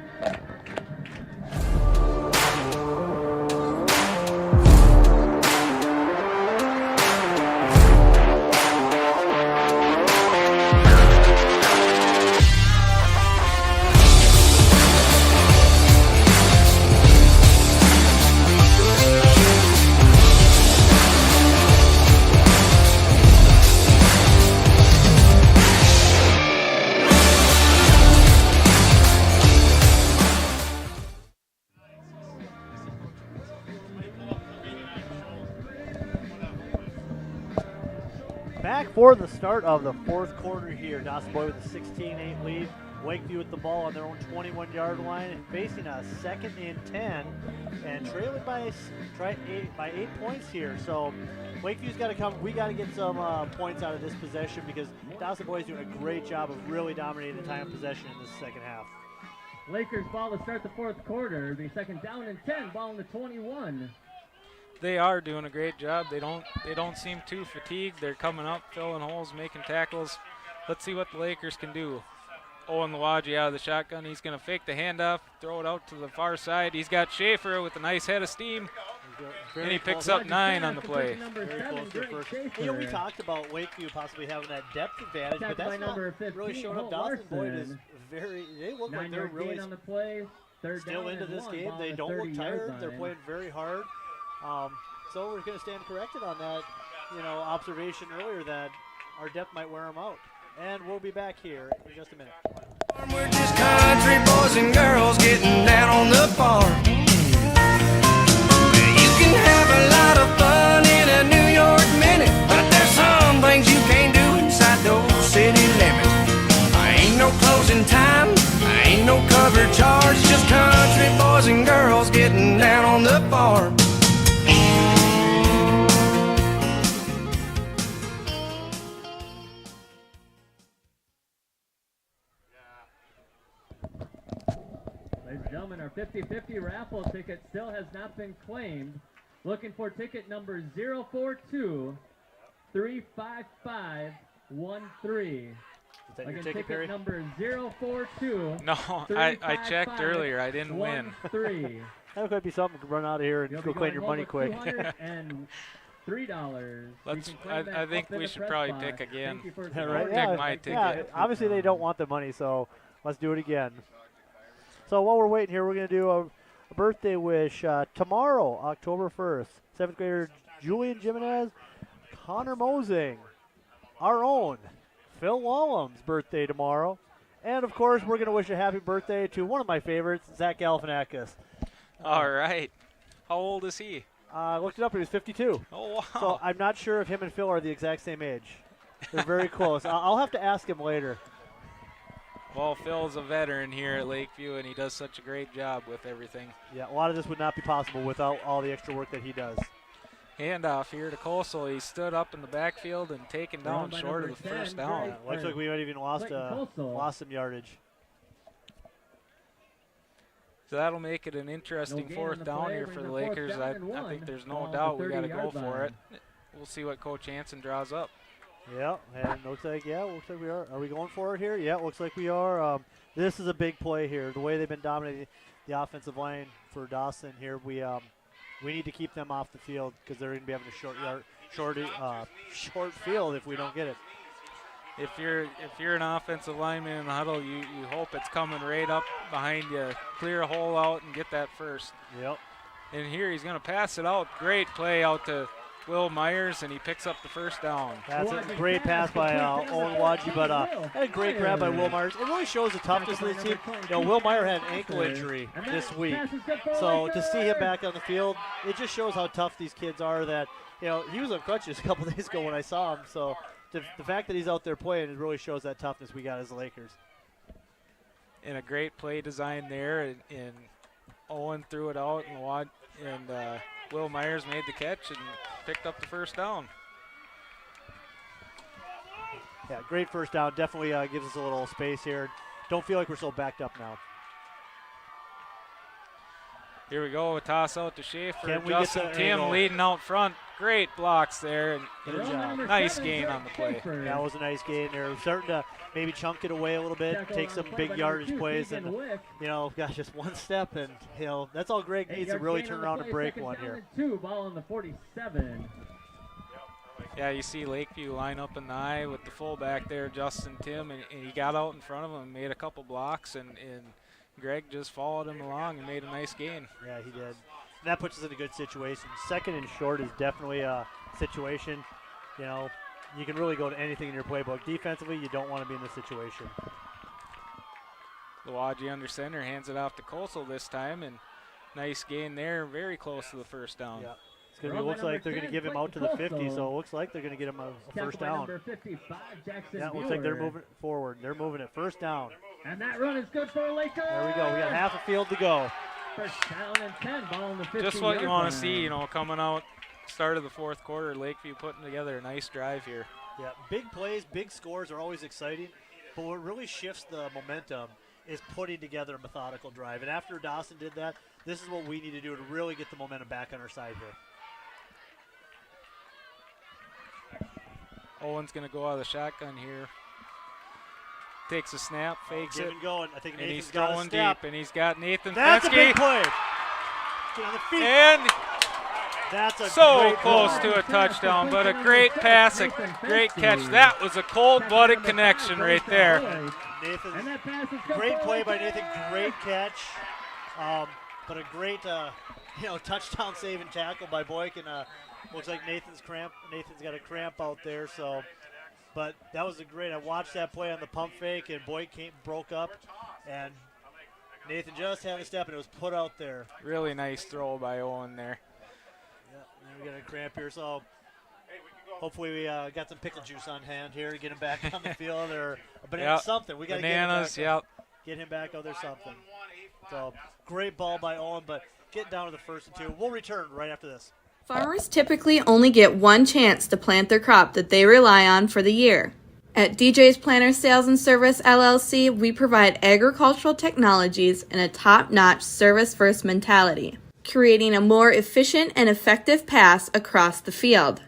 S15: Back for the start of the fourth quarter here. Dawson-Boyd with a 16-8 lead. Lakeview with the ball on their own 21-yard line and facing a 2nd and 10 and trailing by 8 points here. So Lakeview's got to come. We got to get some points out of this possession because Dawson-Boyd is doing a great job of really dominating the time of possession in this second half.
S4: Lakers ball to start the fourth quarter. The 2nd down and 10, ball in the 21.
S8: They are doing a great job. They don't seem too fatigued. They're coming up, filling holes, making tackles. Let's see what the Lakers can do. Owen Lawaji out of the shotgun. He's going to fake the handoff, throw it out to the far side. He's got Schaefer with a nice head of steam, and he picks up 9 on the play.
S15: Very close to first. You know, we talked about Lakeview possibly having that depth advantage, but that's not really showing up. Dawson-Boyd is they look like they're really
S4: on the play.
S15: Still into this game. They don't look tired. They're playing very hard. So we're going to stand corrected on that, observation earlier that our depth might wear them out. And we'll be back here in just a minute.
S3: We're just country boys and girls getting down on the farm. You can have a lot of fun in a New York minute, but there's some things you can't do inside those city limits. I ain't no closing time, I ain't no cover charge, just country boys and girls getting down on the farm.
S4: Ladies and gentlemen, our 50-50 raffle ticket still has not been claimed. Looking for ticket number 042-35513.
S15: Your
S4: ticket
S15: Perry?
S4: number 042.
S8: No, I checked earlier. I didn't win.
S15: That could be something to run out of here and go claim your money quick.
S4: $3.
S8: I think we should probably pick again.
S15: Right?
S8: Pick my ticket.
S15: Yeah, obviously they don't want the money, so let's do it again. So while we're waiting here, we're going to do a birthday wish. Tomorrow, October 1st, 7th grader Julian Jimenez, Connor Mosing, our own Phil Wallum's birthday tomorrow. And, of course, we're going to wish a happy birthday to one of my favorites, Zach Galifianakis.
S8: All right. How old is he?
S15: I looked it up. He was 52.
S8: Oh, wow.
S15: So I'm not sure if him and Phil are the exact same age. They're very close. I'll have to ask him later.
S8: Well, Phil's a veteran here at Lakeview, and he does such a great job with everything.
S15: Yeah, a lot of this would not be possible without all the extra work that he does.
S8: Handoff here to Kosel. He stood up in the backfield and taken down short of the first down.
S15: Yeah, looks like we might even lost some yardage.
S8: So that'll make it an interesting 4th down here for the Lakers. I think there's no doubt we got to go for it. We'll see what Coach Hansen draws up.
S15: Yeah, and looks like we are. Are we going for it here? Yeah, looks like we are. This is a big play here. The way they've been dominating the offensive line for Dawson here, we need to keep them off the field because they're going to be having a short field if we don't get it.
S8: If you're an offensive lineman in the huddle, you hope it's coming right up behind you. Clear a hole out and get that first.
S15: Yep.
S8: And here he's going to pass it out. Great play out to Will Myers, and he picks up the first down.
S15: That's a great pass by Owen Wadji, but a great grab by Will Myers. It really shows the toughness of this team. Will Meyer had an ankle injury this week, so to see him back on the field, it just shows how tough these kids are. That he was on crutches a couple days ago when I saw him, so the fact that he's out there playing, it really shows that toughness we got as the Lakers.
S8: And a great play design there, and Owen threw it out, and Will Myers made the catch and picked up the first down.
S15: Yeah, great first down. Definitely gives us a little space here. Don't feel like we're so backed up now.
S8: Here we go, a toss out to Schaefer.
S15: Can we
S8: Justin
S15: get the
S8: Tim
S15: angle?
S8: leading out front. Great blocks there. And
S15: Good job.
S8: Nice gain on the play.
S15: That was a nice gain there. We're starting to maybe chunk it away a little bit, take some big yardage plays, and got just one step, and that's all Greg needs to really turn around and break one here.
S4: Ball on the 47.
S8: Yeah, you see Lakeview line up in the eye with the fullback there, Justin Tim, and he got out in front of him and made a couple blocks, and Greg just followed him along and made a nice gain.
S15: Yeah, he did. And that puts us in a good situation. 2nd and short is definitely a situation, you can really go to anything in your playbook. Defensively, you don't want to be in this situation.
S8: Lawaji under center, hands it off to Kosel this time, and nice gain there, very close to the first down.
S15: Yeah. It looks like they're going to give him out to the 50, so it looks like they're going to get him a first down.
S4: Number 55, Jackson
S15: Yeah, it looks like they're moving it forward. They're moving it first down.
S4: And that run is good for Lakers.
S15: There we go. We got half a field to go.
S4: First down and 10, ball in the 15-yard
S8: Just what you want to
S4: line.
S8: see, coming out start of the fourth quarter, Lakeview putting together a nice drive here.
S15: Yeah, big plays, big scores are always exciting, but what really shifts the momentum is putting together a methodical drive. And after Dawson did that, this is what we need to do to really get the momentum back on our side here.
S8: Owen's going to go out of the shotgun here. Takes a snap, fakes
S15: Give
S8: it.
S15: and going. I think
S8: and
S15: Nathan's
S8: he's
S15: got
S8: throwing
S15: a step.
S8: deep, and he's got Nathan
S15: That's
S8: Fensky.
S15: a big play. Get on the feet.
S8: And
S15: that's a
S8: so
S15: great
S8: close
S15: play.
S8: to a touchdown, but a great pass, a great catch. That was a cold-blooded connection right there.
S15: Nathan, great play by Nathan, great catch, but a great touchdown save and tackle by Boyk, and looks like Nathan's got a cramp out there. So, but that was a great. I watched that play on the pump fake, and Boyk broke up, and Nathan just had a step, and it was put out there.
S8: Really nice throw by Owen there.
S15: Yeah, and we got a cramp here, so hopefully we got some pickle juice on hand here to get him back on the field, or a banana, something. We got to
S8: bananas,
S15: get him back out there, something. So great ball by Owen, but get down to the first and 2. We'll return right after this.
S9: Farmers typically only get one chance to plant their crop that they rely on for the year. At DJ's Planner Sales and Service LLC, we provide agricultural technologies and a top-notch service-first mentality, creating a more efficient and effective pass across the field.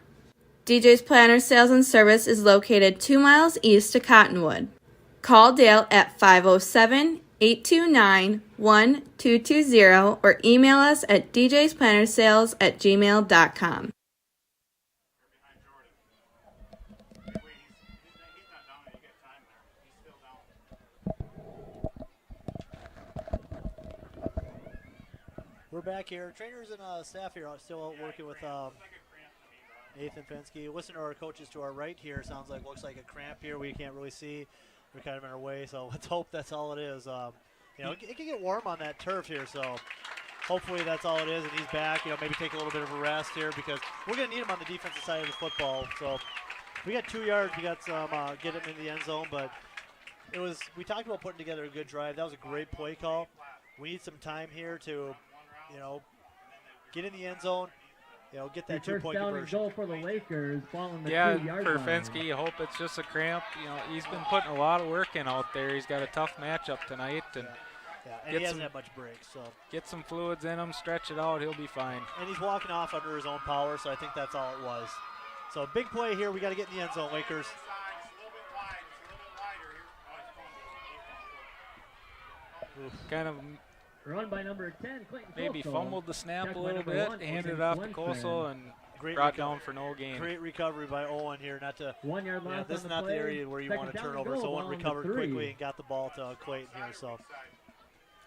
S9: DJ's Planner Sales and Service is located 2 miles east of Cottonwood. Call Dale at 507-829-1220 or email us at djsplannersales@gmail.com.
S15: We're back here. Trainers and staff here are still out working with Nathan Fensky. Listen to our coaches to our right here. Sounds like, looks like a cramp here. We can't really see. We're kind of in our way, so let's hope that's all it is. It can get warm on that turf here, so hopefully that's all it is, and he's back. Maybe take a little bit of a rest here because we're going to need him on the defensive side of the football. So we got 2 yards. We got some get him in the end zone, but we talked about putting together a good drive. That was a great play call. We need some time here to, get in the end zone. Get that 2-point
S4: down
S15: conversion.
S4: and goal for the Lakers, ball in the 2-yard
S8: for
S4: line.
S8: Fensky, I hope it's just a cramp. He's been putting a lot of work in out there. He's got a tough matchup tonight, and
S15: and he hasn't had much break, so
S8: get some fluids in him, stretch it out, he'll be fine.
S15: And he's walking off under his own power, so I think that's all it was. So big play here. We got to get in the end zone, Lakers.
S8: Kind of
S4: run by number 10, Clayton
S8: maybe
S4: Coastal.
S8: fumbled the snap
S4: Checked
S8: a
S4: by
S8: little
S4: number
S8: bit,
S4: 1,
S8: handed it
S4: Owen
S8: off to Coastal, and brought down for no gain.
S15: Great recovery by Owen here. Not to
S4: 1 yard loss.
S15: this is
S4: on the
S15: not
S4: play.
S15: the area where you
S4: Second
S15: want to
S4: down
S15: turn
S4: and
S15: over.
S4: goal,
S15: So Owen
S4: ball on the
S15: recovered
S4: 3.
S15: quickly and got the ball to Clayton here. So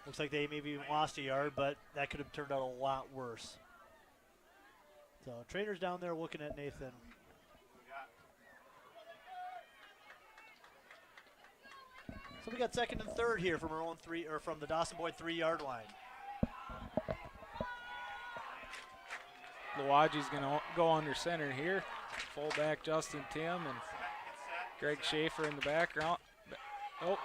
S15: looks like they maybe lost a yard, but that could have turned out a lot worse. So trainers down there looking at Nathan. So we got second and third here from our own from the Dawson-Boyd 3-yard line.
S8: Lawaji's going to go under center here. Fullback Justin Tim and Greg Schaefer in the background. Oh,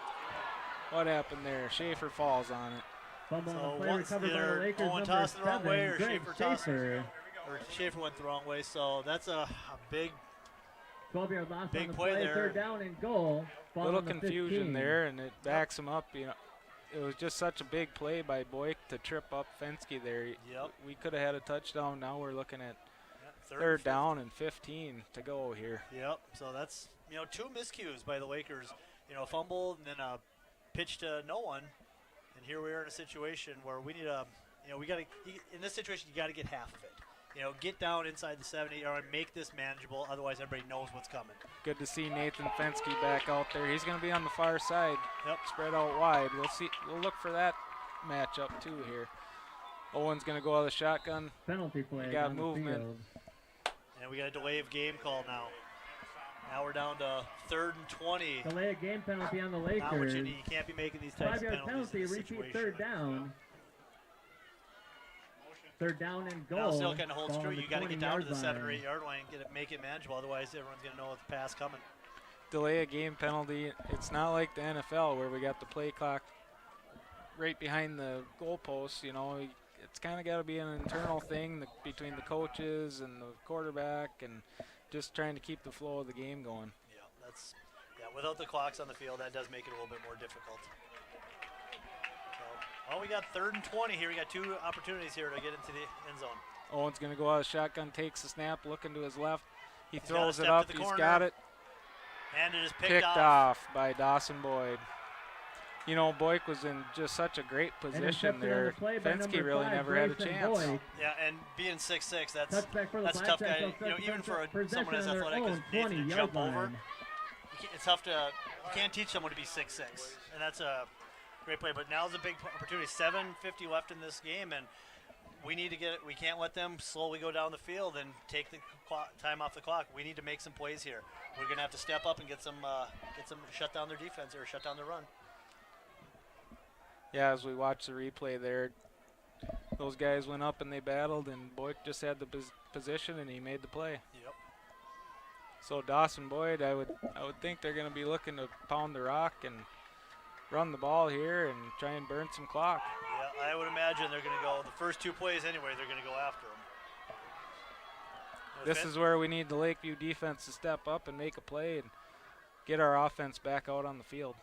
S8: what happened there? Schaefer falls on it.
S4: Fumble on
S15: So
S4: the play,
S15: once
S4: recovered by the
S15: either
S4: Lakers,
S15: Owen
S4: number
S15: tossed the wrong
S4: 7,
S15: way or
S4: Greg
S15: Schaefer tossed
S4: Schaefer.
S15: or Schaefer went the wrong way. So that's a big
S4: 12-yard loss
S15: Big
S4: on the
S15: play
S4: play,
S15: there.
S4: third down and goal. Ball
S8: Little
S4: on the
S8: confusion
S4: 15.
S8: there, and it backs him up. It was just such a big play by Boyk to trip up Fensky there.
S15: Yep.
S8: We could have had a touchdown. Now we're looking at
S15: third
S8: third down and 15 to go here.
S15: Yep. So that's 2 miscues by the Lakers. A fumble and then a pitch to no one. And here we are in a situation where we need we got to in this situation you got to get half of it. Get down inside the 7-8 yard and make this manageable. Otherwise, everybody knows what's coming.
S8: Good to see Nathan Fensky back out there. He's going to be on the far side.
S15: Yep.
S8: Spread out wide. We'll see. We'll look for that matchup too here. Owen's going to go out of the shotgun.
S4: Penalty flag.
S8: We got
S4: on the
S8: movement.
S4: field.
S15: And we got a delay of game call now. Now we're down to 3rd and 20.
S4: Delay of game penalty on the Lakers.
S15: Not what you need. You can't be making these types of
S4: 5-yard
S15: penalties
S4: penalty,
S15: in this
S4: repeat
S15: situation.
S4: third down. Third down and goal.
S15: Now still kind of holds
S4: Ball
S15: true.
S4: on the
S15: You got to get down to the 7 or
S4: 20-yard
S15: 8 yard line and make it manageable. Otherwise, everyone's going to know it's a pass coming.
S8: delay a game penalty. It's not like the NFL where we got the play clock right behind the goalposts. You know, it's kind of got to be an internal thing between the coaches and the quarterback, and just trying to keep the flow of the game going.
S7: Yeah, without the clocks on the field, that does make it a little bit more difficult. Well, we got 3rd and 20 here. We got 2 opportunities here to get into the end zone.
S8: Owen's going to go out of shotgun, takes the snap, looking to his left. He
S7: He's
S8: throws
S7: got
S8: it
S7: a
S8: up.
S7: step to the
S8: He's
S7: corner.
S8: got it.
S7: And it is
S8: Picked off by Dawson-Boyd. You know, Boyk was in just such a great position there. Fensky really never had a chance.
S7: Yeah, and being 6'6", that's
S4: Touchback for the
S7: a tough guy.
S4: Flags,
S7: You know, even for
S4: possession
S7: someone as
S4: on their
S7: athletic as
S4: own
S7: Nathan to
S4: 20-yard
S7: jump over,
S4: line.
S7: it's tough to. You can't teach someone to be 6'6", and that's a great play. But now's a big opportunity. 7:50 left in this game, and we need to get it. We can't let them slowly go down the field and take the time off the clock. We need to make some plays here. We're going to have to step up and get some shut down their defense or shut down their run.
S8: Yeah, as we watch the replay there, those guys went up and they battled, and Boyk just had the position and he made the play.
S7: Yep.
S8: So Dawson-Boyd, I would think they're going to be looking to pound the rock and run the ball here and try and burn some clock.
S7: Yeah, I would imagine they're going to go the first 2 plays anyway. They're going to go after them.
S8: This is where we need the Lakeview defense to step up and make a play and get our offense back out on the field.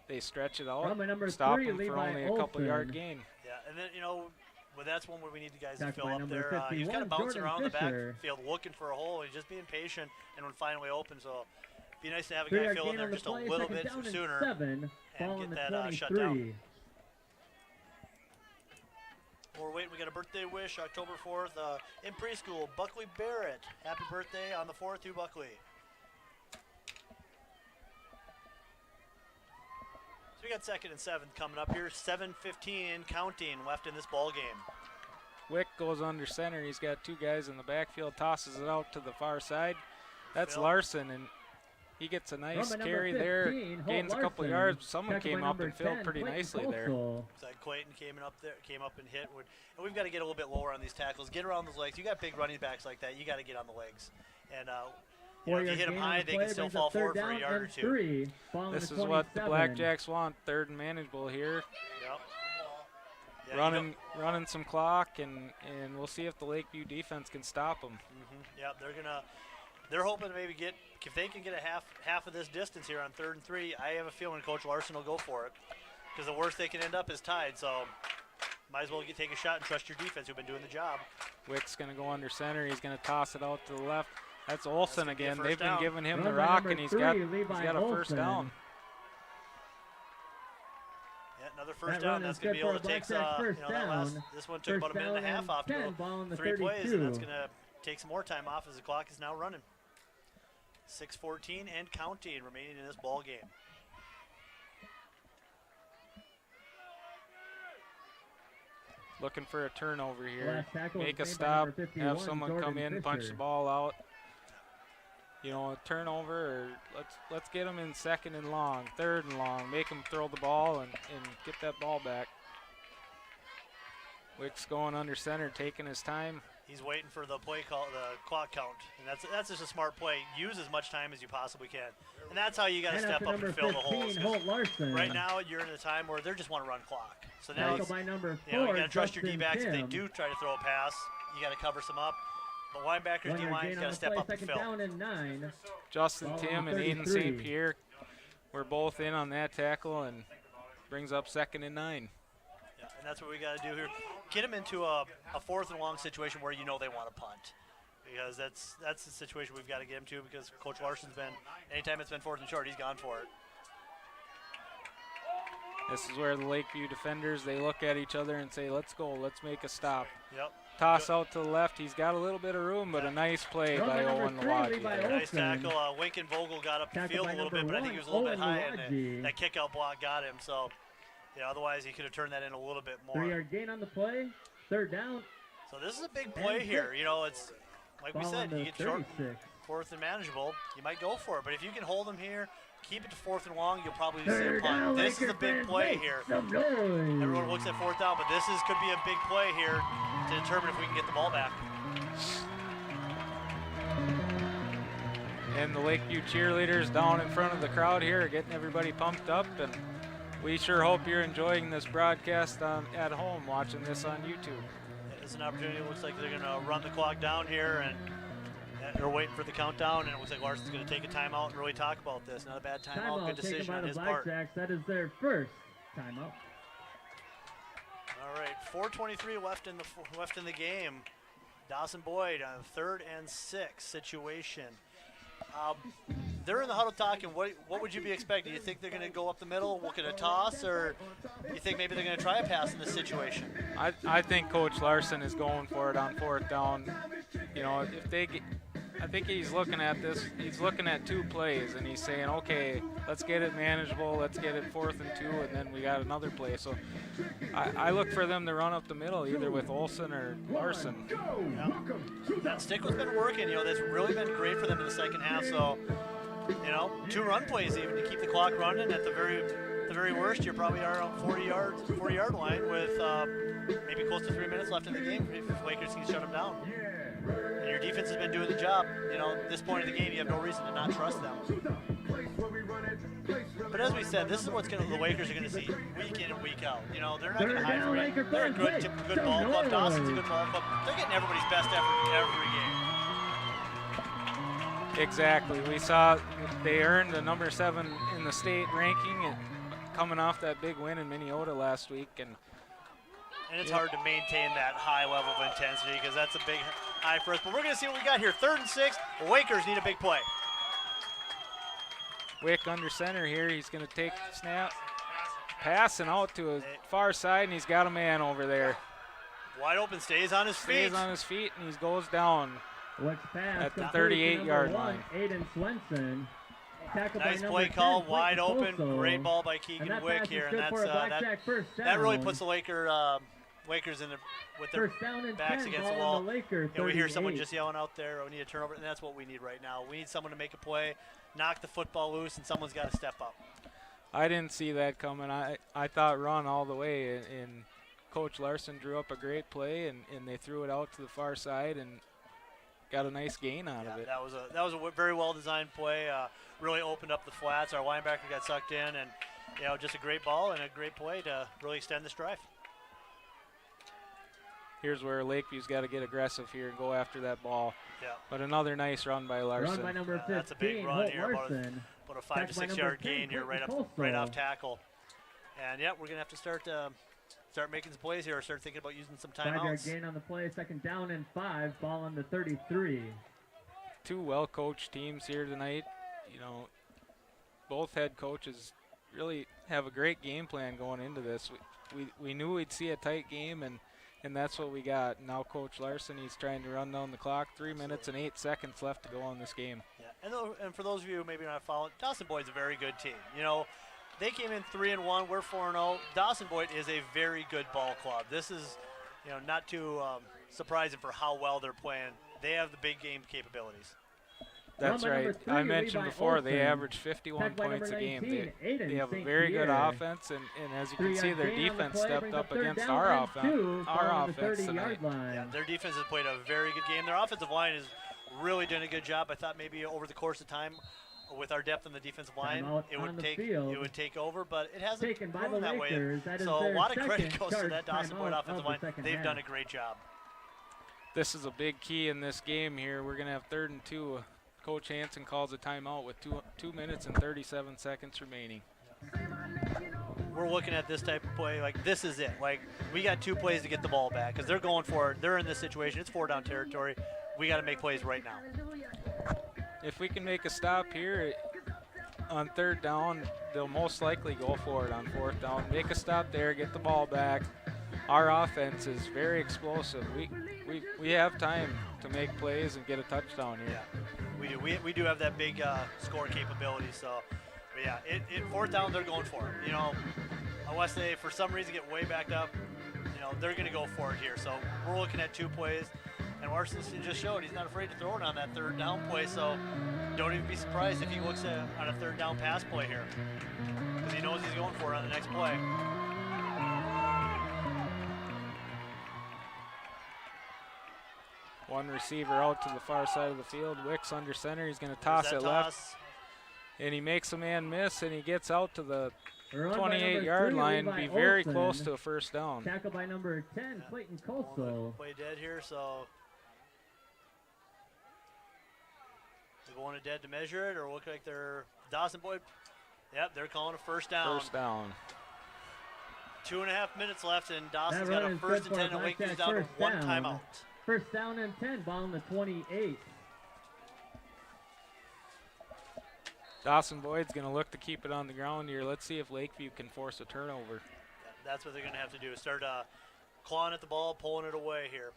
S8: They stretch it out, stop them for only a couple yard gain.
S7: Yeah, and then, you know, well, that's one where we need the guys to
S4: Back
S7: fill
S4: by
S7: up
S4: number
S7: there. He's kind of
S4: 51,
S7: bouncing
S4: Jordan
S7: around
S4: Fisher.
S7: the backfield looking for a hole. He's just being patient and when finally open. So it'd be nice to have a
S4: 3-yard
S7: guy fill in
S4: gain
S7: there
S4: on the
S7: just a
S4: play,
S7: little
S4: second
S7: bit
S4: down and
S7: sooner
S4: 7, ball
S7: and
S4: on
S7: get
S4: the
S7: that shut down.
S4: 23.
S7: We're waiting. We got a birthday wish, October 4th, in preschool. Buckley Barrett. Happy birthday on the 4th to Buckley. So we got 2nd and 7 coming up here. 7:15 and counting left in this ball game.
S8: Wick goes under center. He's got 2 guys in the backfield, tosses it out to the far side. That's
S7: Phil.
S8: Larson, and he gets a nice carry there, gains a couple yards. Someone came up and filled pretty nicely there.
S7: Looks like Clayton came up and hit. And we've got to get a little bit lower on these tackles. Get around those legs. You got big running backs like that. You got to get on the legs. And you know, if you hit them high, they can still fall forward for a yard or 2.
S8: This is what the Blackjacks want. 3rd and manageable here.
S7: Yep. Yeah,
S8: running some clock, and we'll see if the Lakeview defense can stop them.
S7: Yep, they're hoping to maybe get, if they can get a half of this distance here on 3rd and 3, I have a feeling Coach Larson will go for it. Because the worst they can end up is tied, so might as well take a shot and trust your defense who've been doing the job.
S8: Wick's going to go under center. He's going to toss it out to the left. That's Olsen again. They've been
S7: down.
S8: giving him the rock, and he's got a first down.
S7: Yeah, another first down. That's going to be able to take this one took about a minute and a half off to go 3 plays, and that's going to take some more time off as the clock is now running. 6:14 and counting remaining in this ball game.
S8: Looking for a turnover here. Make a stop, have someone come in, punch the ball out. You know, a turnover, or let's get them in 2nd and long, 3rd and long, make them throw the ball and get that ball back. Wick's going under center, taking his time.
S7: He's waiting for the play call, the clock count, and that's just a smart play. Use as much time as you possibly can, and that's how you got to step up and fill the holes. Right now, you're in a time where they just want to run clock. So now you got to trust your D-backs. If they do try to throw a pass, you got to cover some up. But linebackers, D-line, you got to step up and fill.
S8: Justin Tim and Aiden St. Pierre were both in on that tackle, and brings up 2nd and 9.
S7: Yeah, and that's what we got to do here. Get them into a 4th and long situation where you know they want to punt. Because that's the situation we've got to get them to, because Coach Larson's been, anytime it's been 4th and short, he's gone for it.
S8: This is where the Lakeview defenders, they look at each other and say, let's go, let's make a stop.
S7: Yep.
S8: Toss out to the left. He's got a little bit of room, but a nice play by Owen Lawadji.
S7: Nice tackle. Lincoln Vogel got up the field a little bit, but I think he was a little bit high, and that kick-out block got him. So, yeah, otherwise he could have turned that in a little bit more.
S4: 3-yard gain on the play, 3rd down.
S7: So this is a big play here. You know, it's like we said, you get short, 4th and manageable, you might go for it. But if you can hold them here, keep it to 4th and long, you'll probably see a punt. This is a big play here. Everyone looks at 4th down, but this could be a big play here to determine if we can get the ball back.
S8: And the Lakeview cheerleaders down in front of the crowd here are getting everybody pumped up, and we sure hope you're enjoying this broadcast at home, watching this on YouTube.
S7: It's an opportunity. It looks like they're going to run the clock down here, and they're waiting for the countdown, and it looks like Larson's going to take a timeout and really talk about this. Not a bad timeout, good decision on his part.
S4: That is their first timeout.
S7: All right, 4:23 left in the game. Dawson-Boyd on 3rd and 6 situation. They're in the huddle talking. What would you be expecting? Do you think they're going to go up the middle, look at a toss, or you think maybe they're going to try a pass in this situation?
S8: I think Coach Larson is going for it on 4th down. You know, if they get, I think he's looking at this. He's looking at 2 plays, and he's saying, okay, let's get it manageable. Let's get it 4th and 2, and then we got another play. So I look for them to run up the middle, either with Olsen or Larson.
S7: Yeah. That stick has been working. You know, that's really been great for them in the second half. So, you know, 2 run plays even to keep the clock running. At the very worst, you're probably around 40-yard line with maybe close to 3 minutes left in the game if Lakers can shut them down. And your defense has been doing the job. You know, at this point in the game, you have no reason to not trust them. But as we said, this is what the Lakers are going to see week in and week out. You know, they're not going to hide from it. They're a good ball club. Dawson's a good ball club. They're getting everybody's best effort every game.
S8: Exactly. We saw they earned the number 7 in the state ranking and coming off that big win in Minnesota last week. And
S7: it's hard to maintain that high level of intensity because that's a big high for us. But we're going to see what we got here. 3rd and 6. The Lakers need a big play.
S8: Wick under center here. He's going to take the snap, passing out to a far side, and he's got a man over there.
S7: Wide open, stays on his feet.
S8: Stays on his feet, and he goes down at the 38-yard line.
S4: Aiden Swenson.
S7: Nice play call, wide open. Great ball by Keegan Wick here, and that really puts the Lakers in with their backs against the wall. And we hear someone just yelling out there, "Oh, we need a turnover," and that's what we need right now. We need someone to make a play, knock the football loose, and someone's got to step up.
S8: I didn't see that coming. I thought run all the way, and Coach Larson drew up a great play, and they threw it out to the far side and got a nice gain out of it.
S7: That was a very well designed play. Really opened up the flats. Our linebacker got sucked in, and you know, just a great ball and a great play to really extend this drive.
S8: Here's where Lakeview's got to get aggressive here and go after that ball.
S7: Yeah.
S8: But another nice run by Larson.
S4: Run by number 15,
S7: that's a big run
S4: Holt
S7: here,
S4: Larson.
S7: about a 5 to 6 yard gain here, right off tackle. And yeah, we're gonna have to start making some plays here, or start thinking about using some timeouts.
S4: 5-yard gain on the play, 2nd down and 5, ball on the 33.
S8: 2 well-coached teams here tonight. You know, both head coaches really have a great game plan going into this. We knew we'd see a tight game, and that's what we got. Now Coach Larson, he's trying to run down the clock. 3 minutes and 8 seconds left to go on this game.
S7: Yeah, and for those of you who maybe not following, Dawson-Boyd's a very good team. You know, they came in 3-1. We're 4-0. Dawson-Boyd is a very good ball club. This is, you know, not too surprising for how well they're playing. They have the big game capabilities.
S8: That's right. I mentioned before they average 51 points a game. They have a very good offense, and as you can see, their defense stepped up against our offense tonight.
S7: Yeah, their defense has played a very good game. Their offensive line is really doing a good job. I thought maybe over the course of time, with our depth on the defensive line, it would take over, but it hasn't proven that way. So a lot of credit goes to that Dawson-Boyd offensive line. They've done a great job.
S8: This is a big key in this game here. We're going to have 3rd and 2. Coach Hansen calls a timeout with 2 minutes and 37 seconds remaining.
S7: We're looking at this type of play, like this is it. Like we got 2 plays to get the ball back because they're going for it. They're in this situation. It's 4-down territory. We got to make plays right now.
S8: If we can make a stop here on 3rd down, they'll most likely go for it on 4th down. Make a stop there, get the ball back. Our offense is very explosive. We have time to make plays and get a touchdown here.
S7: Yeah, we do have that big score capability. So, but yeah, 4th down, they're going for it. You know, unless they for some reason get way backed up, you know, they're going to go for it here. So we're looking at 2 plays. And Larson just showed he's not afraid to throw it on that 3rd down play, so don't even be surprised if he looks on a 3rd down pass play here, because he knows he's going for it on the next play.
S8: One receiver out to the far side of the field. Wicks under center. He's going to toss it left. And he makes a man miss, and he gets out to the 28-yard line, be very close to a first down.
S4: Tackle by number 10, Clayton Coastal.
S7: Play dead here, so they're going to dead to measure it, or look like they're Dawson-Boyd. Yep, they're calling a first down.
S8: First down.
S7: 2.5 minutes left, and Dawson's got a first and 10, and Lakeview down to one timeout.
S4: First down and 10, ball on the 28.
S8: Dawson-Boyd's going to look to keep it on the ground here. Let's see if Lakeview can force a turnover.
S7: That's what they're going to have to do, start clawing at the ball, pulling it away here.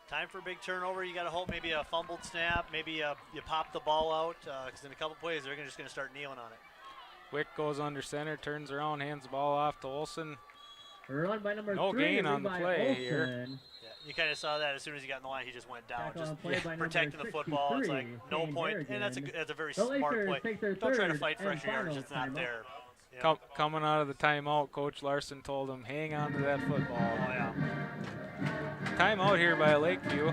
S7: Time for a big turnover. You got to hope maybe a fumbled snap, maybe you pop the ball out, because in a couple plays they're just going to start kneeling on it.
S8: Wick goes under center, turns around, hands the ball off to Olson.
S4: Run by number
S8: no
S4: 3,
S8: gain on the play
S4: Olsen.
S8: here.
S7: Yeah, you kind of saw that as soon as he got in the line, he just went down, just
S4: by
S7: protecting the football. It's like no point, and that's a very smart play. Don't try to fight for extra yards; it's not there. Yeah.
S8: Coming out of the timeout, Coach Larson told him, hang on to that football.
S7: Oh, yeah.
S8: Timeout here by Lakeview.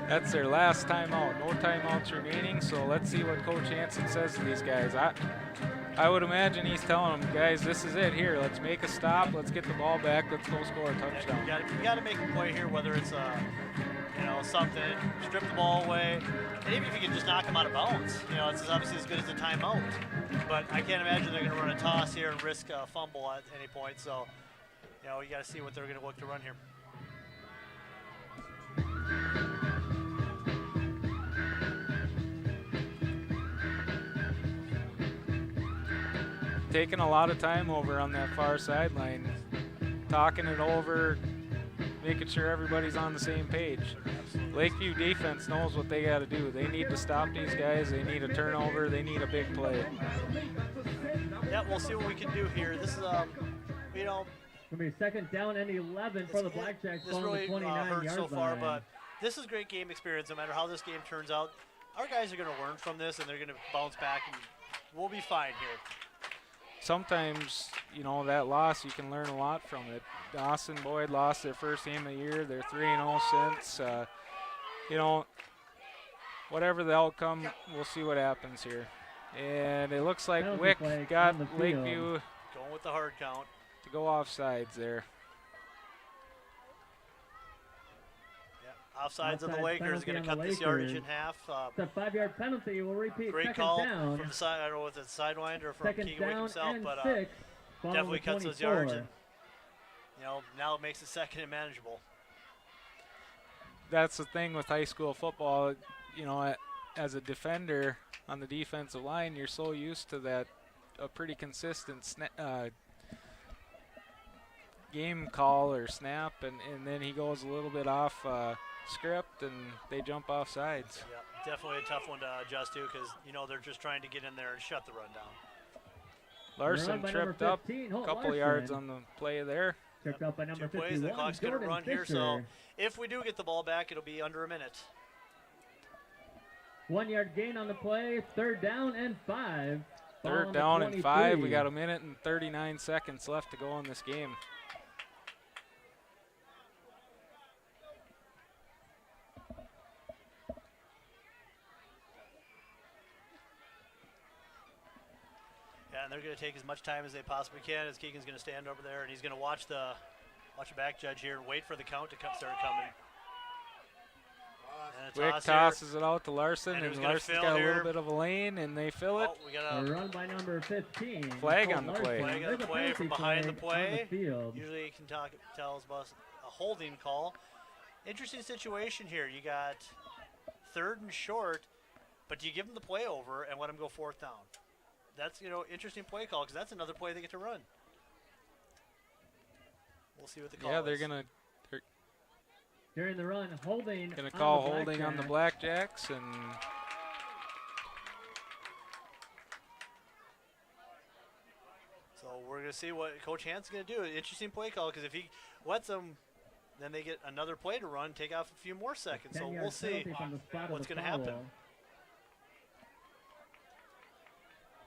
S8: That's their last timeout. No timeouts remaining, so let's see what Coach Hansen says to these guys. I would imagine he's telling them, guys, this is it here. Let's make a stop. Let's get the ball back. Let's go score a touchdown.
S7: Yeah, you got to make a play here, whether it's something, strip the ball away, and even if you can just knock them out of bounds. It's obviously as good as a timeout. But I can't imagine they're going to run a toss here and risk a fumble at any point. So, you got to see what they're going to look to run here.
S8: Taking a lot of time over on that far sideline, talking it over, making sure everybody's on the same page. Lakeview defense knows what they got to do. They need to stop these guys. They need a turnover. They need a big play.
S7: Yeah, we'll see what we can do here. This is,
S4: Going to be second down and 11 for the Blackjacks.
S7: This really hurt so far,
S4: line.
S7: but this is great game experience. No matter how this game turns out, our guys are going to learn from this, and they're going to bounce back, and we'll be fine here.
S8: Sometimes, that loss, you can learn a lot from it. Dawson-Boyd lost their first game of the year. They're 3-0 since. Whatever the outcome, we'll see what happens here. And it looks like Wick got Lakeview
S7: going with the hard count
S8: to go offsides there.
S7: Offsides of the Lakers going to cut this yardage in half.
S4: It's a 5-yard penalty. We'll repeat.
S7: Great
S4: second
S7: call
S4: down.
S7: from the side. I don't know if it's sidewind or from
S4: Second
S7: Keegan Wick himself,
S4: and
S7: but
S4: 6,
S7: definitely cuts those yards. And, now it makes it second and manageable.
S8: That's the thing with high school football. As a defender on the defensive line, you're so used to that a pretty consistent game call or snap, and then he goes a little bit off script and they jump off sides.
S7: Yeah, definitely a tough one to adjust to because they're just trying to get in there and shut the run down.
S8: Larson tripped up a couple of yards on the play there.
S4: Tripped up by number
S7: 2 plays,
S4: 51,
S7: the clock's going to
S4: Jordan
S7: run
S4: Fisher.
S7: here, so if we do get the ball back, it'll be under a minute.
S4: 1 yard gain on the play, third down and 5.
S8: Third down and 5. We got a minute and 39 seconds left to go in this game.
S7: Yeah, and they're going to take as much time as they possibly can as Keegan's going to stand over there, and he's going to watch the back judge here and wait for the count to start coming.
S8: Wick tosses it out to Larson, and Larson's got a little bit of a lane, and they fill it.
S7: We got
S4: a run by number 15.
S8: Flag on the play.
S7: Flag on the play from behind the play.
S4: Field.
S7: Usually you can tell us a holding call. Interesting situation here. You got third and short, but do you give them the play over and let them go fourth down? That's, interesting play call because that's another play they get to run. We'll see what the call is.
S8: Yeah, they're going to
S4: during the run, holding.
S8: Going to call holding on the Blackjacks, and
S7: so we're going to see what Coach Hans's going to do. Interesting play call because if he lets them, then they get another play to run, take off a few more seconds. So we'll see what's going to happen.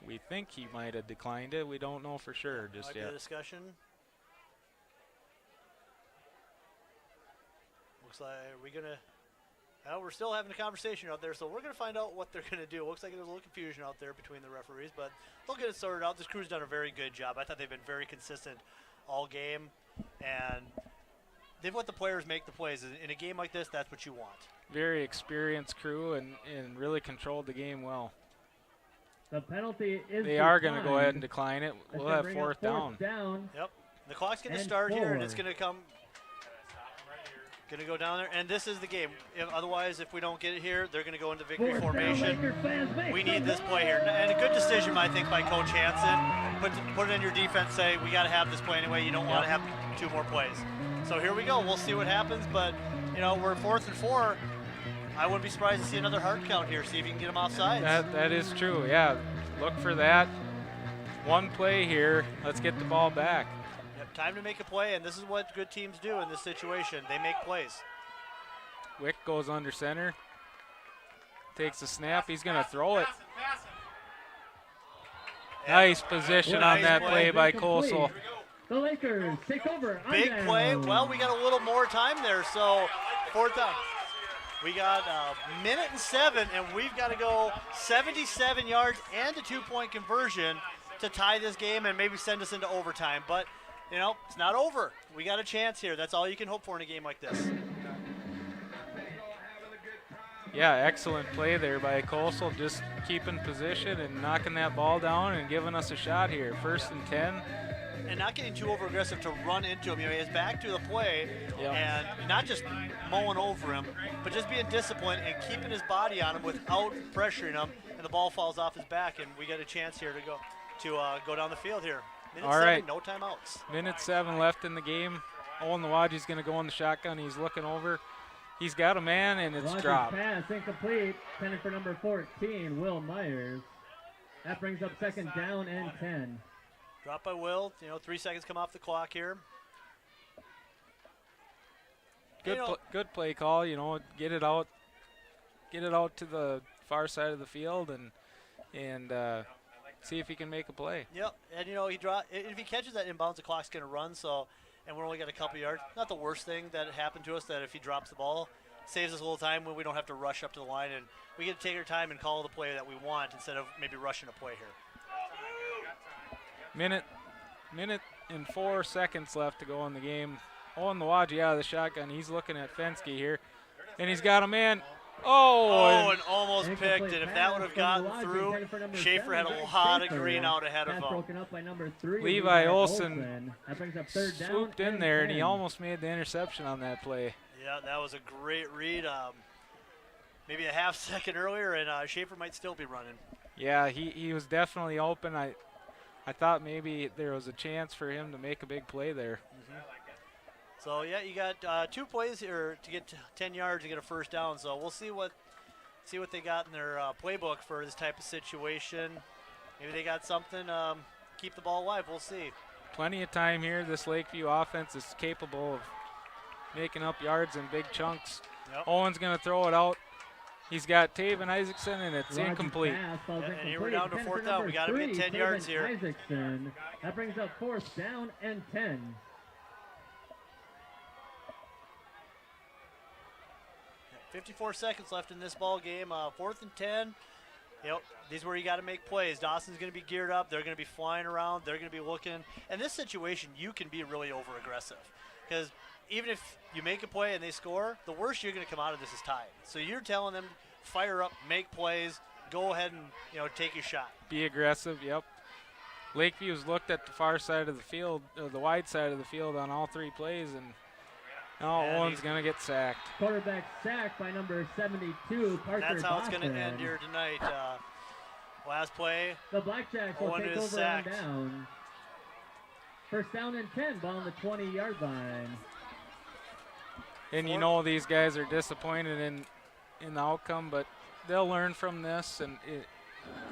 S8: We think he might have declined it. We don't know for sure just
S7: Might be
S8: yet.
S7: a discussion. Looks like we're gonna. Well, we're still having a conversation out there, so we're gonna find out what they're gonna do. Looks like there's a little confusion out there between the referees, but they'll get it sorted out. This crew's done a very good job. I thought they've been very consistent all game, and they've let the players make the plays. In a game like this, that's what you want.
S8: Very experienced crew and really controlled the game well.
S4: The penalty is
S8: They are going to go ahead and decline it.
S4: That's
S8: We'll
S4: gonna
S8: have
S4: bring up
S8: fourth down.
S7: Yep. The clock's going to
S4: And
S7: start here, and
S4: 4.
S7: it's going to come. Going to go down there, and this is the game. Otherwise, if we don't get it here, they're going to go into victory
S4: Fourth down,
S7: formation.
S4: Laker fans, make
S7: We
S4: some
S7: need this play here, and a good decision, I think, by Coach Hansen. Put it in your defense. Say we got to have this play anyway. You don't want to have 2 more plays. So here we go. We'll see what happens, but we're 4th and 4. I wouldn't be surprised to see another hard count here. See if you can get them offsides.
S8: That is true. Yeah, look for that. One play here. Let's get the ball back.
S7: Yep, time to make a play, and this is what good teams do in this situation. They make plays.
S8: Wick goes under center. Takes the snap. He's going to throw it. Nice position on that play by Kosel.
S4: The Lakers take over.
S7: Big play. Well, we got a little more time there, so 4th down. We got a minute and 7, and we've got to go 77 yards and a 2-point conversion to tie this game and maybe send us into overtime. But, it's not over. We got a chance here. That's all you can hope for in a game like this.
S8: Yeah, excellent play there by Kosel, just keeping position and knocking that ball down and giving us a shot here. 1st and 10.
S7: And not getting too over-aggressive to run into him. He's back to the play and not just mowing over him, but just being disciplined and keeping his body on him without pressuring him, and the ball falls off his back, and we get a chance here to go down the field here. Minute 7, no timeouts.
S8: Minute 7 left in the game. Owen Lawaji's going to go in the shotgun. He's looking over. He's got a man, and it's dropped.
S4: Pass incomplete. Intended for number 14, Will Myers. That brings up 2nd down and 10.
S7: Drop by Will. 3 seconds come off the clock here.
S8: Good play call. Get it out to the far side of the field and see if he can make a play.
S7: Yep, and if he catches that inbounds, the clock's going to run. So, and we're only got a couple yards. Not the worst thing that happened to us. That if he drops the ball, saves us a little time when we don't have to rush up to the line, and we get to take our time and call the play that we want instead of maybe rushing a play here.
S8: Minute and 4 seconds left to go in the game. Owen Lawaji out of the shotgun. He's looking at Fensky here, and he's got a man.
S7: And almost picked it. If that would have gotten through, Schaefer had a lot of green out ahead of him.
S4: Broken up by number 3.
S8: Levi Olson
S4: That brings up 3rd down.
S8: Swooped in there, and he almost made the interception on that play.
S7: Yeah, that was a great read. Maybe a half second earlier, and Schaefer might still be running.
S8: Yeah, he was definitely open. I thought maybe there was a chance for him to make a big play there.
S7: So, yeah, you got 2 plays here to get 10 yards to get a 1st down. So we'll see what they got in their playbook for this type of situation. Maybe they got something, keep the ball alive. We'll see.
S8: Plenty of time here. This Lakeview offense is capable of making up yards in big chunks.
S7: Yep.
S8: Owen's going to throw it out. He's got Taven Isaacson, and it's incomplete.
S7: And here we're down to 4th down. We got to get 10 yards here.
S4: Isaacson. That brings up 4th down and 10.
S7: 54 seconds left in this ball game. 4th and 10. These are where you got to make plays. Dawson's going to be geared up. They're going to be flying around. They're going to be looking. In this situation, you can be really over-aggressive because even if you make a play and they score, the worst you're going to come out of this is tied. So you're telling them, fire up, make plays, go ahead and take your shot.
S8: Be aggressive, yep. Lakeview's looked at the far side of the field, or the wide side of the field on all 3 plays, and now Owen's going to get sacked.
S4: Quarterback sacked by number 72, Parker
S7: That's how it's
S4: Dawson.
S7: going to end here tonight. Last play.
S4: The Blackjacks will
S7: Owen
S4: take
S7: is
S4: over
S7: sacked.
S4: on down. 1st down and 10, ball on the 20-yard line.
S8: And these guys are disappointed in the outcome, but they'll learn from this, and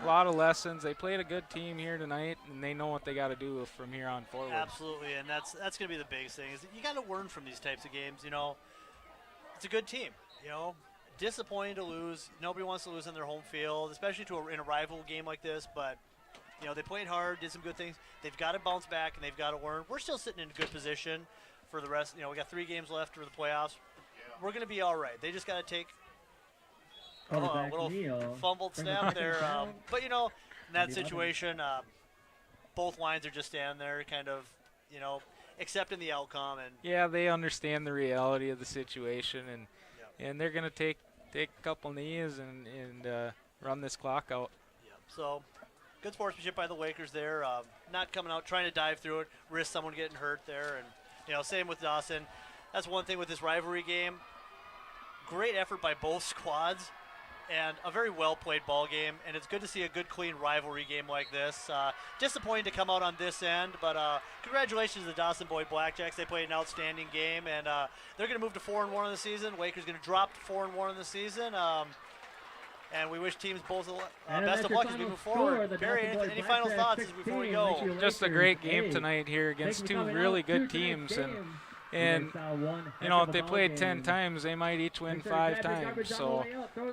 S8: a lot of lessons. They played a good team here tonight, and they know what they got to do from here on forward.
S7: Absolutely, and that's going to be the biggest thing is that you got to learn from these types of games. It's a good team. Disappointing to lose. Nobody wants to lose on their home field, especially in a rival game like this. But they played hard, did some good things. They've got to bounce back, and they've got to learn. We're still sitting in a good position for the rest. We got 3 games left for the playoffs. We're going to be all right. They just got to take a little fumbled snap there. But, in that situation, both lines are just standing there kind of, accepting the outcome. And
S8: yeah, they understand the reality of the situation, and they're going to take a couple knees and run this clock out.
S7: So good sportsmanship by the Lakers there, not coming out, trying to dive through it, risk someone getting hurt there. And, same with Dawson. That's one thing with this rivalry game. Great effort by both squads and a very well-played ball game. And it's good to see a good, clean rivalry game like this. Disappointing to come out on this end, but congratulations to the Dawson-Boyd Blackjacks. They played an outstanding game, and they're going to move to 4-1 in the season. Lakers going to drop to 4-1 in the season. And we wish teams both best of luck as we move forward. Barry, any final thoughts before we go?
S8: Just a great game tonight here against 2 really good teams. And if they played 10 times, they might each win 5 times. So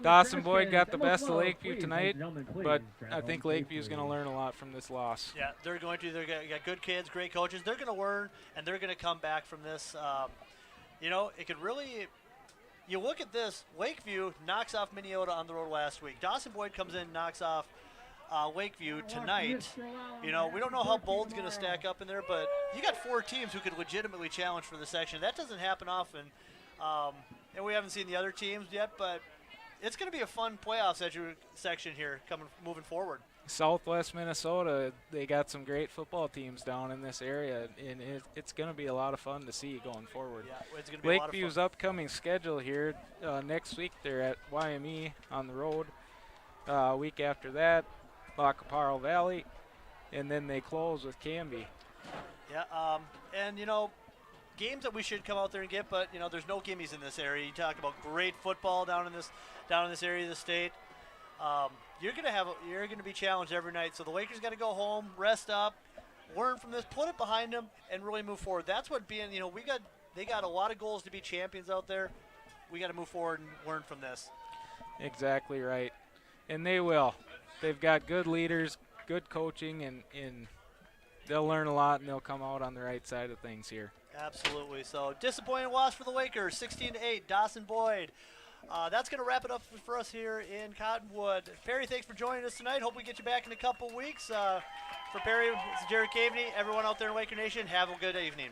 S8: Dawson-Boyd got the best of Lakeview tonight, but I think Lakeview's going to learn a lot from this loss.
S7: Yeah, they're going to. They've got good kids, great coaches. They're going to learn, and they're going to come back from this. It could really – you look at this, Lakeview knocks off Minneota on the road last week. Dawson-Boyd comes in, knocks off Lakeview tonight. We don't know how Bold's going to stack up in there, but you got 4 teams who could legitimately challenge for the section. That doesn't happen often, and we haven't seen the other teams yet, but it's going to be a fun playoff section here moving forward.
S8: Southwest Minnesota, they got some great football teams down in this area, and it's going to be a lot of fun to see going forward.
S7: Yeah, it's going to be a lot of fun.
S8: Lakeview's upcoming schedule here, next week they're at YME on the road. Week after that, Lacaparo Valley, and then they close with Canby.
S7: Yeah, and games that we should come out there and get, but there's no gimmies in this area. You talk about great football down in this area of the state. You're gonna be challenged every night. So the Lakers got to go home, rest up, learn from this, put it behind them, and really move forward. That's what being. They got a lot of goals to be champions out there. We got to move forward and learn from this.
S8: Exactly right, and they will. They've got good leaders, good coaching, and they'll learn a lot, and they'll come out on the right side of things here.
S7: Absolutely. So disappointing loss for the Lakers, 16-8. Dawson-Boyd. That's going to wrap it up for us here in Cottonwood. Perry, thanks for joining us tonight. Hope we get you back in a couple weeks. For Perry, it's Jared Caveney. Everyone out there in Laker Nation, have a good evening.